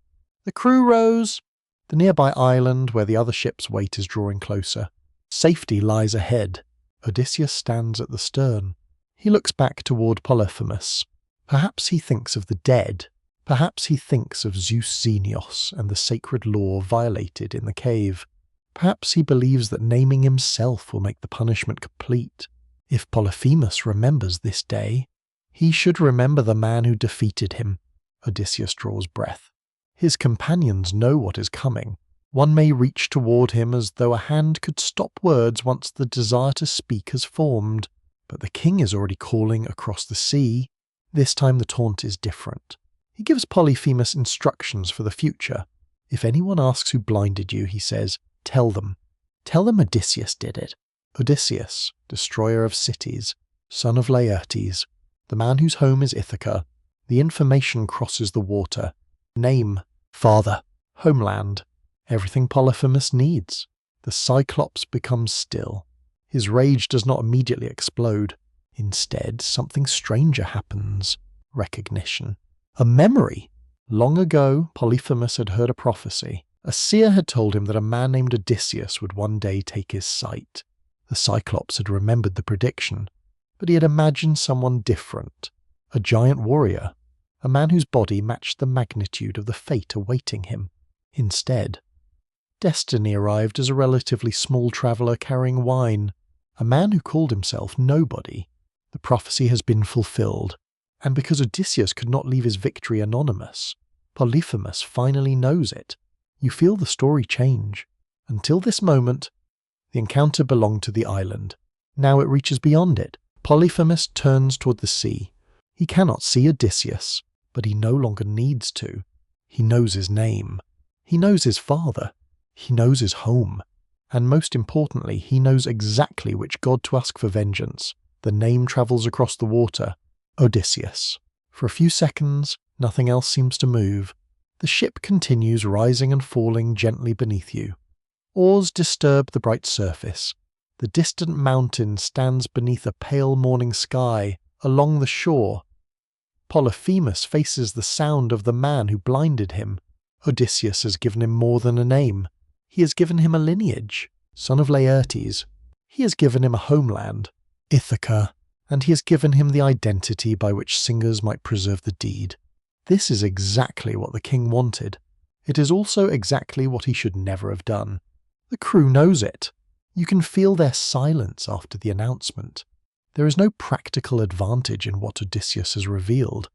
Speaker 1: The crew rows. The nearby island where the other ships wait is drawing closer. Safety lies ahead. Odysseus stands at the stern. He looks back toward Polyphemus. Perhaps he thinks of the dead. Perhaps he thinks of Zeus Xenios and the sacred law violated in the cave. Perhaps he believes that naming himself will make the punishment complete. If Polyphemus remembers this day, he should remember the man who defeated him. Odysseus draws breath. His companions know what is coming. One may reach toward him as though a hand could stop words once the desire to speak has formed. But the king is already calling across the sea. This time the taunt is different. He gives Polyphemus instructions for the future. If anyone asks who blinded you, he says, tell them. Tell them Odysseus did it. Odysseus, destroyer of cities, son of Laertes, the man whose home is Ithaca. The information crosses the water. Name, father, homeland, everything Polyphemus needs. The Cyclops becomes still. His rage does not immediately explode. Instead, something stranger happens. Recognition. A memory. Long ago, Polyphemus had heard a prophecy. A seer had told him that a man named Odysseus would one day take his sight. The Cyclops had remembered the prediction, but he had imagined someone different. A giant warrior. A man whose body matched the magnitude of the fate awaiting him. Instead, destiny arrived as a relatively small traveller carrying wine. A man who called himself nobody. The prophecy has been fulfilled. And because Odysseus could not leave his victory anonymous, Polyphemus finally knows it. You feel the story change. Until this moment, the encounter belonged to the island. Now it reaches beyond it. Polyphemus turns toward the sea. He cannot see Odysseus, but he no longer needs to. He knows his name. He knows his father. He knows his home. And most importantly, he knows exactly which god to ask for vengeance. The name travels across the water. Odysseus. For a few seconds, nothing else seems to move. The ship continues rising and falling gently beneath you. Oars disturb the bright surface. The distant mountain stands beneath a pale morning sky. Along the shore, Polyphemus faces the sound of the man who blinded him. Odysseus has given him more than a name. He has given him a lineage, son of Laertes. He has given him a homeland, Ithaca, and he has given him the identity by which singers might preserve the deed. This is exactly what the king wanted. It is also exactly what he should never have done. The crew knows it. You can feel their silence after the announcement. There is no practical advantage in what Odysseus has revealed.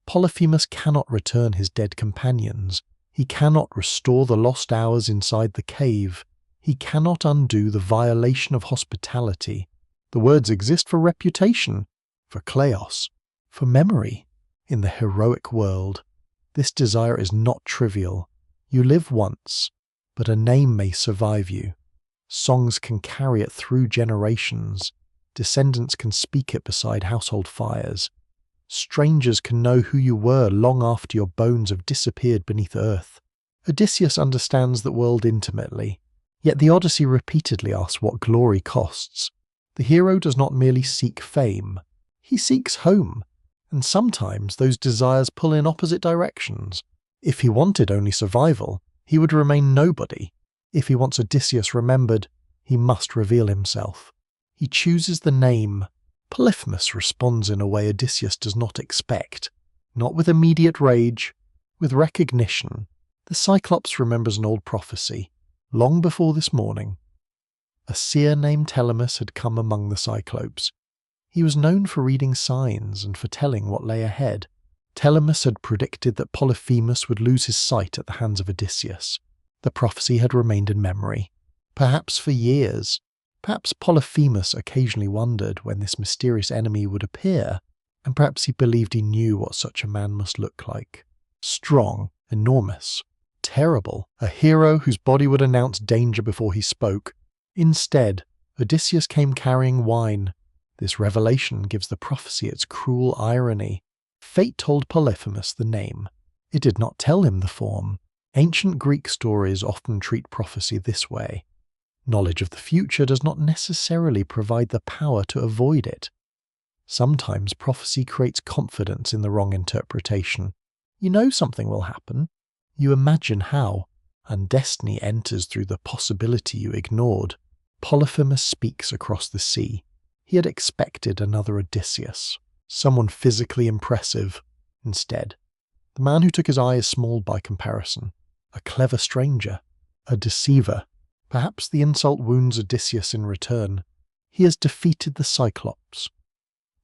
Speaker 1: Polyphemus cannot return his dead companions. He cannot restore the lost hours inside the cave. He cannot undo the violation of hospitality. The words exist for reputation, for kleos, for memory. In the heroic world, this desire is not trivial. You live once, but a name may survive you. Songs can carry it through generations. Descendants can speak it beside household fires. Strangers can know who you were long after your bones have disappeared beneath earth. Odysseus understands the world intimately, yet the Odyssey repeatedly asks what glory costs. The hero does not merely seek fame, he seeks home, and sometimes those desires pull in opposite directions. If he wanted only survival, he would remain nobody. If he wants Odysseus remembered, he must reveal himself. He chooses the name. Polyphemus responds in a way Odysseus does not expect, not with immediate rage, with recognition. The Cyclops remembers an old prophecy, long before this morning. A seer named Telemus had come among the Cyclopes. He was known for reading signs and foretelling what lay ahead. Telemus had predicted that Polyphemus would lose his sight at the hands of Odysseus. The prophecy had remained in memory, perhaps for years. Perhaps Polyphemus occasionally wondered when this mysterious enemy would appear, and perhaps he believed he knew what such a man must look like. Strong, enormous, terrible, a hero whose body would announce danger before he spoke. Instead, Odysseus came carrying wine. This revelation gives the prophecy its cruel irony. Fate told Polyphemus the name. It did not tell him the form. Ancient Greek stories often treat prophecy this way. Knowledge of the future does not necessarily provide the power to avoid it. Sometimes prophecy creates confidence in the wrong interpretation. You know something will happen. You imagine how, and destiny enters through the possibility you ignored. Polyphemus speaks across the sea. He had expected another Odysseus, someone physically impressive. Instead, the man who took his eye is small by comparison, a clever stranger, a deceiver. Perhaps the insult wounds Odysseus in return. He has defeated the Cyclops.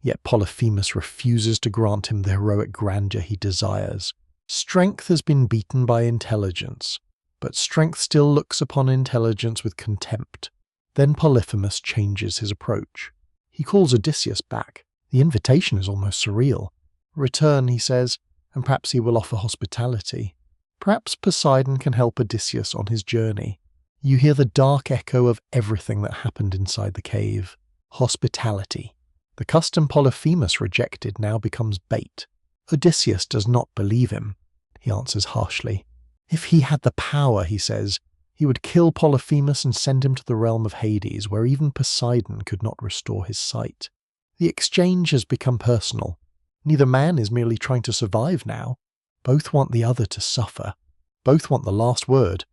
Speaker 1: Yet Polyphemus refuses to grant him the heroic grandeur he desires. Strength has been beaten by intelligence, but strength still looks upon intelligence with contempt. Then Polyphemus changes his approach. He calls Odysseus back. The invitation is almost surreal. Return, he says, and perhaps he will offer hospitality. Perhaps Poseidon can help Odysseus on his journey. You hear the dark echo of everything that happened inside the cave. Hospitality. The custom Polyphemus rejected now becomes bait. Odysseus does not believe him. He answers harshly. If he had the power, he says, he would kill Polyphemus and send him to the realm of Hades, where even Poseidon could not restore his sight. The exchange has become personal. Neither man is merely trying to survive now. Both want the other to suffer. Both want the last word.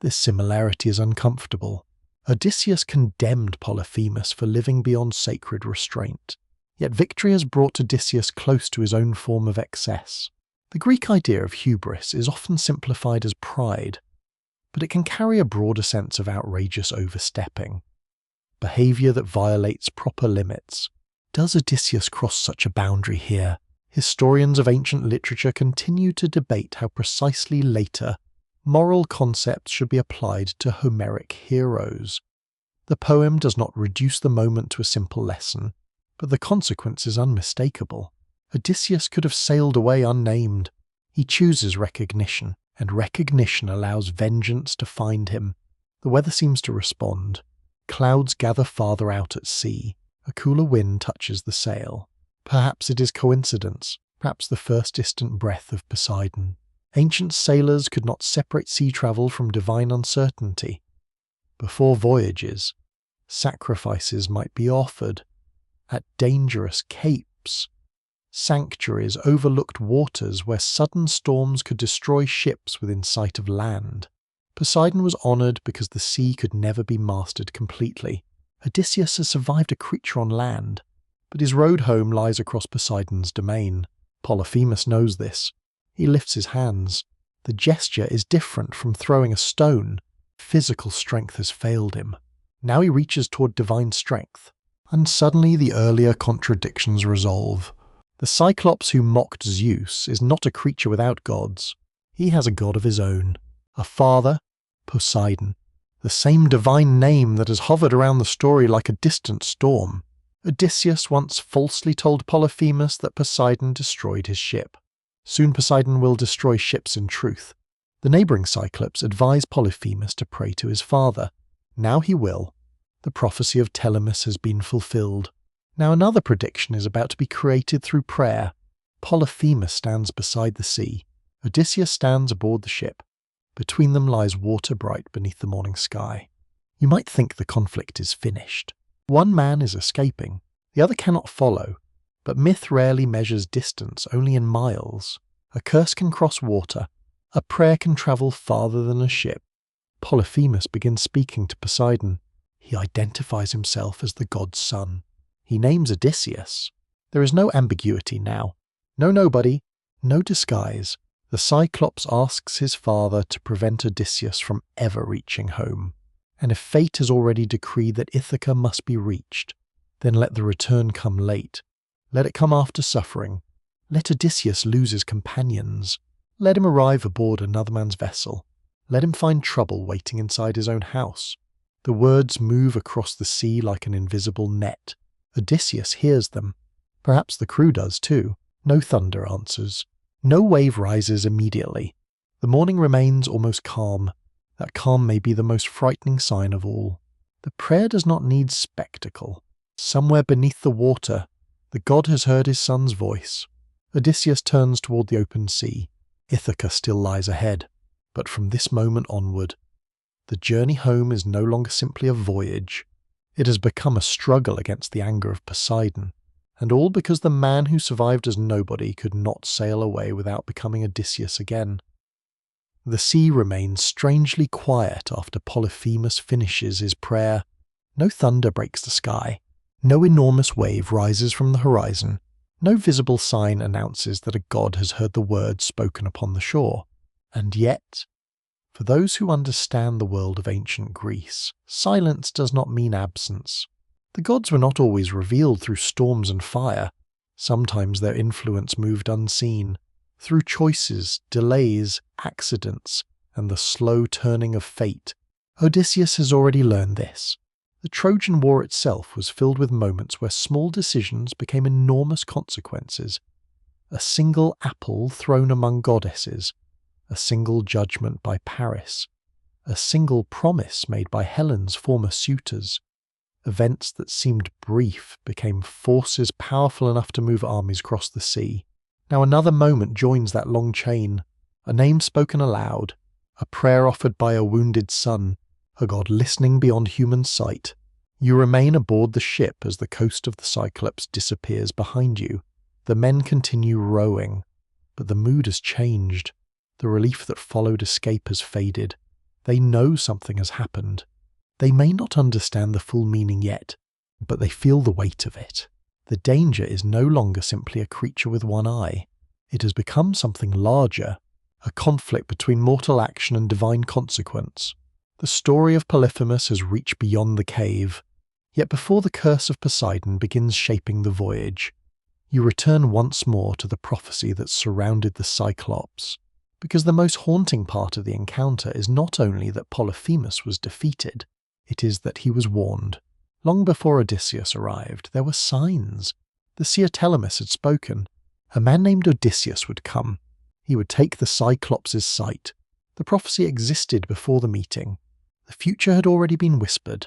Speaker 1: This similarity is uncomfortable. Odysseus condemned Polyphemus for living beyond sacred restraint. Yet victory has brought Odysseus close to his own form of excess. The Greek idea of hubris is often simplified as pride, but it can carry a broader sense of outrageous overstepping. Behavior that violates proper limits. Does Odysseus cross such a boundary here? Historians of ancient literature continue to debate how precisely later moral concepts should be applied to Homeric heroes. The poem does not reduce the moment to a simple lesson, but the consequence is unmistakable. Odysseus could have sailed away unnamed. He chooses recognition, and recognition allows vengeance to find him. The weather seems to respond. Clouds gather farther out at sea. A cooler wind touches the sail. Perhaps it is coincidence, perhaps the first distant breath of Poseidon. Ancient sailors could not separate sea travel from divine uncertainty. Before voyages, sacrifices might be offered at dangerous capes. sanctuaries overlooked waters where sudden storms could destroy ships within sight of land. Poseidon was honoured because the sea could never be mastered completely. Odysseus has survived a creature on land, but his road home lies across Poseidon's domain. Polyphemus knows this. He lifts his hands. The gesture is different from throwing a stone. Physical strength has failed him. Now he reaches toward divine strength. And suddenly the earlier contradictions resolve. The Cyclops who mocked Zeus is not a creature without gods. He has a god of his own. A father, Poseidon. The same divine name that has hovered around the story like a distant storm. Odysseus once falsely told Polyphemus that Poseidon destroyed his ship. Soon Poseidon will destroy ships in truth. The neighbouring Cyclops advised Polyphemus to pray to his father. Now he will. The prophecy of Telemus has been fulfilled. Now another prediction is about to be created through prayer. Polyphemus stands beside the sea. Odysseus stands aboard the ship. Between them lies water bright beneath the morning sky. You might think the conflict is finished. One man is escaping. The other cannot follow. But myth rarely measures distance, only in miles. A curse can cross water. A prayer can travel farther than a ship. Polyphemus begins speaking to Poseidon. He identifies himself as the god's son. He names Odysseus. There is no ambiguity now. No nobody, no disguise. The Cyclops asks his father to prevent Odysseus from ever reaching home. And if fate has already decreed that Ithaca must be reached, then let the return come late. Let it come after suffering. Let Odysseus lose his companions. Let him arrive aboard another man's vessel. Let him find trouble waiting inside his own house. The words move across the sea like an invisible net. Odysseus hears them. Perhaps the crew does too. No thunder answers. No wave rises immediately. The morning remains almost calm. That calm may be the most frightening sign of all. The prayer does not need spectacle. Somewhere beneath the water, the god has heard his son's voice. Odysseus turns toward the open sea. Ithaca still lies ahead. But from this moment onward, the journey home is no longer simply a voyage. It has become a struggle against the anger of Poseidon. And all because the man who survived as nobody could not sail away without becoming Odysseus again. The sea remains strangely quiet after Polyphemus finishes his prayer. No thunder breaks the sky. No enormous wave rises from the horizon. No visible sign announces that a god has heard the words spoken upon the shore. And yet, for those who understand the world of ancient Greece, silence does not mean absence. The gods were not always revealed through storms and fire. Sometimes their influence moved unseen, through choices, delays, accidents, and the slow turning of fate. Odysseus has already learned this. The Trojan War itself was filled with moments where small decisions became enormous consequences. A single apple thrown among goddesses, a single judgment by Paris, a single promise made by Helen's former suitors. Events that seemed brief became forces powerful enough to move armies across the sea. Now another moment joins that long chain, a name spoken aloud, a prayer offered by a wounded son, a god listening beyond human sight. You remain aboard the ship as the coast of the Cyclops disappears behind you. The men continue rowing, but the mood has changed. The relief that followed escape has faded. They know something has happened. They may not understand the full meaning yet, but they feel the weight of it. The danger is no longer simply a creature with one eye. It has become something larger, a conflict between mortal action and divine consequence. The story of Polyphemus has reached beyond the cave, yet before the curse of Poseidon begins shaping the voyage, you return once more to the prophecy that surrounded the Cyclops, because the most haunting part of the encounter is not only that Polyphemus was defeated, it is that he was warned. Long before Odysseus arrived, there were signs. The seer Telemus had spoken. A man named Odysseus would come. He would take the Cyclops' sight. The prophecy existed before the meeting. The future had already been whispered.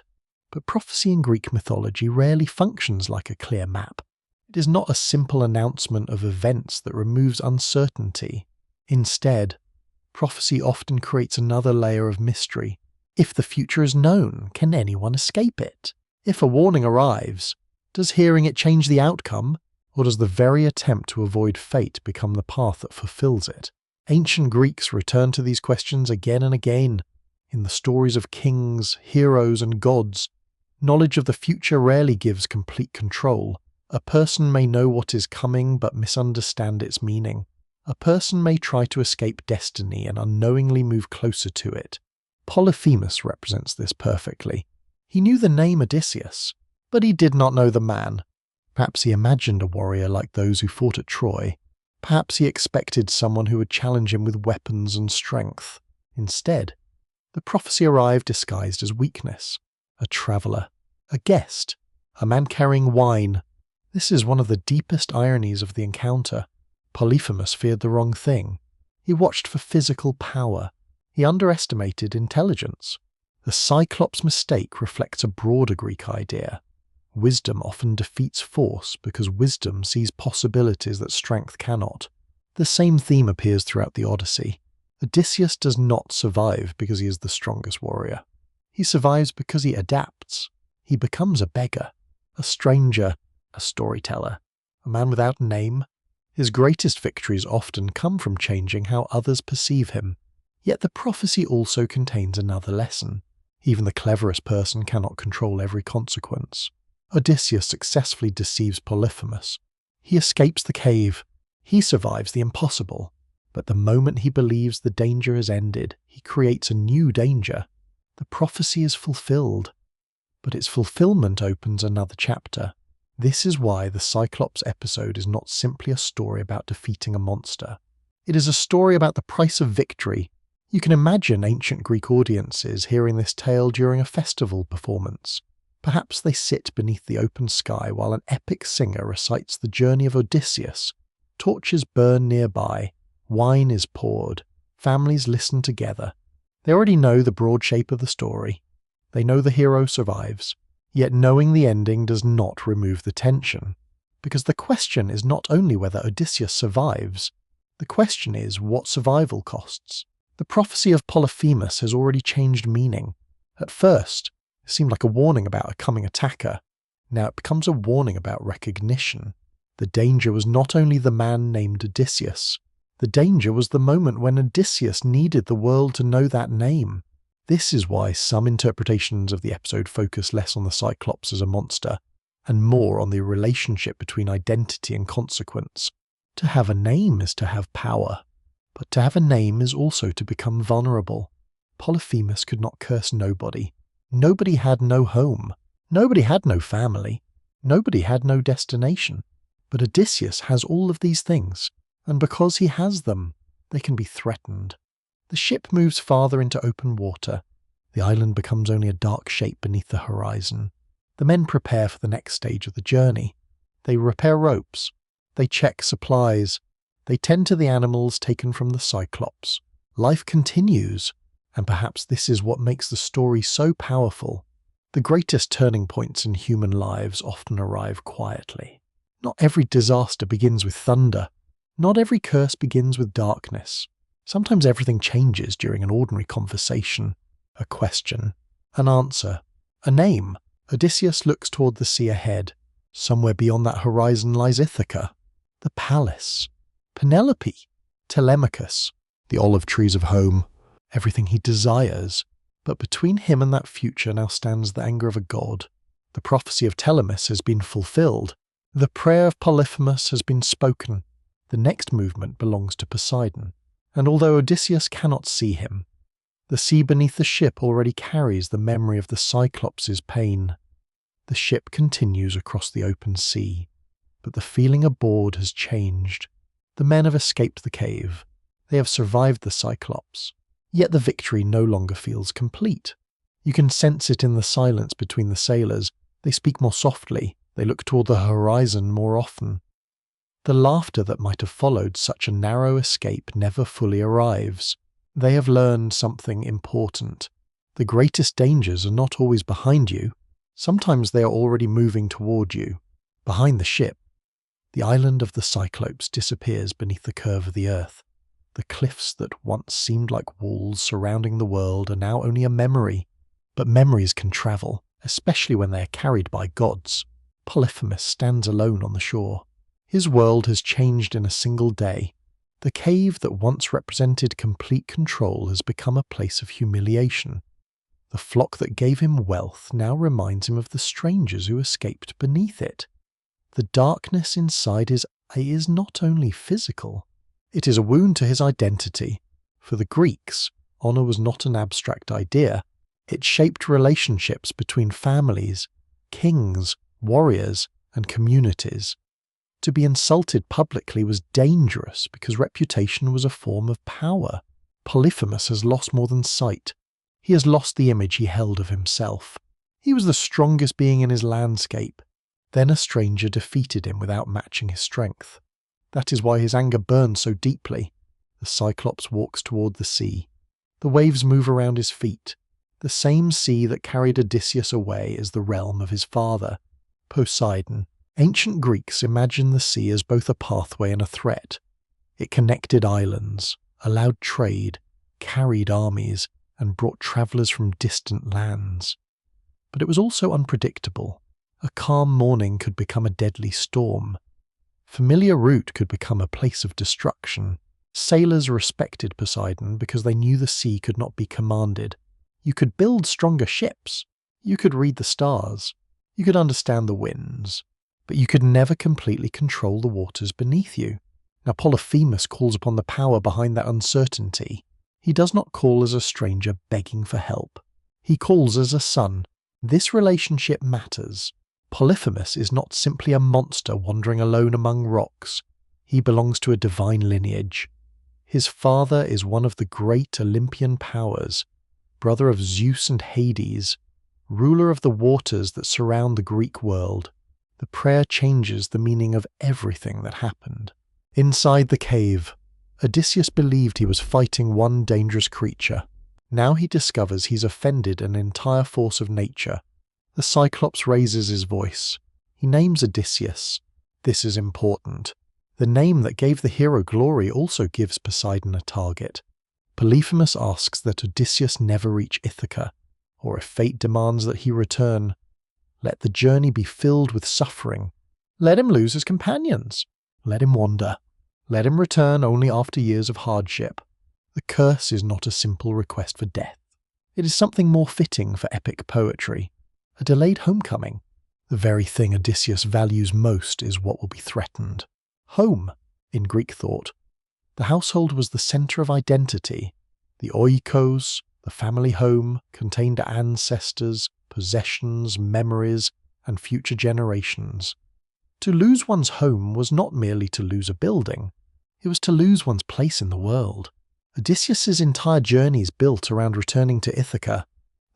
Speaker 1: But prophecy in Greek mythology rarely functions like a clear map. It is not a simple announcement of events that removes uncertainty. Instead, prophecy often creates another layer of mystery. If the future is known, can anyone escape it? If a warning arrives, does hearing it change the outcome? Or does the very attempt to avoid fate become the path that fulfills it? Ancient Greeks return to these questions again and again. In the stories of kings, heroes, and gods, knowledge of the future rarely gives complete control. A person may know what is coming but misunderstand its meaning. A person may try to escape destiny and unknowingly move closer to it. Polyphemus represents this perfectly. He knew the name Odysseus, but he did not know the man. Perhaps he imagined a warrior like those who fought at Troy. Perhaps he expected someone who would challenge him with weapons and strength. Instead, the prophecy arrived disguised as weakness. A traveller, a guest, a man carrying wine. This is one of the deepest ironies of the encounter. Polyphemus feared the wrong thing. He watched for physical power. He underestimated intelligence. The Cyclops mistake reflects a broader Greek idea. Wisdom often defeats force because wisdom sees possibilities that strength cannot. The same theme appears throughout the Odyssey. Odysseus does not survive because he is the strongest warrior. He survives because he adapts. He becomes a beggar, a stranger, a storyteller, a man without a name. His greatest victories often come from changing how others perceive him. Yet the prophecy also contains another lesson. Even the cleverest person cannot control every consequence. Odysseus successfully deceives Polyphemus. He escapes the cave. He survives the impossible. But the moment he believes the danger has ended, he creates a new danger. The prophecy is fulfilled. But its fulfillment opens another chapter. This is why the Cyclops episode is not simply a story about defeating a monster. It is a story about the price of victory. You can imagine ancient Greek audiences hearing this tale during a festival performance. Perhaps they sit beneath the open sky while an epic singer recites the journey of Odysseus. Torches burn nearby, wine is poured, families listen together. They already know the broad shape of the story. They know the hero survives. Yet knowing the ending does not remove the tension. Because the question is not only whether Odysseus survives, the question is what survival costs. The prophecy of Polyphemus has already changed meaning. At first, it seemed like a warning about a coming Ithaca. Now it becomes a warning about recognition. The danger was not only the man named Odysseus. The danger was the moment when Odysseus needed the world to know that name. This is why some interpretations of the episode focus less on the Cyclops as a monster, and more on the relationship between identity and consequence. To have a name is to have power, but to have a name is also to become vulnerable. Polyphemus could not curse nobody. Nobody had no home. Nobody had no family. Nobody had no destination. But Odysseus has all of these things, and because he has them, they can be threatened. The ship moves farther into open water. The island becomes only a dark shape beneath the horizon. The men prepare for the next stage of the journey. They repair ropes. They check supplies. They tend to the animals taken from the Cyclops. Life continues, and perhaps this is what makes the story so powerful. The greatest turning points in human lives often arrive quietly. Not every disaster begins with thunder. Not every curse begins with darkness. Sometimes everything changes during an ordinary conversation, a question, an answer, a name. Odysseus looks toward the sea ahead. Somewhere beyond that horizon lies Ithaca, the palace, Penelope, Telemachus, the olive trees of home, everything he desires. But between him and that future now stands the anger of a god. The prophecy of Telemus has been fulfilled. The prayer of Polyphemus has been spoken. The next movement belongs to Poseidon. And although Odysseus cannot see him, the sea beneath the ship already carries the memory of the Cyclops' pain. The ship continues across the open sea, but the feeling aboard has changed. The men have escaped the cave. They have survived the Cyclops. Yet the victory no longer feels complete. You can sense it in the silence between the sailors. They speak more softly. They look toward the horizon more often. The laughter that might have followed such a narrow escape never fully arrives. They have learned something important. The greatest dangers are not always behind you. Sometimes they are already moving toward you. Behind the ship, the island of the Cyclops disappears beneath the curve of the earth. The cliffs that once seemed like walls surrounding the world are now only a memory. But memories can travel, especially when they are carried by gods. Polyphemus stands alone on the shore. His world has changed in a single day. The cave that once represented complete control has become a place of humiliation. The flock that gave him wealth now reminds him of the strangers who escaped beneath it. The darkness inside his eye is not only physical, it is a wound to his identity. For the Greeks, honor was not an abstract idea. It shaped relationships between families, kings, warriors, and communities. To be insulted publicly was dangerous because reputation was a form of power. Polyphemus has lost more than sight. He has lost the image he held of himself. He was the strongest being in his landscape. Then a stranger defeated him without matching his strength. That is why his anger burns so deeply. The Cyclops walks toward the sea. The waves move around his feet. The same sea that carried Odysseus away is the realm of his father, Poseidon. Ancient Greeks imagined the sea as both a pathway and a threat. It connected islands, allowed trade, carried armies, and brought travellers from distant lands. But it was also unpredictable. A calm morning could become a deadly storm. Familiar route could become a place of destruction. Sailors respected Poseidon because they knew the sea could not be commanded. You could build stronger ships. You could read the stars. You could understand the winds. But you could never completely control the waters beneath you. Now Polyphemus calls upon the power behind that uncertainty. He does not call as a stranger begging for help. He calls as a son. This relationship matters. Polyphemus is not simply a monster wandering alone among rocks. He belongs to a divine lineage. His father is one of the great Olympian powers, brother of Zeus and Hades, ruler of the waters that surround the Greek world. The prayer changes the meaning of everything that happened. Inside the cave, Odysseus believed he was fighting one dangerous creature. Now he discovers he's offended an entire force of nature. The Cyclops raises his voice. He names Odysseus. This is important. The name that gave the hero glory also gives Poseidon a target. Polyphemus asks that Odysseus never reach Ithaca, or if fate demands that he return, let the journey be filled with suffering. Let him lose his companions. Let him wander. Let him return only after years of hardship. The curse is not a simple request for death. It is something more fitting for epic poetry. A delayed homecoming. The very thing Odysseus values most is what will be threatened. Home, in Greek thought. The household was the centre of identity. The oikos, the family home, contained ancestors, possessions, memories, and future generations. To lose one's home was not merely to lose a building. It was to lose one's place in the world. Odysseus's entire journey is built around returning to Ithaca.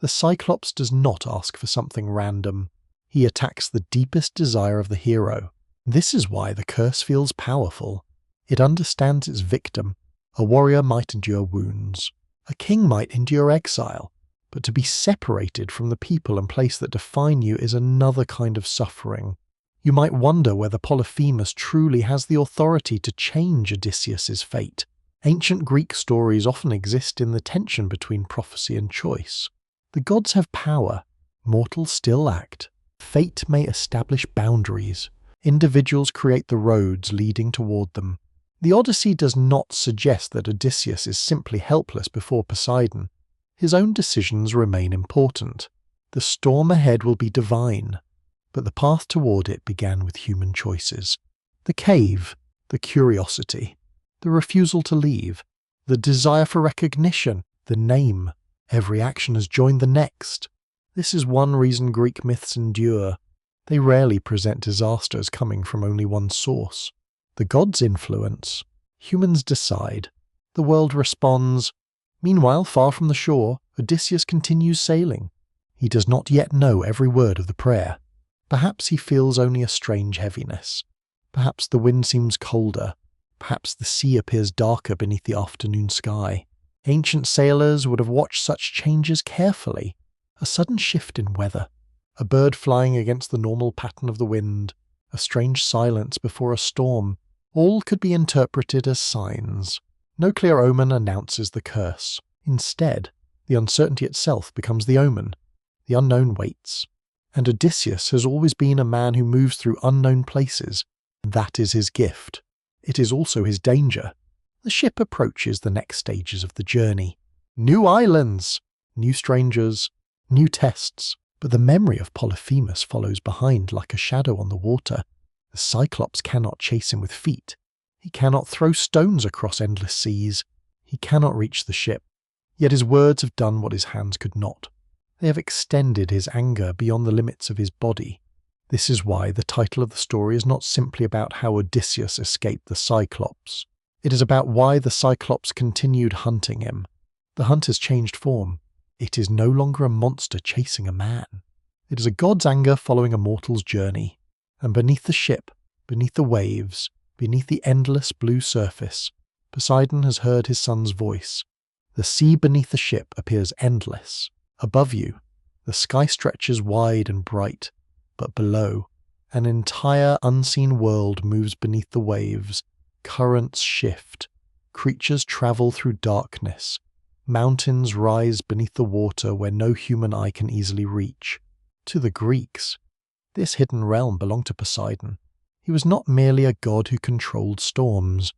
Speaker 1: The Cyclops does not ask for something random. He attacks the deepest desire of the hero. This is why the curse feels powerful. It understands its victim. A warrior might endure wounds. A king might endure exile. But to be separated from the people and place that define you is another kind of suffering. You might wonder whether Polyphemus truly has the authority to change Odysseus's fate. Ancient Greek stories often exist in the tension between prophecy and choice. The gods have power. Mortals still act. Fate may establish boundaries. Individuals create the roads leading toward them. The Odyssey does not suggest that Odysseus is simply helpless before Poseidon. His own decisions remain important. The storm ahead will be divine, but the path toward it began with human choices. The cave, the curiosity, the refusal to leave, the desire for recognition, the name. Every action has joined the next. This is one reason Greek myths endure. They rarely present disasters coming from only one source. The gods influence. Humans decide. The world responds. Meanwhile, far from the shore, Odysseus continues sailing. He does not yet know every word of the prayer. Perhaps he feels only a strange heaviness. Perhaps the wind seems colder. Perhaps the sea appears darker beneath the afternoon sky. Ancient sailors would have watched such changes carefully. A sudden shift in weather. A bird flying against the normal pattern of the wind. A strange silence before a storm. All could be interpreted as signs. No clear omen announces the curse. Instead, the uncertainty itself becomes the omen. The unknown waits. And Odysseus has always been a man who moves through unknown places. That is his gift. It is also his danger. The ship approaches the next stages of the journey. New islands, new strangers, new tests. But the memory of Polyphemus follows behind like a shadow on the water. The Cyclops cannot chase him with feet. He cannot throw stones across endless seas. He cannot reach the ship. Yet his words have done what his hands could not. They have extended his anger beyond the limits of his body. This is why the title of the story is not simply about how Odysseus escaped the Cyclops. It is about why the Cyclops continued hunting him. The hunt has changed form. It is no longer a monster chasing a man. It is a god's anger following a mortal's journey. And beneath the ship, beneath the waves, beneath the endless blue surface, Poseidon has heard his son's voice. The sea beneath the ship appears endless. Above you, the sky stretches wide and bright, but below, an entire unseen world moves beneath the waves. Currents shift. Creatures travel through darkness. Mountains rise beneath the water where no human eye can easily reach. To the Greeks, this hidden realm belonged to Poseidon. He was not merely a god who controlled storms.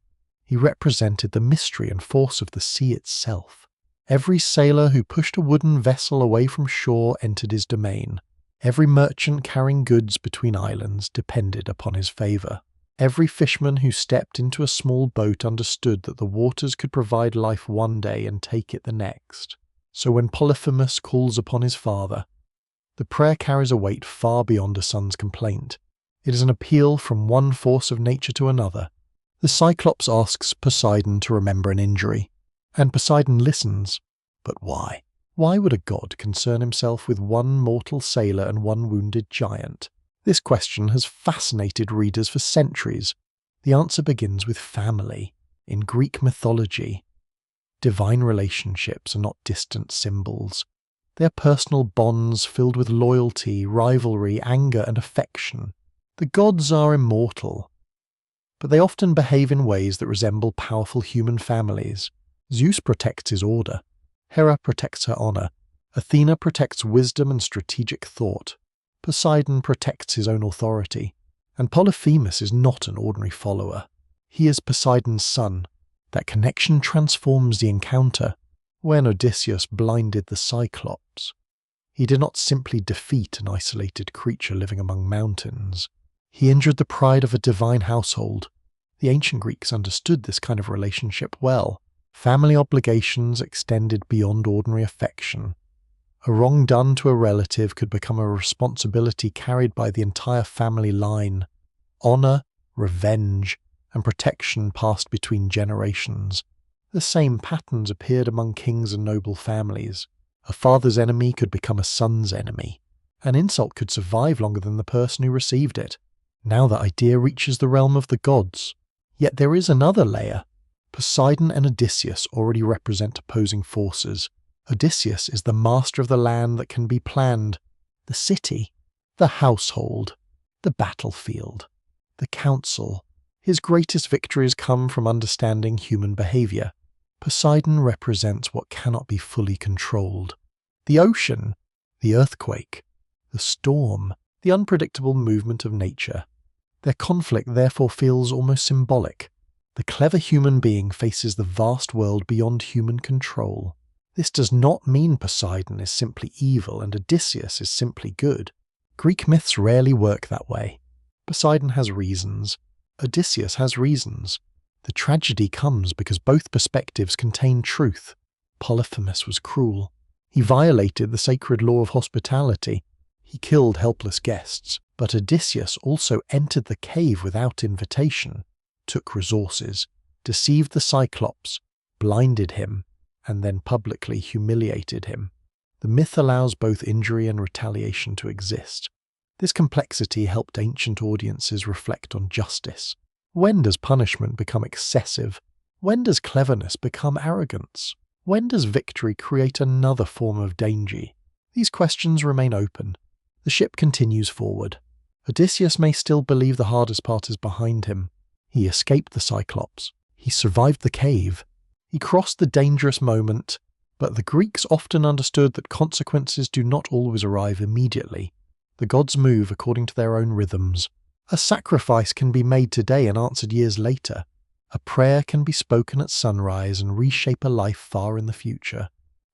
Speaker 1: He represented the mystery and force of the sea itself. Every sailor who pushed a wooden vessel away from shore entered his domain. Every merchant carrying goods between islands depended upon his favour. Every fisherman who stepped into a small boat understood that the waters could provide life one day and take it the next. So when Polyphemus calls upon his father, the prayer carries a weight far beyond a son's complaint. It is an appeal from one force of nature to another. The Cyclops asks Poseidon to remember an injury, and Poseidon listens. But why? Why would a god concern himself with one mortal sailor and one wounded giant? This question has fascinated readers for centuries. The answer begins with family. In Greek mythology, divine relationships are not distant symbols. They are personal bonds filled with loyalty, rivalry, anger, and affection. The gods are immortal, but they often behave in ways that resemble powerful human families. Zeus protects his order. Hera protects her honor. Athena protects wisdom and strategic thought. Poseidon protects his own authority. And Polyphemus is not an ordinary follower. He is Poseidon's son. That connection transforms the encounter. When Odysseus blinded the Cyclops, he did not simply defeat an isolated creature living among mountains. He injured the pride of a divine household. The ancient Greeks understood this kind of relationship well. Family obligations extended beyond ordinary affection. A wrong done to a relative could become a responsibility carried by the entire family line. Honor, revenge, and protection passed between generations. The same patterns appeared among kings and noble families. A father's enemy could become a son's enemy. An insult could survive longer than the person who received it. Now the idea reaches the realm of the gods. Yet there is another layer. Poseidon and Odysseus already represent opposing forces. Odysseus is the master of the land that can be planned, the city, the household, the battlefield, the council. His greatest victories come from understanding human behavior. Poseidon represents what cannot be fully controlled. The ocean, the earthquake, the storm, the unpredictable movement of nature. Their conflict therefore feels almost symbolic. The clever human being faces the vast world beyond human control. This does not mean Poseidon is simply evil and Odysseus is simply good. Greek myths rarely work that way. Poseidon has reasons. Odysseus has reasons. The tragedy comes because both perspectives contain truth. Polyphemus was cruel. He violated the sacred law of hospitality. He killed helpless guests. But Odysseus also entered the cave without invitation, took resources, deceived the Cyclops, blinded him, and then publicly humiliated him. The myth allows both injury and retaliation to exist. This complexity helped ancient audiences reflect on justice. When does punishment become excessive? When does cleverness become arrogance? When does victory create another form of danger? These questions remain open. The ship continues forward. Odysseus may still believe the hardest part is behind him. He escaped the Cyclops. He survived the cave. He crossed the dangerous moment, but the Greeks often understood that consequences do not always arrive immediately. The gods move according to their own rhythms. A sacrifice can be made today and answered years later. A prayer can be spoken at sunrise and reshape a life far in the future.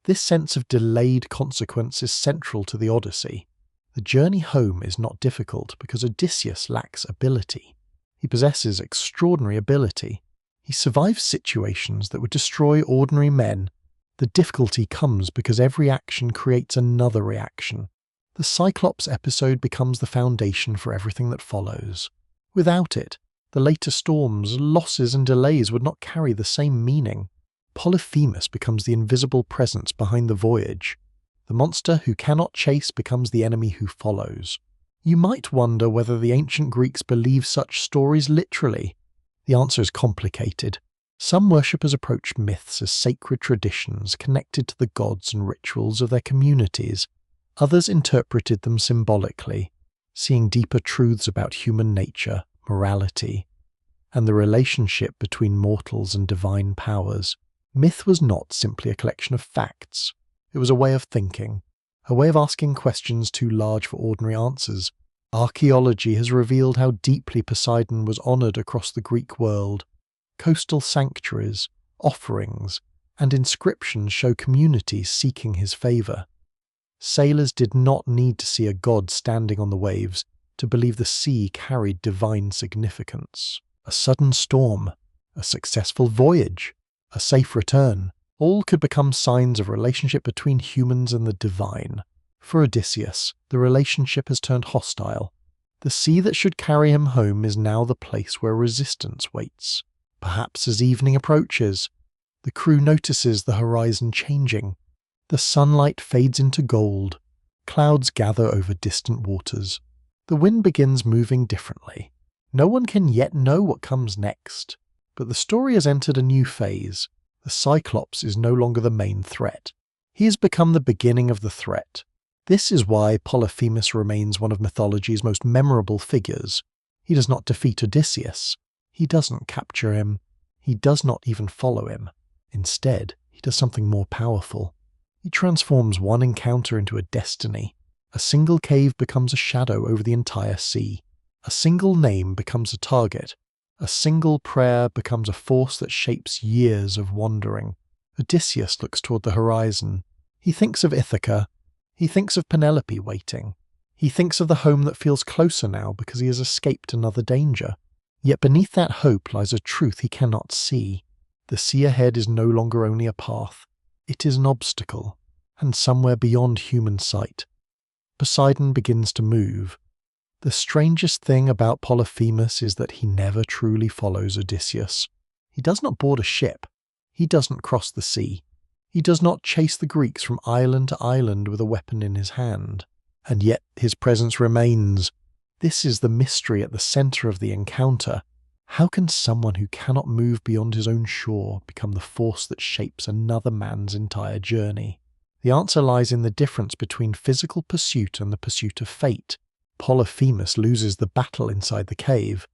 Speaker 1: This sense of delayed consequence is central to the Odyssey. The journey home is not difficult because Odysseus lacks ability. He possesses extraordinary ability. He survives situations that would destroy ordinary men. The difficulty comes because every action creates another reaction. The Cyclops episode becomes the foundation for everything that follows. Without it, the later storms, losses and delays would not carry the same meaning. Polyphemus becomes the invisible presence behind the voyage. The monster who cannot chase becomes the enemy who follows. You might wonder whether the ancient Greeks believed such stories literally. The answer is complicated. Some worshippers approached myths as sacred traditions connected to the gods and rituals of their communities. Others interpreted them symbolically, seeing deeper truths about human nature, morality, and the relationship between mortals and divine powers. Myth was not simply a collection of facts. It was a way of thinking, a way of asking questions too large for ordinary answers. Archaeology has revealed how deeply Poseidon was honoured across the Greek world. Coastal sanctuaries, offerings, and inscriptions show communities seeking his favour. Sailors did not need to see a god standing on the waves to believe the sea carried divine significance. A sudden storm, a successful voyage, a safe return, all could become signs of relationship between humans and the divine. For Odysseus, the relationship has turned hostile. The sea that should carry him home is now the place where resistance waits. Perhaps as evening approaches, the crew notices the horizon changing. The sunlight fades into gold. Clouds gather over distant waters. The wind begins moving differently. No one can yet know what comes next. But the story has entered a new phase. The Cyclops is no longer the main threat. He has become the beginning of the threat. This is why Polyphemus remains one of mythology's most memorable figures. He does not defeat Odysseus. He doesn't capture him. He does not even follow him. Instead, he does something more powerful. He transforms one encounter into a destiny. A single cave becomes a shadow over the entire sea. A single name becomes a target. A single prayer becomes a force that shapes years of wandering. Odysseus looks toward the horizon. He thinks of Ithaca. He thinks of Penelope waiting. He thinks of the home that feels closer now because he has escaped another danger. Yet beneath that hope lies a truth he cannot see. The sea ahead is no longer only a path. It is an obstacle, and somewhere beyond human sight. Poseidon begins to move. The strangest thing about Polyphemus is that he never truly follows Odysseus. He does not board a ship. He doesn't cross the sea. He does not chase the Greeks from island to island with a weapon in his hand. And yet his presence remains. This is the mystery at the centre of the encounter. How can someone who cannot move beyond his own shore become the force that shapes another man's entire journey? The answer lies in the difference between physical pursuit and the pursuit of fate. Polyphemus loses the battle inside the cave,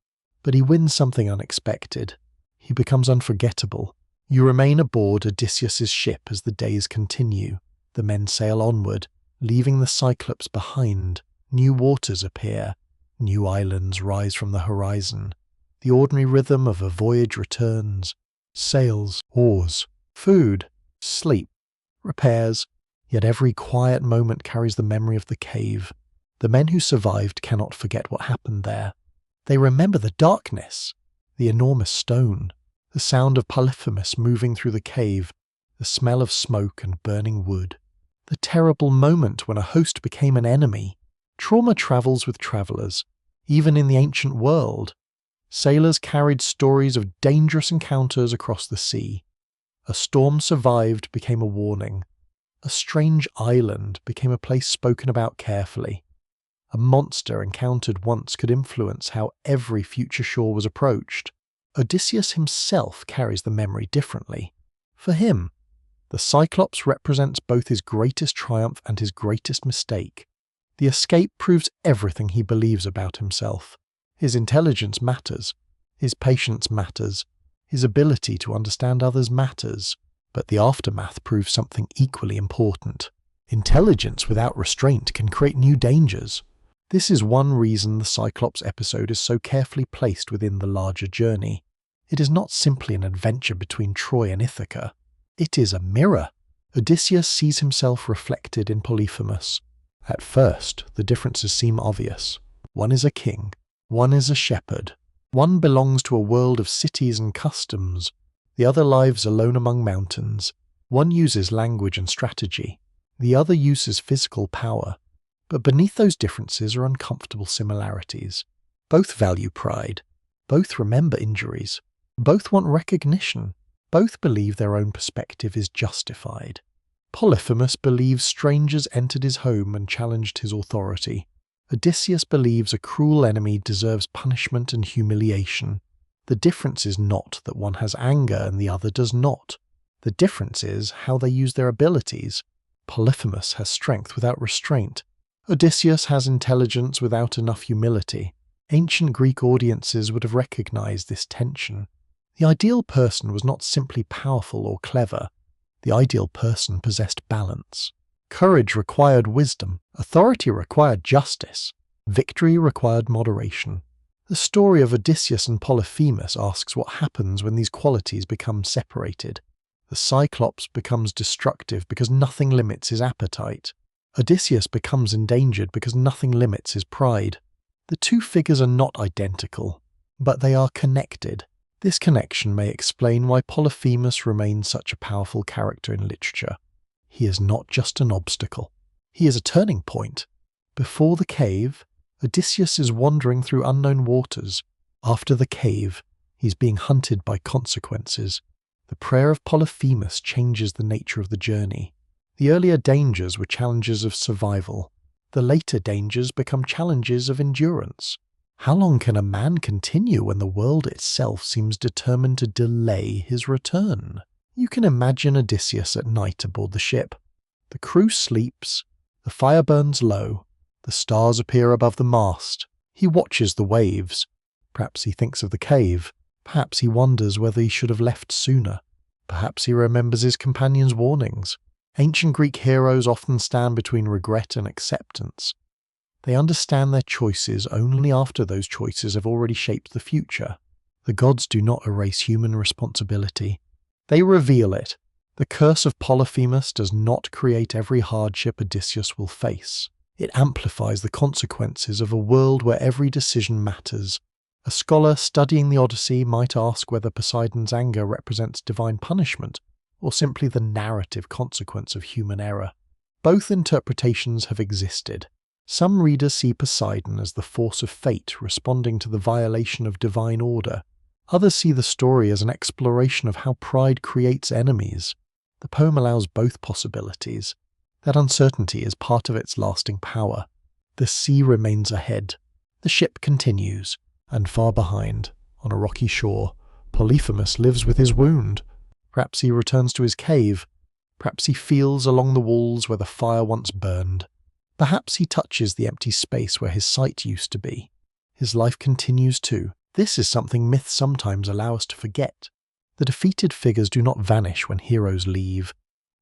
Speaker 1: but he wins something unexpected. He becomes unforgettable. You remain aboard Odysseus's ship as the days continue. The men sail onward, leaving the Cyclops behind. New waters appear. New islands rise from the horizon. The ordinary rhythm of a voyage returns. Sails, oars, food, sleep, repairs. Yet every quiet moment carries the memory of the cave. The men who survived cannot forget what happened there. They remember the darkness, the enormous stone, the sound of Polyphemus moving through the cave, the smell of smoke and burning wood, the terrible moment when a host became an enemy. Trauma travels with travellers, even in the ancient world. Sailors carried stories of dangerous encounters across the sea. A storm survived became a warning. A strange island became a place spoken about carefully. A monster encountered once could influence how every future shore was approached. Odysseus himself carries the memory differently. For him, the Cyclops represents both his greatest triumph and his greatest mistake. The escape proves everything he believes about himself. His intelligence matters. His patience matters. His ability to understand others matters. But the aftermath proves something equally important. Intelligence without restraint can create new dangers. This is one reason the Cyclops episode is so carefully placed within the larger journey. It is not simply an adventure between Troy and Ithaca. It is a mirror. Odysseus sees himself reflected in Polyphemus. At first, the differences seem obvious. One is a king, one is a shepherd. One belongs to a world of cities and customs. The other lives alone among mountains. One uses language and strategy. The other uses physical power. But beneath those differences are uncomfortable similarities. Both value pride. Both remember injuries. Both want recognition. Both believe their own perspective is justified. Polyphemus believes strangers entered his home and challenged his authority. Odysseus believes a cruel enemy deserves punishment and humiliation. The difference is not that one has anger and the other does not. The difference is how they use their abilities. Polyphemus has strength without restraint. Odysseus has intelligence without enough humility. Ancient Greek audiences would have recognized this tension. The ideal person was not simply powerful or clever. The ideal person possessed balance. Courage required wisdom. Authority required justice. Victory required moderation. The story of Odysseus and Polyphemus asks what happens when these qualities become separated. The Cyclops becomes destructive because nothing limits his appetite. Odysseus becomes endangered because nothing limits his pride. The two figures are not identical, but they are connected. This connection may explain why Polyphemus remains such a powerful character in literature. He is not just an obstacle. He is a turning point. Before the cave, Odysseus is wandering through unknown waters. After the cave, he's being hunted by consequences. The prayer of Polyphemus changes the nature of the journey. The earlier dangers were challenges of survival. The later dangers become challenges of endurance. How long can a man continue when the world itself seems determined to delay his return? You can imagine Odysseus at night aboard the ship. The crew sleeps, the fire burns low, the stars appear above the mast. He watches the waves. Perhaps he thinks of the cave. Perhaps he wonders whether he should have left sooner. Perhaps he remembers his companion's warnings. Ancient Greek heroes often stand between regret and acceptance. They understand their choices only after those choices have already shaped the future. The gods do not erase human responsibility. They reveal it. The curse of Polyphemus does not create every hardship Odysseus will face. It amplifies the consequences of a world where every decision matters. A scholar studying the Odyssey might ask whether Poseidon's anger represents divine punishment, or simply the narrative consequence of human error. Both interpretations have existed. Some readers see Poseidon as the force of fate responding to the violation of divine order. Others see the story as an exploration of how pride creates enemies. The poem allows both possibilities. That uncertainty is part of its lasting power. The sea remains ahead. The ship continues, and far behind, on a rocky shore, Polyphemus lives with his wound. Perhaps he returns to his cave. Perhaps he feels along the walls where the fire once burned. Perhaps he touches the empty space where his sight used to be. His life continues too. This is something myths sometimes allow us to forget. The defeated figures do not vanish when heroes leave.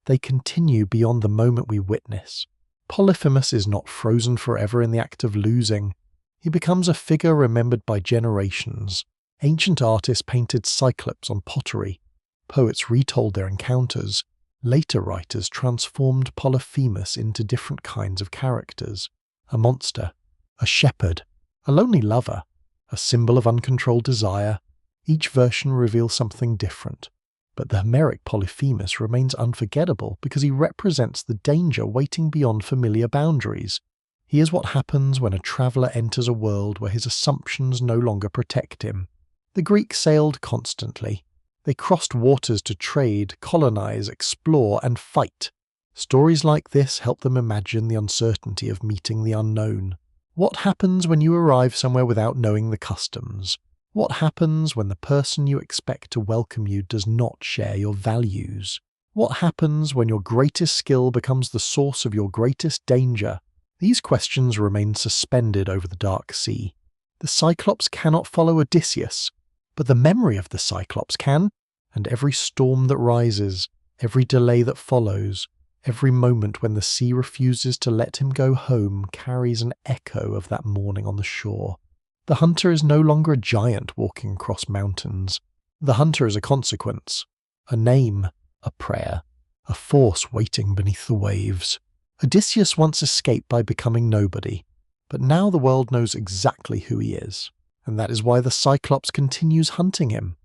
Speaker 1: They continue beyond the moment we witness. Polyphemus is not frozen forever in the act of losing. He becomes a figure remembered by generations. Ancient artists painted Cyclops on pottery. Poets retold their encounters. Later writers transformed Polyphemus into different kinds of characters. A monster, a shepherd, a lonely lover, a symbol of uncontrolled desire. Each version reveals something different. But the Homeric Polyphemus remains unforgettable because he represents the danger waiting beyond familiar boundaries. He is what happens when a traveller enters a world where his assumptions no longer protect him. The Greeks sailed constantly. They crossed waters to trade, colonize, explore, and fight. Stories like this help them imagine the uncertainty of meeting the unknown. What happens when you arrive somewhere without knowing the customs? What happens when the person you expect to welcome you does not share your values? What happens when your greatest skill becomes the source of your greatest danger? These questions remain suspended over the dark sea. The Cyclops cannot follow Odysseus, but the memory of the Cyclops can, and every storm that rises, every delay that follows, Every moment when the sea refuses to let him go home carries an echo of that morning on the shore. The hunter is no longer a giant walking across mountains. The hunter is a consequence, a name, a prayer, a force waiting beneath the waves. Odysseus once escaped by becoming nobody, but now the world knows exactly who he is, and that is why the Cyclops continues hunting him.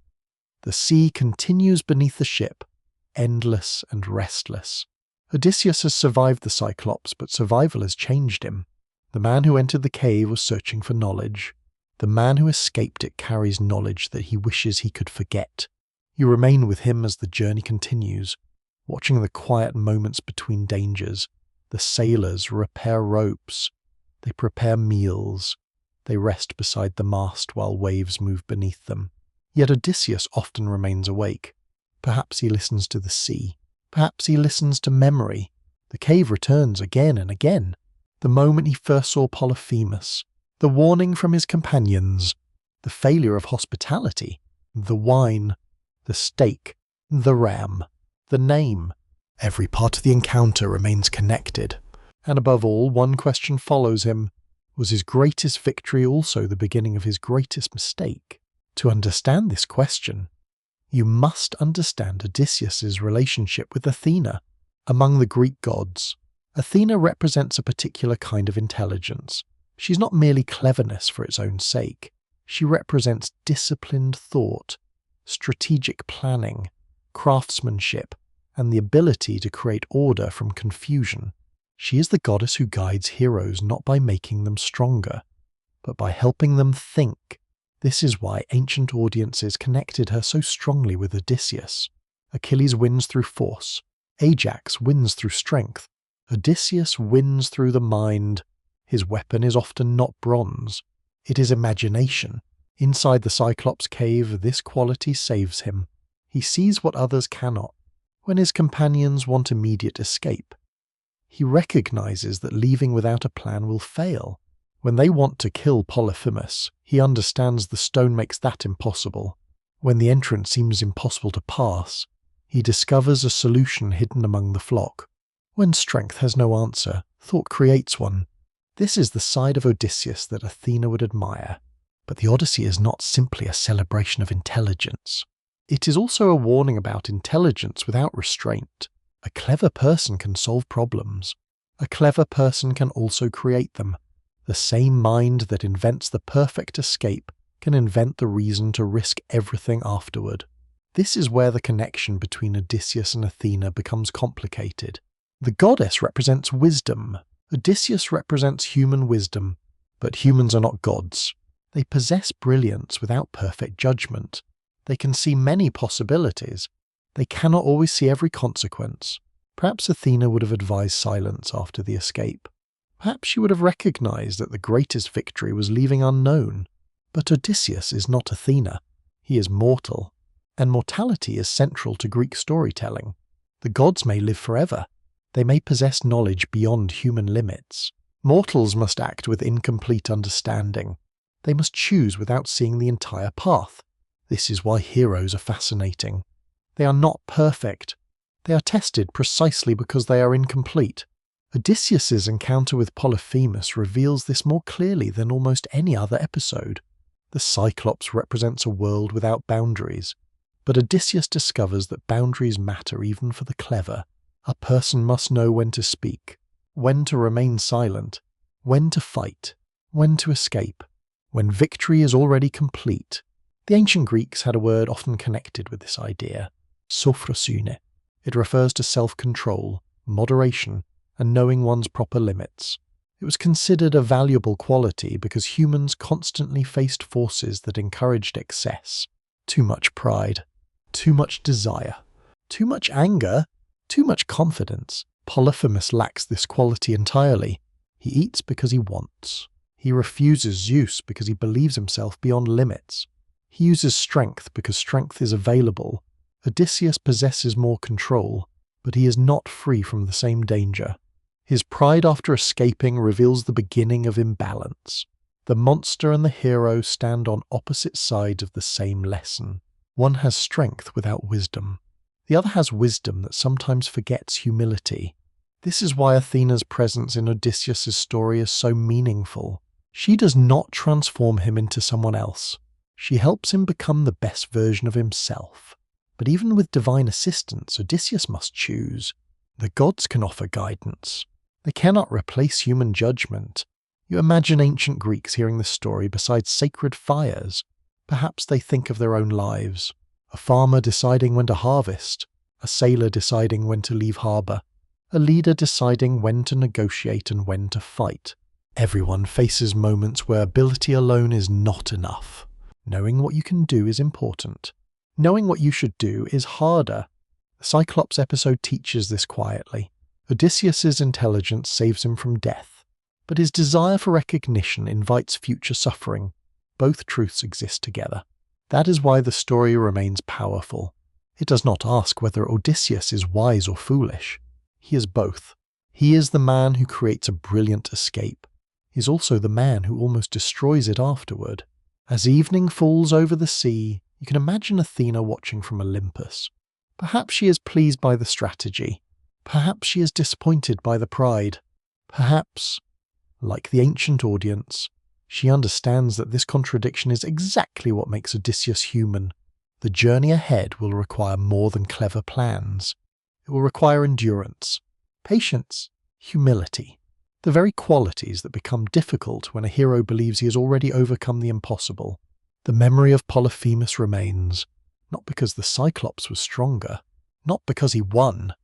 Speaker 1: The sea continues beneath the ship, endless and restless. Odysseus has survived the Cyclops, but survival has changed him. The man who entered the cave was searching for knowledge. The man who escaped it carries knowledge that he wishes he could forget. You remain with him as the journey continues, watching the quiet moments between dangers. The sailors repair ropes. They prepare meals. They rest beside the mast while waves move beneath them. Yet Odysseus often remains awake. Perhaps he listens to the sea. Perhaps he listens to memory. The cave returns again and again. The moment he first saw Polyphemus, the warning from his companions, the failure of hospitality, the wine, the steak, the ram, the name. Every part of the encounter remains connected. And above all, one question follows him. Was his greatest victory also the beginning of his greatest mistake? To understand this question, you must understand Odysseus's relationship with Athena. Among the Greek gods, Athena represents a particular kind of intelligence. She's not merely cleverness for its own sake. She represents disciplined thought, strategic planning, craftsmanship, and the ability to create order from confusion. She is the goddess who guides heroes not by making them stronger, but by helping them think. This is why ancient audiences connected her so strongly with Odysseus. Achilles wins through force. Ajax wins through strength. Odysseus wins through the mind. His weapon is often not bronze. It is imagination. Inside the Cyclops cave, this quality saves him. He sees what others cannot. When his companions want immediate escape, he recognizes that leaving without a plan will fail. When they want to kill Polyphemus, he understands the stone makes that impossible. When the entrance seems impossible to pass, he discovers a solution hidden among the flock. When strength has no answer, thought creates one. This is the side of Odysseus that Athena would admire. But the Odyssey is not simply a celebration of intelligence. It is also a warning about intelligence without restraint. A clever person can solve problems. A clever person can also create them. The same mind that invents the perfect escape can invent the reason to risk everything afterward. This is where the connection between Odysseus and Athena becomes complicated. The goddess represents wisdom. Odysseus represents human wisdom. But humans are not gods. They possess brilliance without perfect judgment. They can see many possibilities. They cannot always see every consequence. Perhaps Athena would have advised silence after the escape. Perhaps she would have recognized that the greatest victory was leaving unknown. But Odysseus is not Athena. He is mortal, and mortality is central to Greek storytelling. The gods may live forever. They may possess knowledge beyond human limits. Mortals must act with incomplete understanding. They must choose without seeing the entire path. This is why heroes are fascinating. They are not perfect. They are tested precisely because they are incomplete. Odysseus's encounter with Polyphemus reveals this more clearly than almost any other episode. The Cyclops represents a world without boundaries, but Odysseus discovers that boundaries matter even for the clever. A person must know when to speak, when to remain silent, when to fight, when to escape, when victory is already complete. The ancient Greeks had a word often connected with this idea, sophrosune. It refers to self-control, moderation, and knowing one's proper limits. It was considered a valuable quality because humans constantly faced forces that encouraged excess. Too much pride, too much desire, too much anger, too much confidence. Polyphemus lacks this quality entirely. He eats because he wants. He refuses Zeus because he believes himself beyond limits. He uses strength because strength is available. Odysseus possesses more control, but he is not free from the same danger. His pride after escaping reveals the beginning of imbalance. The monster and the hero stand on opposite sides of the same lesson. One has strength without wisdom. The other has wisdom that sometimes forgets humility. This is why Athena's presence in Odysseus' story is so meaningful. She does not transform him into someone else. She helps him become the best version of himself. But even with divine assistance, Odysseus must choose. The gods can offer guidance. They cannot replace human judgment. You imagine ancient Greeks hearing this story beside sacred fires. Perhaps they think of their own lives. A farmer deciding when to harvest, a sailor deciding when to leave harbour, a leader deciding when to negotiate and when to fight. Everyone faces moments where ability alone is not enough. Knowing what you can do is important. Knowing what you should do is harder. The Cyclops episode teaches this quietly. Odysseus' intelligence saves him from death, but his desire for recognition invites future suffering. Both truths exist together. That is why the story remains powerful. It does not ask whether Odysseus is wise or foolish. He is both. He is the man who creates a brilliant escape. He is also the man who almost destroys it afterward. As evening falls over the sea, you can imagine Athena watching from Olympus. Perhaps she is pleased by the strategy. Perhaps she is disappointed by the pride. Perhaps, like the ancient audience, she understands that this contradiction is exactly what makes Odysseus human. The journey ahead will require more than clever plans. It will require endurance, patience, humility, the very qualities that become difficult when a hero believes he has already overcome the impossible. The memory of Polyphemus remains, not because the Cyclops was stronger, not because he won,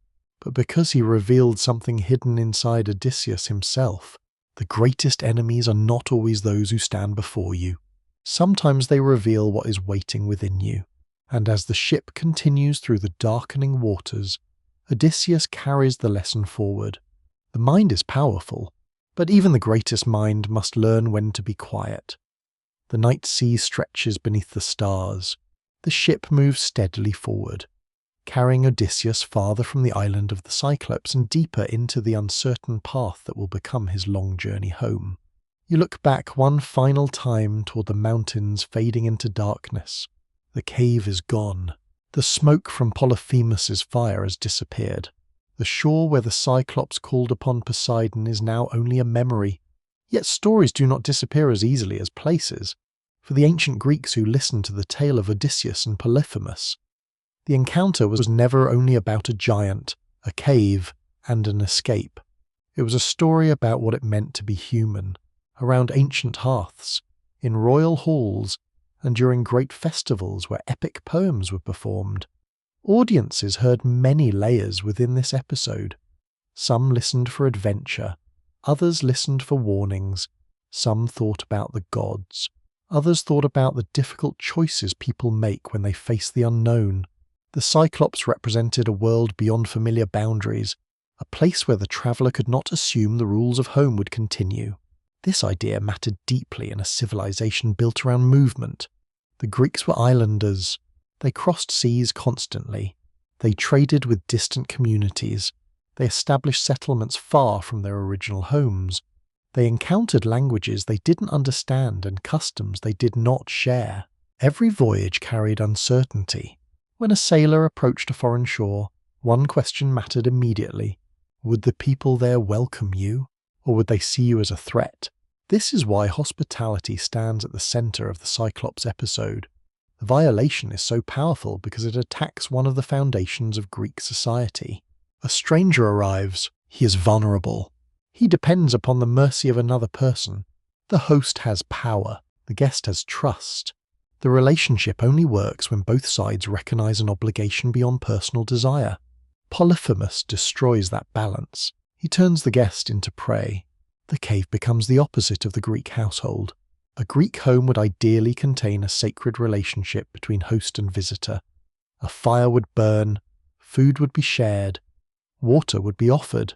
Speaker 1: but because he revealed something hidden inside Odysseus himself. The greatest enemies are not always those who stand before you. Sometimes they reveal what is waiting within you. And as the ship continues through the darkening waters, Odysseus carries the lesson forward. The mind is powerful, but even the greatest mind must learn when to be quiet. The night sea stretches beneath the stars. The ship moves steadily forward, carrying Odysseus farther from the island of the Cyclops and deeper into the uncertain path that will become his long journey home. You look back one final time toward the mountains fading into darkness. The cave is gone. The smoke from Polyphemus's fire has disappeared. The shore where the Cyclops called upon Poseidon is now only a memory. Yet stories do not disappear as easily as places. For the ancient Greeks who listened to the tale of Odysseus and Polyphemus, the encounter was never only about a giant, a cave, and an escape. It was a story about what it meant to be human, around ancient hearths, in royal halls, and during great festivals where epic poems were performed. Audiences heard many layers within this episode. Some listened for adventure, others listened for warnings, some thought about the gods, others thought about the difficult choices people make when they face the unknown. The Cyclops represented a world beyond familiar boundaries, a place where the traveller could not assume the rules of home would continue. This idea mattered deeply in a civilization built around movement. The Greeks were islanders. They crossed seas constantly. They traded with distant communities. They established settlements far from their original homes. They encountered languages they didn't understand and customs they did not share. Every voyage carried uncertainty. When a sailor approached a foreign shore, one question mattered immediately. Would the people there welcome you, or would they see you as a threat? This is why hospitality stands at the center of the Cyclops episode. The violation is so powerful because it attacks one of the foundations of Greek society. A stranger arrives. He is vulnerable. He depends upon the mercy of another person. The host has power. The guest has trust. The relationship only works when both sides recognize an obligation beyond personal desire. Polyphemus destroys that balance. He turns the guest into prey. The cave becomes the opposite of the Greek household. A Greek home would ideally contain a sacred relationship between host and visitor. A fire would burn, food would be shared, water would be offered.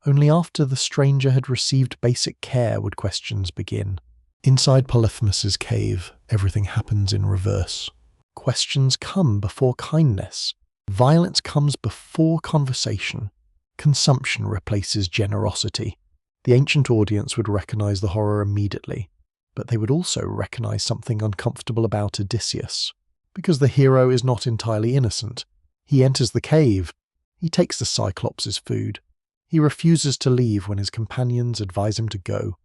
Speaker 1: Only after the stranger had received basic care would questions begin. Inside Polyphemus's cave, everything happens in reverse. Questions come before kindness. Violence comes before conversation. Consumption replaces generosity. The ancient audience would recognize the horror immediately, but they would also recognize something uncomfortable about Odysseus. Because the hero is not entirely innocent. He enters the cave. He takes the Cyclops' food. He refuses to leave when his companions advise him to go.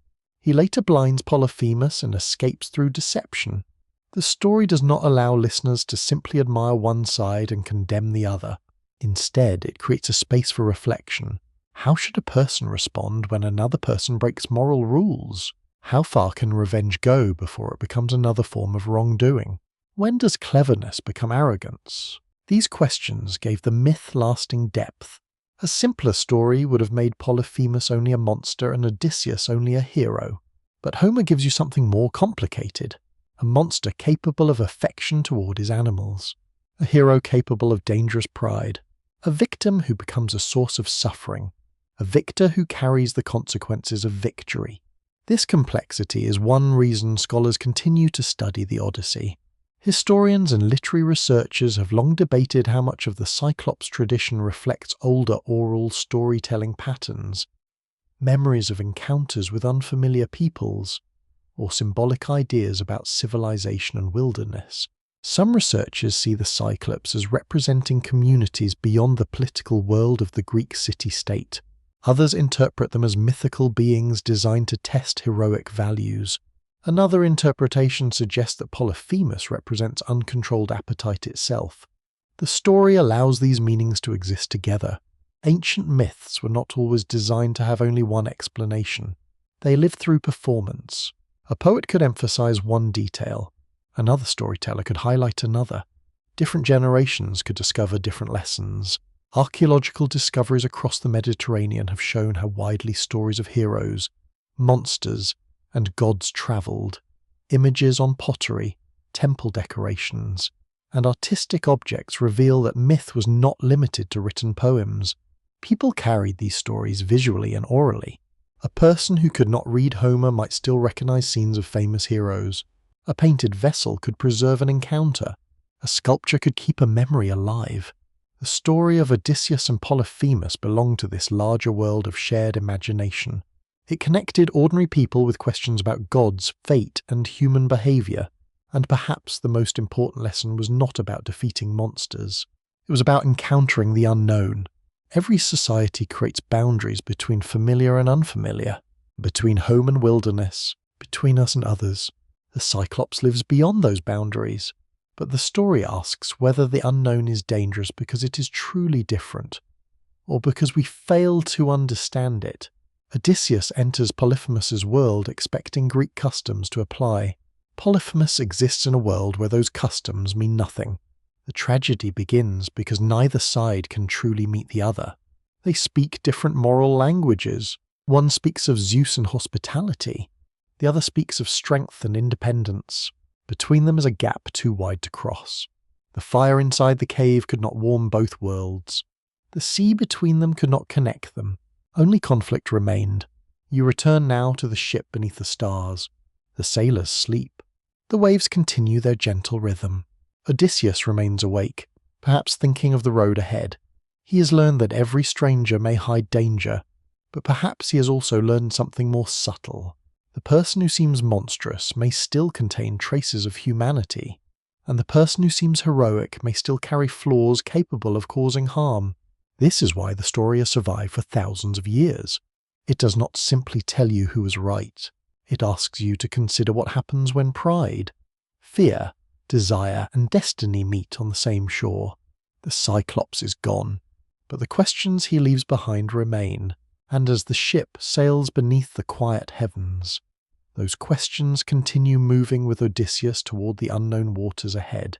Speaker 1: He later blinds Polyphemus and escapes through deception. The story does not allow listeners to simply admire one side and condemn the other. Instead, it creates a space for reflection. How should a person respond when another person breaks moral rules? How far can revenge go before it becomes another form of wrongdoing? When does cleverness become arrogance? These questions gave the myth lasting depth. A simpler story would have made Polyphemus only a monster and Odysseus only a hero. But Homer gives you something more complicated. A monster capable of affection toward his animals. A hero capable of dangerous pride. A victim who becomes a source of suffering. A victor who carries the consequences of victory. This complexity is one reason scholars continue to study the Odyssey. Historians and literary researchers have long debated how much of the Cyclops tradition reflects older oral storytelling patterns, memories of encounters with unfamiliar peoples, or symbolic ideas about civilization and wilderness. Some researchers see the Cyclops as representing communities beyond the political world of the Greek city-state. Others interpret them as mythical beings designed to test heroic values. Another interpretation suggests that Polyphemus represents uncontrolled appetite itself. The story allows these meanings to exist together. Ancient myths were not always designed to have only one explanation. They lived through performance. A poet could emphasize one detail. Another storyteller could highlight another. Different generations could discover different lessons. Archaeological discoveries across the Mediterranean have shown how widely stories of heroes, monsters, and gods travelled. Images on pottery, temple decorations, and artistic objects reveal that myth was not limited to written poems. People carried these stories visually and orally. A person who could not read Homer might still recognize scenes of famous heroes. A painted vessel could preserve an encounter. A sculpture could keep a memory alive. The story of Odysseus and Polyphemus belonged to this larger world of shared imagination. It connected ordinary people with questions about gods, fate, and human behavior. And perhaps the most important lesson was not about defeating monsters. It was about encountering the unknown. Every society creates boundaries between familiar and unfamiliar, between home and wilderness, between us and others. The Cyclops lives beyond those boundaries. But the story asks whether the unknown is dangerous because it is truly different, or because we fail to understand it. Odysseus enters Polyphemus's world expecting Greek customs to apply. Polyphemus exists in a world where those customs mean nothing. The tragedy begins because neither side can truly meet the other. They speak different moral languages. One speaks of Zeus and hospitality. The other speaks of strength and independence. Between them is a gap too wide to cross. The fire inside the cave could not warm both worlds. The sea between them could not connect them. Only conflict remained. You return now to the ship beneath the stars. The sailors sleep. The waves continue their gentle rhythm. Odysseus remains awake, perhaps thinking of the road ahead. He has learned that every stranger may hide danger, but perhaps he has also learned something more subtle. The person who seems monstrous may still contain traces of humanity, and the person who seems heroic may still carry flaws capable of causing harm. This is why the story has survived for thousands of years. It does not simply tell you who is right. It asks you to consider what happens when pride, fear, desire, and destiny meet on the same shore. The Cyclops is gone, but the questions he leaves behind remain, and as the ship sails beneath the quiet heavens, those questions continue moving with Odysseus toward the unknown waters ahead.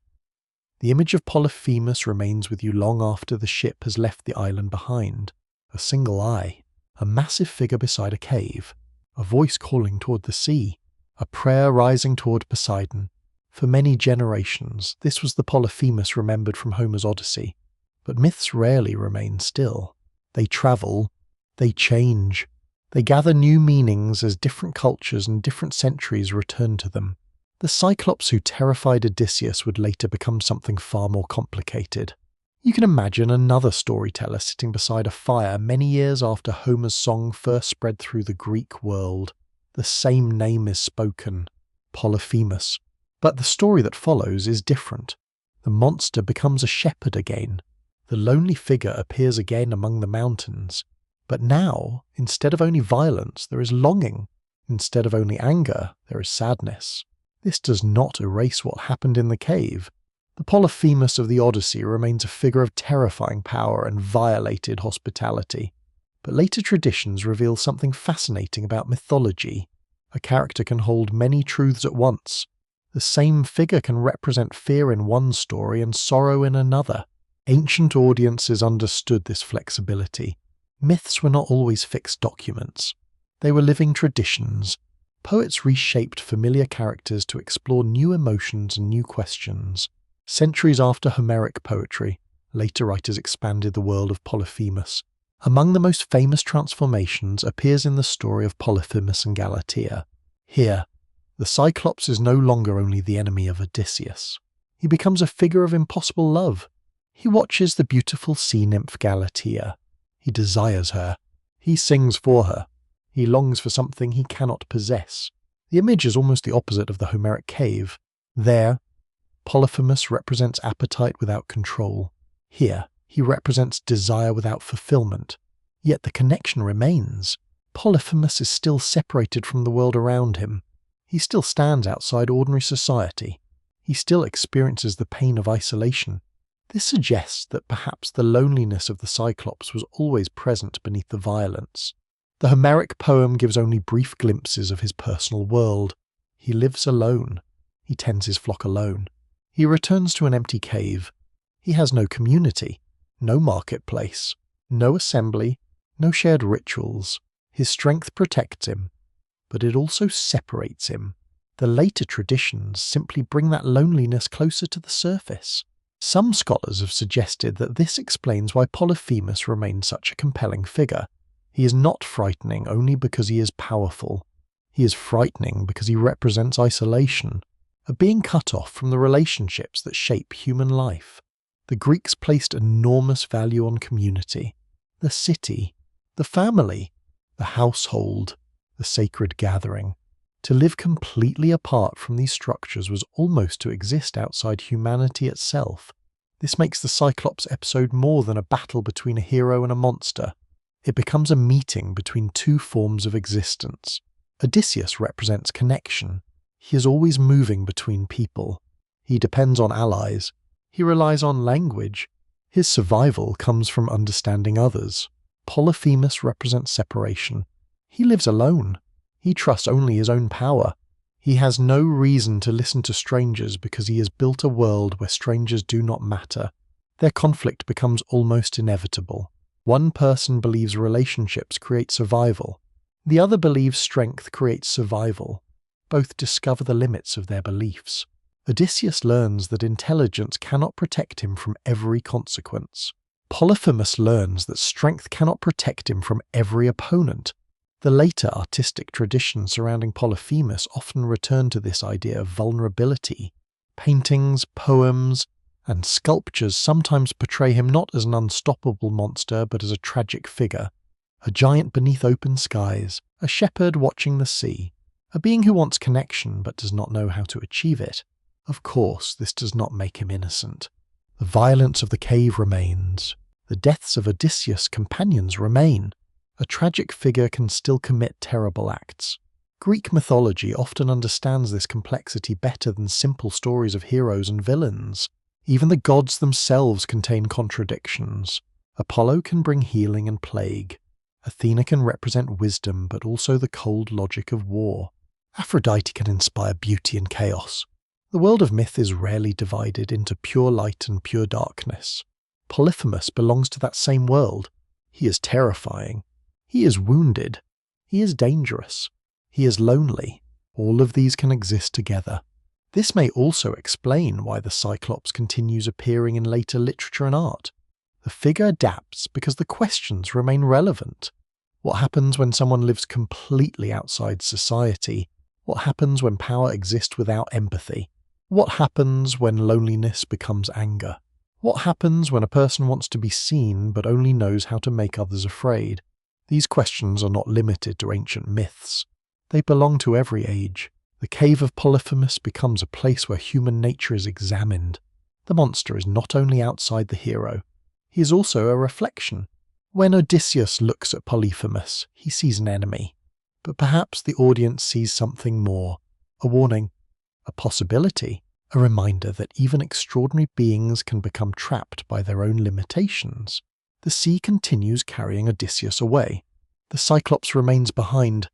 Speaker 1: The image of Polyphemus remains with you long after the ship has left the island behind. A single eye, a massive figure beside a cave, a voice calling toward the sea, a prayer rising toward Poseidon. For many generations, this was the Polyphemus remembered from Homer's Odyssey. But myths rarely remain still. They travel, they change, they gather new meanings as different cultures and different centuries return to them. The Cyclops who terrified Odysseus would later become something far more complicated. You can imagine another storyteller sitting beside a fire many years after Homer's song first spread through the Greek world. The same name is spoken, Polyphemus. But the story that follows is different. The monster becomes a shepherd again. The lonely figure appears again among the mountains. But now, instead of only violence, there is longing. Instead of only anger, there is sadness. This does not erase what happened in the cave. The Polyphemus of the Odyssey remains a figure of terrifying power and violated hospitality. But later traditions reveal something fascinating about mythology. A character can hold many truths at once. The same figure can represent fear in one story and sorrow in another. Ancient audiences understood this flexibility. Myths were not always fixed documents. They were living traditions. Poets reshaped familiar characters to explore new emotions and new questions. Centuries after Homeric poetry, later writers expanded the world of Polyphemus. Among the most famous transformations appears in the story of Polyphemus and Galatea. Here, the Cyclops is no longer only the enemy of Odysseus. He becomes a figure of impossible love. He watches the beautiful sea nymph Galatea. He desires her. He sings for her. He longs for something he cannot possess. The image is almost the opposite of the Homeric cave. There, Polyphemus represents appetite without control. Here, he represents desire without fulfillment. Yet the connection remains. Polyphemus is still separated from the world around him. He still stands outside ordinary society. He still experiences the pain of isolation. This suggests that perhaps the loneliness of the Cyclops was always present beneath the violence. The Homeric poem gives only brief glimpses of his personal world. He lives alone. He tends his flock alone. He returns to an empty cave. He has no community, no marketplace, no assembly, no shared rituals. His strength protects him, but it also separates him. The later traditions simply bring that loneliness closer to the surface. Some scholars have suggested that this explains why Polyphemus remains such a compelling figure. He is not frightening only because he is powerful. He is frightening because he represents isolation, a being cut off from the relationships that shape human life. The Greeks placed enormous value on community, the city, the family, the household, the sacred gathering. To live completely apart from these structures was almost to exist outside humanity itself. This makes the Cyclops episode more than a battle between a hero and a monster. It becomes a meeting between two forms of existence. Odysseus represents connection. He is always moving between people. He depends on allies. He relies on language. His survival comes from understanding others. Polyphemus represents separation. He lives alone. He trusts only his own power. He has no reason to listen to strangers because he has built a world where strangers do not matter. Their conflict becomes almost inevitable. One person believes relationships create survival. The other believes strength creates survival. Both discover the limits of their beliefs. Odysseus learns that intelligence cannot protect him from every consequence. Polyphemus learns that strength cannot protect him from every opponent. The later artistic traditions surrounding Polyphemus often return to this idea of vulnerability. Paintings, poems, and sculptures sometimes portray him not as an unstoppable monster but as a tragic figure, a giant beneath open skies, a shepherd watching the sea, a being who wants connection but does not know how to achieve it. Of course, this does not make him innocent. The violence of the cave remains. The deaths of Odysseus' companions remain. A tragic figure can still commit terrible acts. Greek mythology often understands this complexity better than simple stories of heroes and villains. Even the gods themselves contain contradictions. Apollo can bring healing and plague. Athena can represent wisdom but also the cold logic of war. Aphrodite can inspire beauty and chaos. The world of myth is rarely divided into pure light and pure darkness. Polyphemus belongs to that same world. He is terrifying. He is wounded. He is dangerous. He is lonely. All of these can exist together. This may also explain why the Cyclops continues appearing in later literature and art. The figure adapts because the questions remain relevant. What happens when someone lives completely outside society? What happens when power exists without empathy? What happens when loneliness becomes anger? What happens when a person wants to be seen but only knows how to make others afraid? These questions are not limited to ancient myths. They belong to every age. The cave of Polyphemus becomes a place where human nature is examined. The monster is not only outside the hero, he is also a reflection. When Odysseus looks at Polyphemus, he sees an enemy. But perhaps the audience sees something more, a warning, a possibility, a reminder that even extraordinary beings can become trapped by their own limitations. The sea continues carrying Odysseus away. The Cyclops remains behind,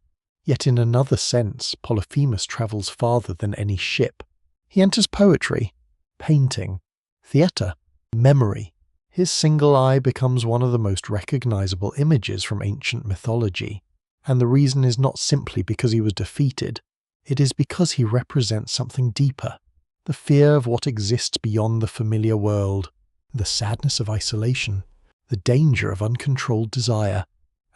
Speaker 1: yet in another sense, Polyphemus travels farther than any ship. He enters poetry, painting, theatre, memory. His single eye becomes one of the most recognizable images from ancient mythology, and the reason is not simply because he was defeated, it is because he represents something deeper, the fear of what exists beyond the familiar world, the sadness of isolation, the danger of uncontrolled desire,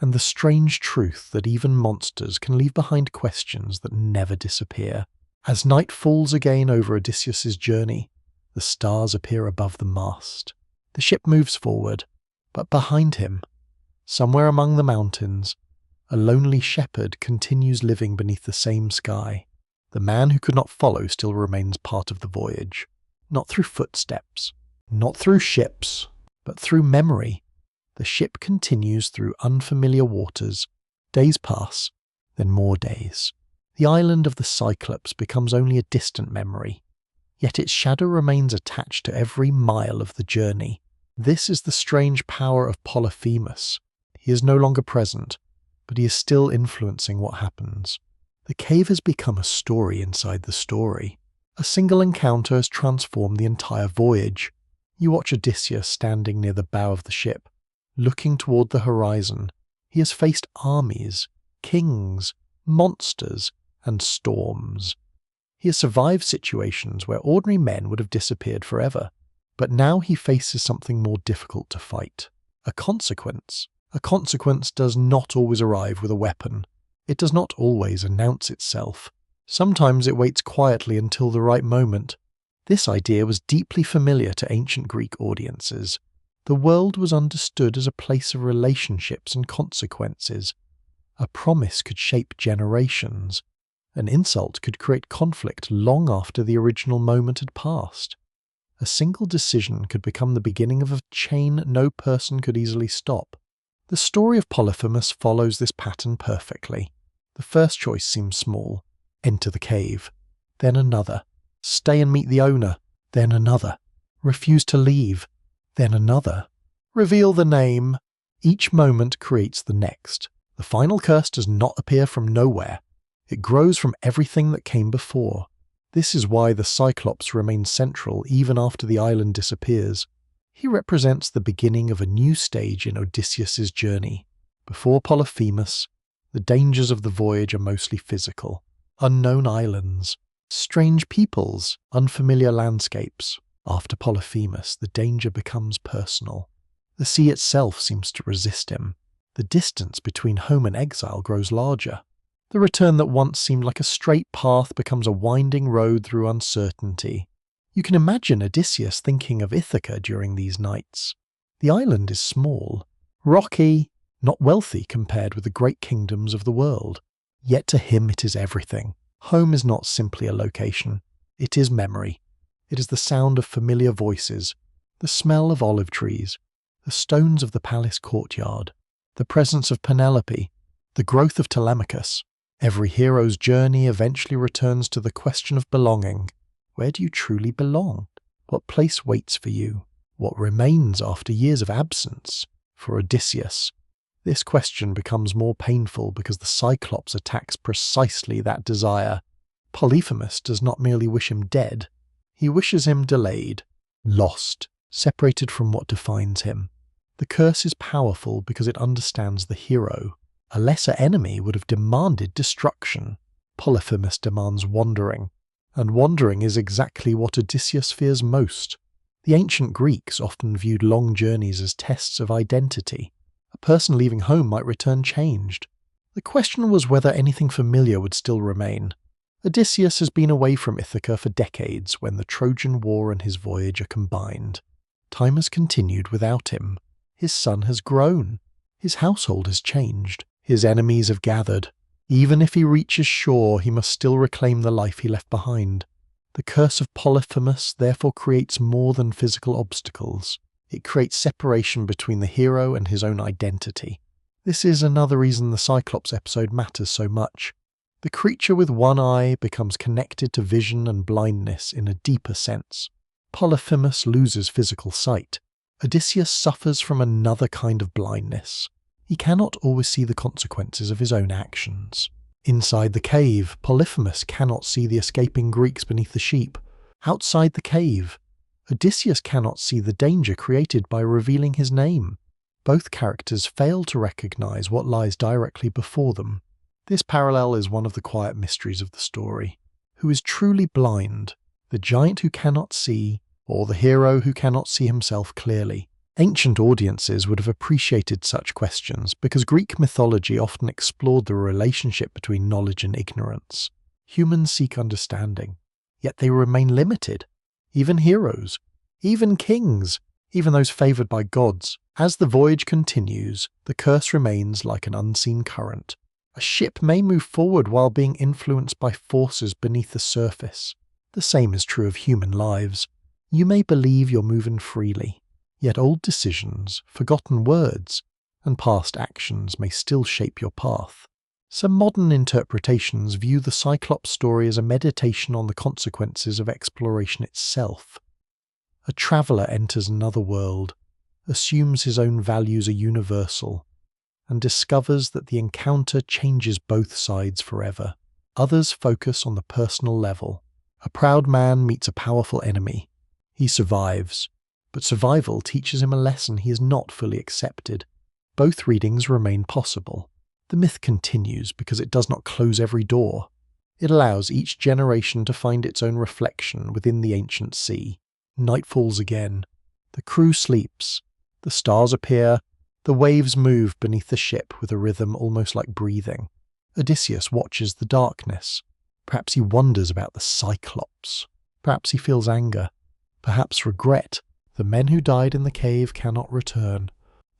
Speaker 1: and the strange truth that even monsters can leave behind questions that never disappear. As night falls again over Odysseus's journey, the stars appear above the mast. The ship moves forward, but behind him, somewhere among the mountains, a lonely shepherd continues living beneath the same sky. The man who could not follow still remains part of the voyage, not through footsteps, not through ships, but through memory. The ship continues through unfamiliar waters. Days pass, then more days. The island of the Cyclops becomes only a distant memory, yet its shadow remains attached to every mile of the journey. This is the strange power of Polyphemus. He is no longer present, but he is still influencing what happens. The cave has become a story inside the story. A single encounter has transformed the entire voyage. You watch Odysseus standing near the bow of the ship, looking toward the horizon. He has faced armies, kings, monsters, and storms. He has survived situations where ordinary men would have disappeared forever, but now he faces something more difficult to fight. A consequence. A consequence does not always arrive with a weapon. It does not always announce itself. Sometimes it waits quietly until the right moment. This idea was deeply familiar to ancient Greek audiences. The world was understood as a place of relationships and consequences. A promise could shape generations. An insult could create conflict long after the original moment had passed. A single decision could become the beginning of a chain no person could easily stop. The story of Polyphemus follows this pattern perfectly. The first choice seems small. Enter the cave. Then another. Stay and meet the owner. Then another. Refuse to leave. Then another. Reveal the name. Each moment creates the next. The final curse does not appear from nowhere. It grows from everything that came before. This is why the Cyclops remains central even after the island disappears. He represents the beginning of a new stage in Odysseus's journey. Before Polyphemus, the dangers of the voyage are mostly physical. Unknown islands, strange peoples, unfamiliar landscapes. After Polyphemus, the danger becomes personal. The sea itself seems to resist him. The distance between home and exile grows larger. The return that once seemed like a straight path becomes a winding road through uncertainty. You can imagine Odysseus thinking of Ithaca during these nights. The island is small, rocky, not wealthy compared with the great kingdoms of the world. Yet to him it is everything. Home is not simply a location. It is memory. It is the sound of familiar voices, the smell of olive trees, the stones of the palace courtyard, the presence of Penelope, the growth of Telemachus. Every hero's journey eventually returns to the question of belonging. Where do you truly belong? What place waits for you? What remains after years of absence? For Odysseus, this question becomes more painful because the Cyclops attacks precisely that desire. Polyphemus does not merely wish him dead, he wishes him delayed, lost, separated from what defines him. The curse is powerful because it understands the hero. A lesser enemy would have demanded destruction. Polyphemus demands wandering, and wandering is exactly what Odysseus fears most. The ancient Greeks often viewed long journeys as tests of identity. A person leaving home might return changed. The question was whether anything familiar would still remain. Odysseus has been away from Ithaca for decades when the Trojan War and his voyage are combined. Time has continued without him. His son has grown. His household has changed. His enemies have gathered. Even if he reaches shore, he must still reclaim the life he left behind. The curse of Polyphemus therefore creates more than physical obstacles. It creates separation between the hero and his own identity. This is another reason the Cyclops episode matters so much. The creature with one eye becomes connected to vision and blindness in a deeper sense. Polyphemus loses physical sight. Odysseus suffers from another kind of blindness. He cannot always see the consequences of his own actions. Inside the cave, Polyphemus cannot see the escaping Greeks beneath the sheep. Outside the cave, Odysseus cannot see the danger created by revealing his name. Both characters fail to recognize what lies directly before them. This parallel is one of the quiet mysteries of the story. Who is truly blind? The giant who cannot see, or the hero who cannot see himself clearly? Ancient audiences would have appreciated such questions because Greek mythology often explored the relationship between knowledge and ignorance. Humans seek understanding, yet they remain limited. Even heroes, even kings, even those favored by gods. As the voyage continues, the curse remains like an unseen current. A ship may move forward while being influenced by forces beneath the surface. The same is true of human lives. You may believe you're moving freely, yet old decisions, forgotten words, and past actions may still shape your path. Some modern interpretations view the Cyclops story as a meditation on the consequences of exploration itself. A traveller enters another world, assumes his own values are universal, and discovers that the encounter changes both sides forever. Others focus on the personal level. A proud man meets a powerful enemy. He survives, but survival teaches him a lesson he has not fully accepted. Both readings remain possible. The myth continues because it does not close every door. It allows each generation to find its own reflection within the ancient sea. Night falls again. The crew sleeps. The stars appear. The waves move beneath the ship with a rhythm almost like breathing. Odysseus watches the darkness. Perhaps he wonders about the Cyclops. Perhaps he feels anger. Perhaps regret. The men who died in the cave cannot return.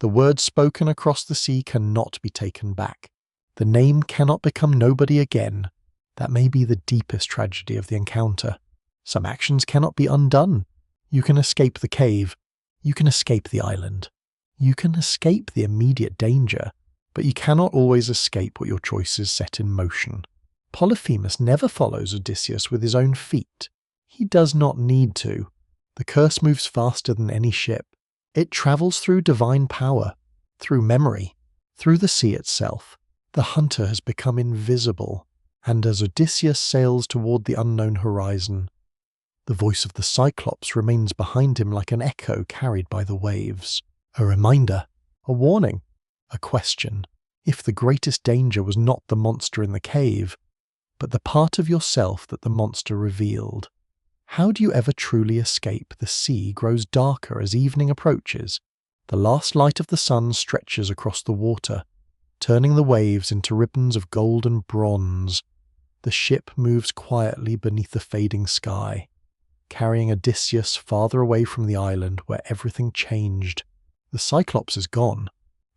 Speaker 1: The words spoken across the sea cannot be taken back. The name cannot become nobody again. That may be the deepest tragedy of the encounter. Some actions cannot be undone. You can escape the cave. You can escape the island. You can escape the immediate danger, but you cannot always escape what your choices set in motion. Polyphemus never follows Odysseus with his own feet. He does not need to. The curse moves faster than any ship. It travels through divine power, through memory, through the sea itself. The hunter has become invisible, and as Odysseus sails toward the unknown horizon, the voice of the Cyclops remains behind him like an echo carried by the waves. A reminder, a warning, a question. If the greatest danger was not the monster in the cave, but the part of yourself that the monster revealed, how do you ever truly escape? The sea grows darker as evening approaches. The last light of the sun stretches across the water, turning the waves into ribbons of gold and bronze. The ship moves quietly beneath the fading sky, carrying Odysseus farther away from the island where everything changed. The Cyclops is gone.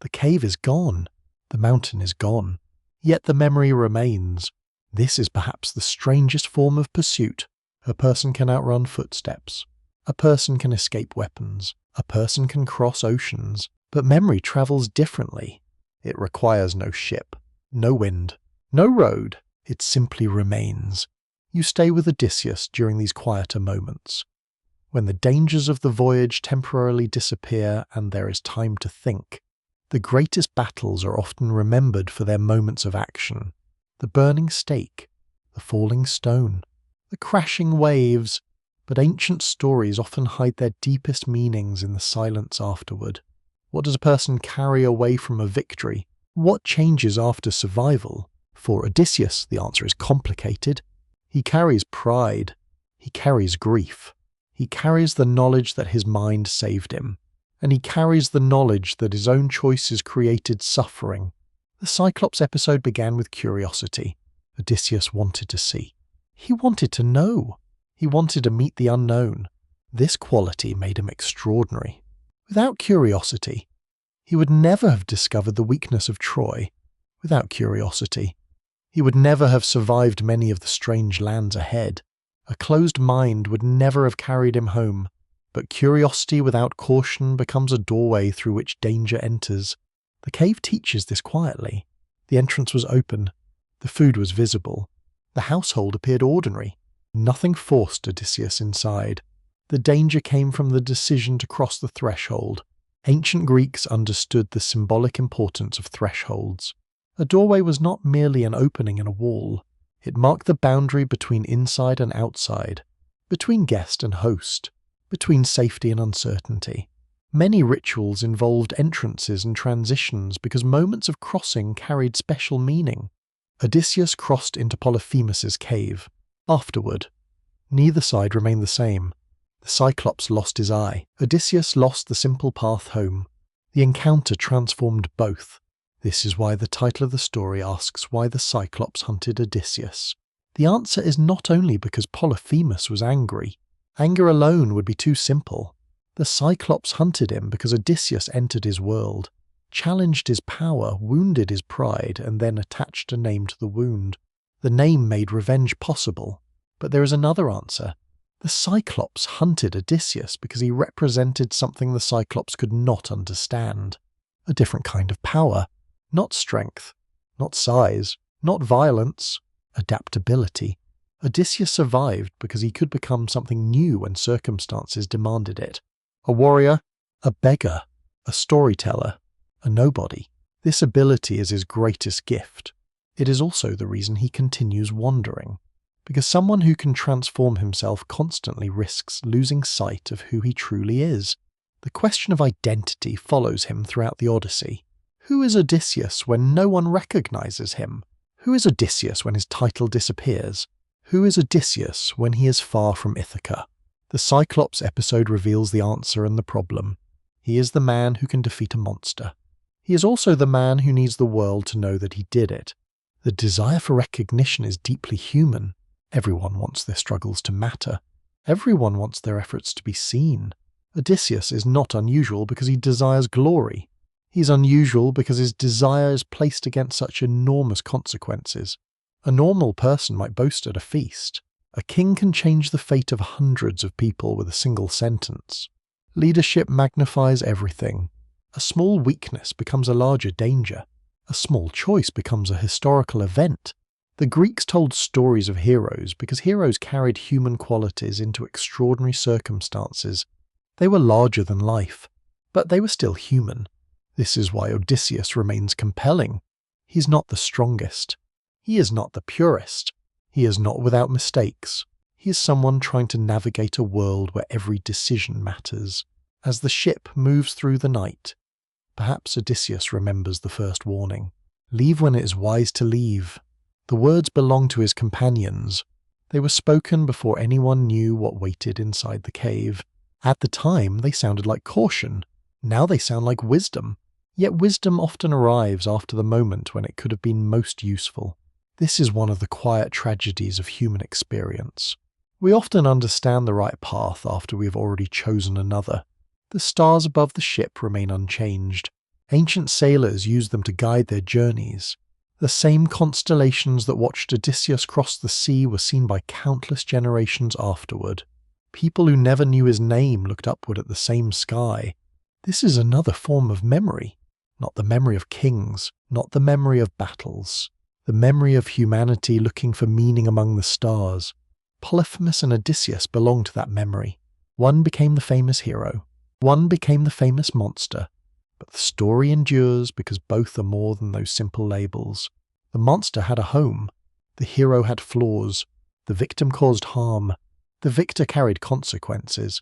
Speaker 1: The cave is gone. The mountain is gone. Yet the memory remains. This is perhaps the strangest form of pursuit. A person can outrun footsteps. A person can escape weapons. A person can cross oceans. But memory travels differently. It requires no ship, no wind, no road. It simply remains. You stay with Odysseus during these quieter moments. When the dangers of the voyage temporarily disappear and there is time to think, the greatest battles are often remembered for their moments of action. The burning stake, the falling stone, the crashing waves, but ancient stories often hide their deepest meanings in the silence afterward. What does a person carry away from a victory? What changes after survival? For Odysseus, the answer is complicated. He carries pride. He carries grief. He carries the knowledge that his mind saved him. And he carries the knowledge that his own choices created suffering. The Cyclops episode began with curiosity. Odysseus wanted to see. He wanted to know. He wanted to meet the unknown. This quality made him extraordinary. Without curiosity, he would never have discovered the weakness of Troy. Without curiosity, he would never have survived many of the strange lands ahead. A closed mind would never have carried him home. But curiosity without caution becomes a doorway through which danger enters. The cave teaches this quietly. The entrance was open. The food was visible. The household appeared ordinary. Nothing forced Odysseus inside. The danger came from the decision to cross the threshold. Ancient Greeks understood the symbolic importance of thresholds. A doorway was not merely an opening in a wall. It marked the boundary between inside and outside, between guest and host, between safety and uncertainty. Many rituals involved entrances and transitions because moments of crossing carried special meaning. Odysseus crossed into Polyphemus's cave. Afterward, neither side remained the same. The Cyclops lost his eye. Odysseus lost the simple path home. The encounter transformed both. This is why the title of the story asks why the Cyclops hunted Odysseus. The answer is not only because Polyphemus was angry. Anger alone would be too simple. The Cyclops hunted him because Odysseus entered his world, challenged his power, wounded his pride, and then attached a name to the wound. The name made revenge possible. But there is another answer. The Cyclops hunted Odysseus because he represented something the Cyclops could not understand. A different kind of power. Not strength, not size, not violence, adaptability. Odysseus survived because he could become something new when circumstances demanded it. A warrior, a beggar, a storyteller, a nobody. This ability is his greatest gift. It is also the reason he continues wandering, because someone who can transform himself constantly risks losing sight of who he truly is. The question of identity follows him throughout the Odyssey. Who is Odysseus when no one recognizes him? Who is Odysseus when his title disappears? Who is Odysseus when he is far from Ithaca? The Cyclops episode reveals the answer and the problem. He is the man who can defeat a monster. He is also the man who needs the world to know that he did it. The desire for recognition is deeply human. Everyone wants their struggles to matter. Everyone wants their efforts to be seen. Odysseus is not unusual because he desires glory. He is unusual because his desire is placed against such enormous consequences. A normal person might boast at a feast. A king can change the fate of hundreds of people with a single sentence. Leadership magnifies everything. A small weakness becomes a larger danger. A small choice becomes a historical event. The Greeks told stories of heroes because heroes carried human qualities into extraordinary circumstances. They were larger than life, but they were still human. This is why Odysseus remains compelling. He is not the strongest. He is not the purest. He is not without mistakes. He is someone trying to navigate a world where every decision matters. As the ship moves through the night, perhaps Odysseus remembers the first warning. Leave when it is wise to leave. The words belong to his companions. They were spoken before anyone knew what waited inside the cave. At the time, they sounded like caution. Now they sound like wisdom. Yet wisdom often arrives after the moment when it could have been most useful. This is one of the quiet tragedies of human experience. We often understand the right path after we have already chosen another. The stars above the ship remain unchanged. Ancient sailors used them to guide their journeys. The same constellations that watched Odysseus cross the sea were seen by countless generations afterward. People who never knew his name looked upward at the same sky. This is another form of memory. Not the memory of kings, not the memory of battles. The memory of humanity looking for meaning among the stars. Polyphemus and Odysseus belong to that memory. One became the famous hero. One became the famous monster. But the story endures because both are more than those simple labels. The monster had a home. The hero had flaws. The victim caused harm. The victor carried consequences.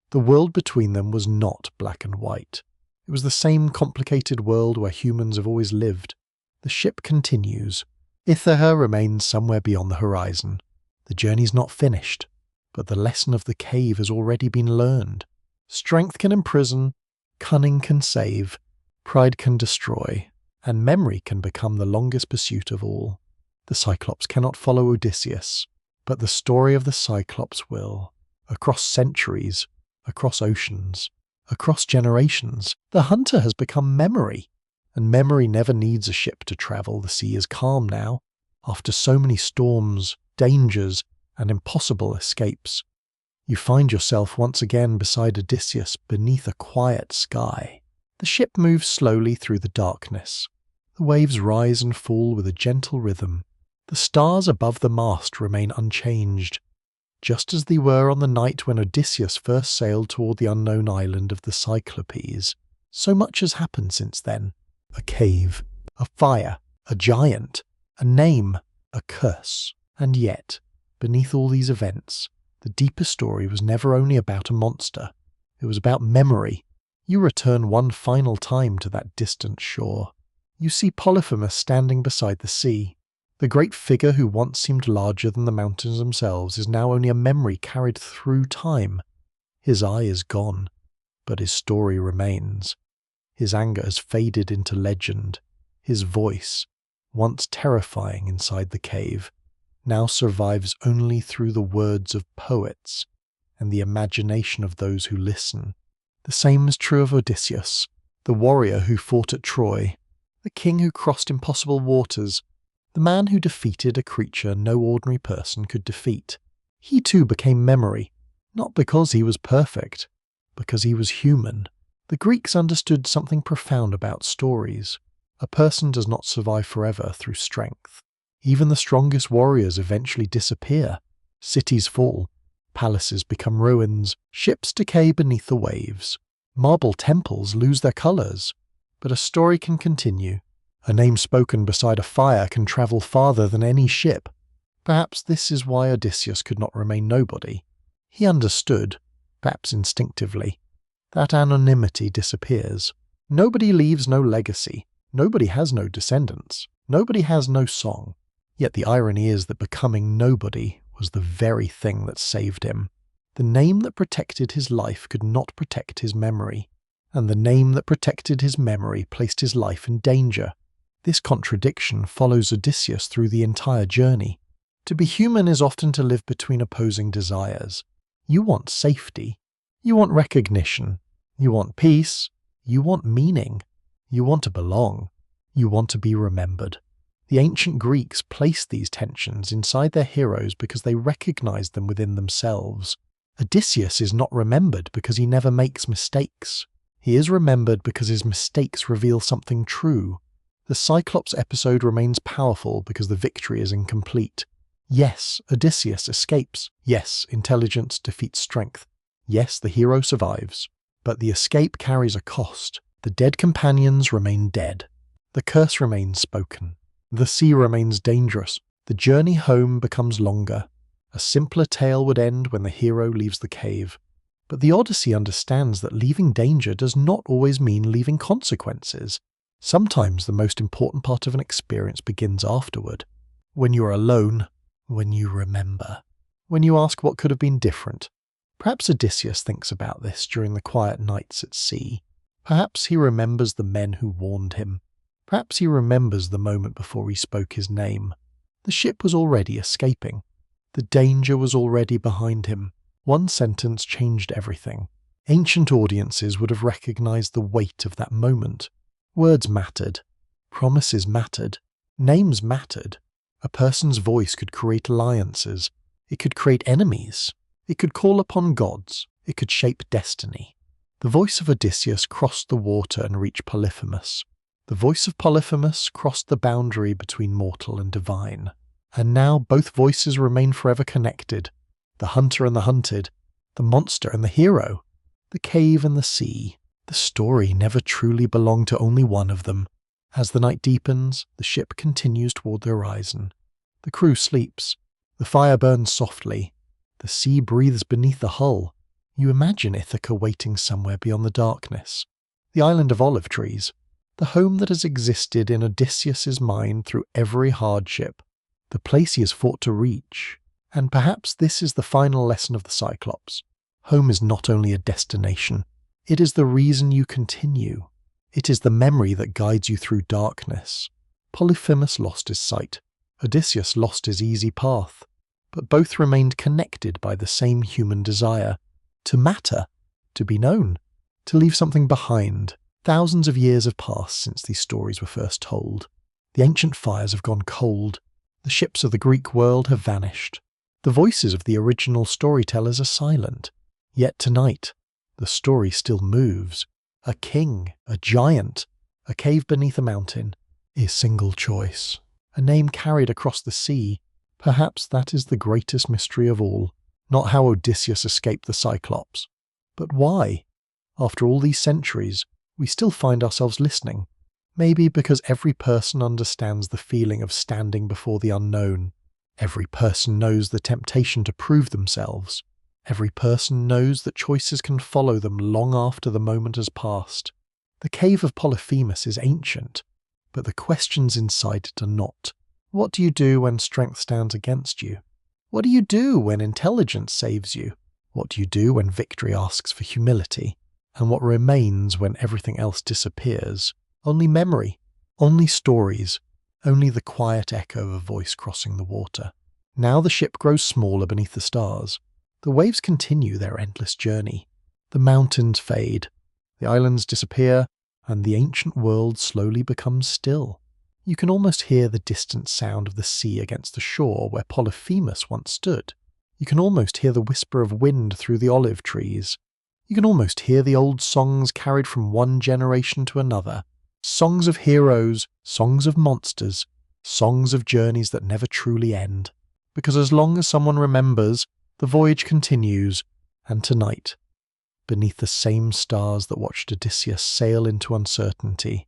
Speaker 1: The world between them was not black and white. It was the same complicated world where humans have always lived. The ship continues. Ithaca remains somewhere beyond the horizon. The journey's not finished, but the lesson of the cave has already been learned. Strength can imprison, cunning can save, pride can destroy, and memory can become the longest pursuit of all. The Cyclops cannot follow Odysseus, but the story of the Cyclops will. Across centuries, across oceans, across generations, the hunter has become memory. And memory never needs a ship to travel. The sea is calm now. After so many storms, dangers, and impossible escapes, You find yourself once again beside Odysseus beneath a quiet sky. The ship moves slowly through the darkness. The waves rise and fall with a gentle rhythm. The stars above the mast remain unchanged, just as they were on the night when Odysseus first sailed toward the unknown island of the Cyclops. So much has happened since then. A cave, a fire, a giant, a name, a curse. And yet, beneath all these events, the deeper story was never only about a monster. It was about memory. You return one final time to that distant shore. You see Polyphemus standing beside the sea. The great figure who once seemed larger than the mountains themselves is now only a memory carried through time. His eye is gone, but his story remains. His anger has faded into legend. His voice, once terrifying inside the cave, now survives only through the words of poets and the imagination of those who listen. The same is true of Odysseus, the warrior who fought at Troy, the king who crossed impossible waters, the man who defeated a creature no ordinary person could defeat. He too became memory, not because he was perfect, because he was human. The Greeks understood something profound about stories. A person does not survive forever through strength. Even the strongest warriors eventually disappear. Cities fall. Palaces become ruins. Ships decay beneath the waves. Marble temples lose their colors. But a story can continue. A name spoken beside a fire can travel farther than any ship. Perhaps this is why Odysseus could not remain nobody. He understood, perhaps instinctively, that anonymity disappears. Nobody leaves no legacy. Nobody has no descendants. Nobody has no song. Yet the irony is that becoming nobody was the very thing that saved him. The name that protected his life could not protect his memory, and the name that protected his memory placed his life in danger. This contradiction follows Odysseus through the entire journey. To be human is often to live between opposing desires. You want safety. You want recognition. You want peace. You want meaning. You want to belong. You want to be remembered. The ancient Greeks placed these tensions inside their heroes because they recognized them within themselves. Odysseus is not remembered because he never makes mistakes. He is remembered because his mistakes reveal something true. The Cyclops episode remains powerful because the victory is incomplete. Yes, Odysseus escapes. Yes, intelligence defeats strength. Yes, the hero survives. But the escape carries a cost. The dead companions remain dead. The curse remains spoken. The sea remains dangerous. The journey home becomes longer. A simpler tale would end when the hero leaves the cave. But the Odyssey understands that leaving danger does not always mean leaving consequences. Sometimes the most important part of an experience begins afterward. When you are alone, when you remember, when you ask what could have been different. Perhaps Odysseus thinks about this during the quiet nights at sea. Perhaps he remembers the men who warned him. Perhaps he remembers the moment before he spoke his name. The ship was already escaping. The danger was already behind him. One sentence changed everything. Ancient audiences would have recognized the weight of that moment. Words mattered. Promises mattered. Names mattered. A person's voice could create alliances. It could create enemies. It could call upon gods. It could shape destiny. The voice of Odysseus crossed the water and reached Polyphemus. The voice of Polyphemus crossed the boundary between mortal and divine. And now both voices remain forever connected. The hunter and the hunted. The monster and the hero. The cave and the sea. The story never truly belonged to only one of them. As the night deepens, the ship continues toward the horizon. The crew sleeps. The fire burns softly. The sea breathes beneath the hull. You imagine Ithaca waiting somewhere beyond the darkness. The island of olive trees. The home that has existed in Odysseus's mind through every hardship. The place he has fought to reach. And perhaps this is the final lesson of the Cyclops. Home is not only a destination. It is the reason you continue. It is the memory that guides you through darkness. Polyphemus lost his sight. Odysseus lost his easy path. But both remained connected by the same human desire. To matter. To be known. To leave something behind. Thousands of years have passed since these stories were first told. The ancient fires have gone cold. The ships of the Greek world have vanished. The voices of the original storytellers are silent. Yet tonight, the story still moves. A king, a giant, a cave beneath a mountain, a single choice. A name carried across the sea. Perhaps that is the greatest mystery of all. Not how Odysseus escaped the Cyclops, but why, after all these centuries, we still find ourselves listening. Maybe because every person understands the feeling of standing before the unknown. Every person knows the temptation to prove themselves. Every person knows that choices can follow them long after the moment has passed. The cave of Polyphemus is ancient, but the questions inside it are not. What do you do when strength stands against you? What do you do when intelligence saves you? What do you do when victory asks for humility? And what remains when everything else disappears? Only memory, only stories, only the quiet echo of a voice crossing the water. Now the ship grows smaller beneath the stars. The waves continue their endless journey. The mountains fade, the islands disappear, and the ancient world slowly becomes still. You can almost hear the distant sound of the sea against the shore where Polyphemus once stood. You can almost hear the whisper of wind through the olive trees. You can almost hear the old songs carried from one generation to another. Songs of heroes, songs of monsters, songs of journeys that never truly end. Because as long as someone remembers, the voyage continues, and tonight, beneath the same stars that watched Odysseus sail into uncertainty,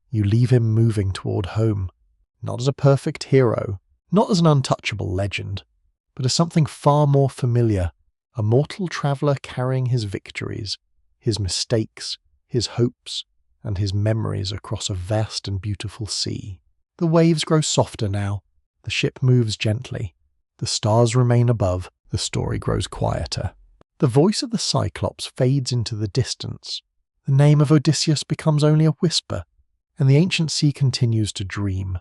Speaker 1: you leave him moving toward home, not as a perfect hero, not as an untouchable legend, but as something far more familiar, a mortal traveller carrying his victories, his mistakes, his hopes, and his memories across a vast and beautiful sea. The waves grow softer now, the ship moves gently, the stars remain above, the story grows quieter. The voice of the Cyclops fades into the distance. The name of Odysseus becomes only a whisper, and the ancient sea continues to dream.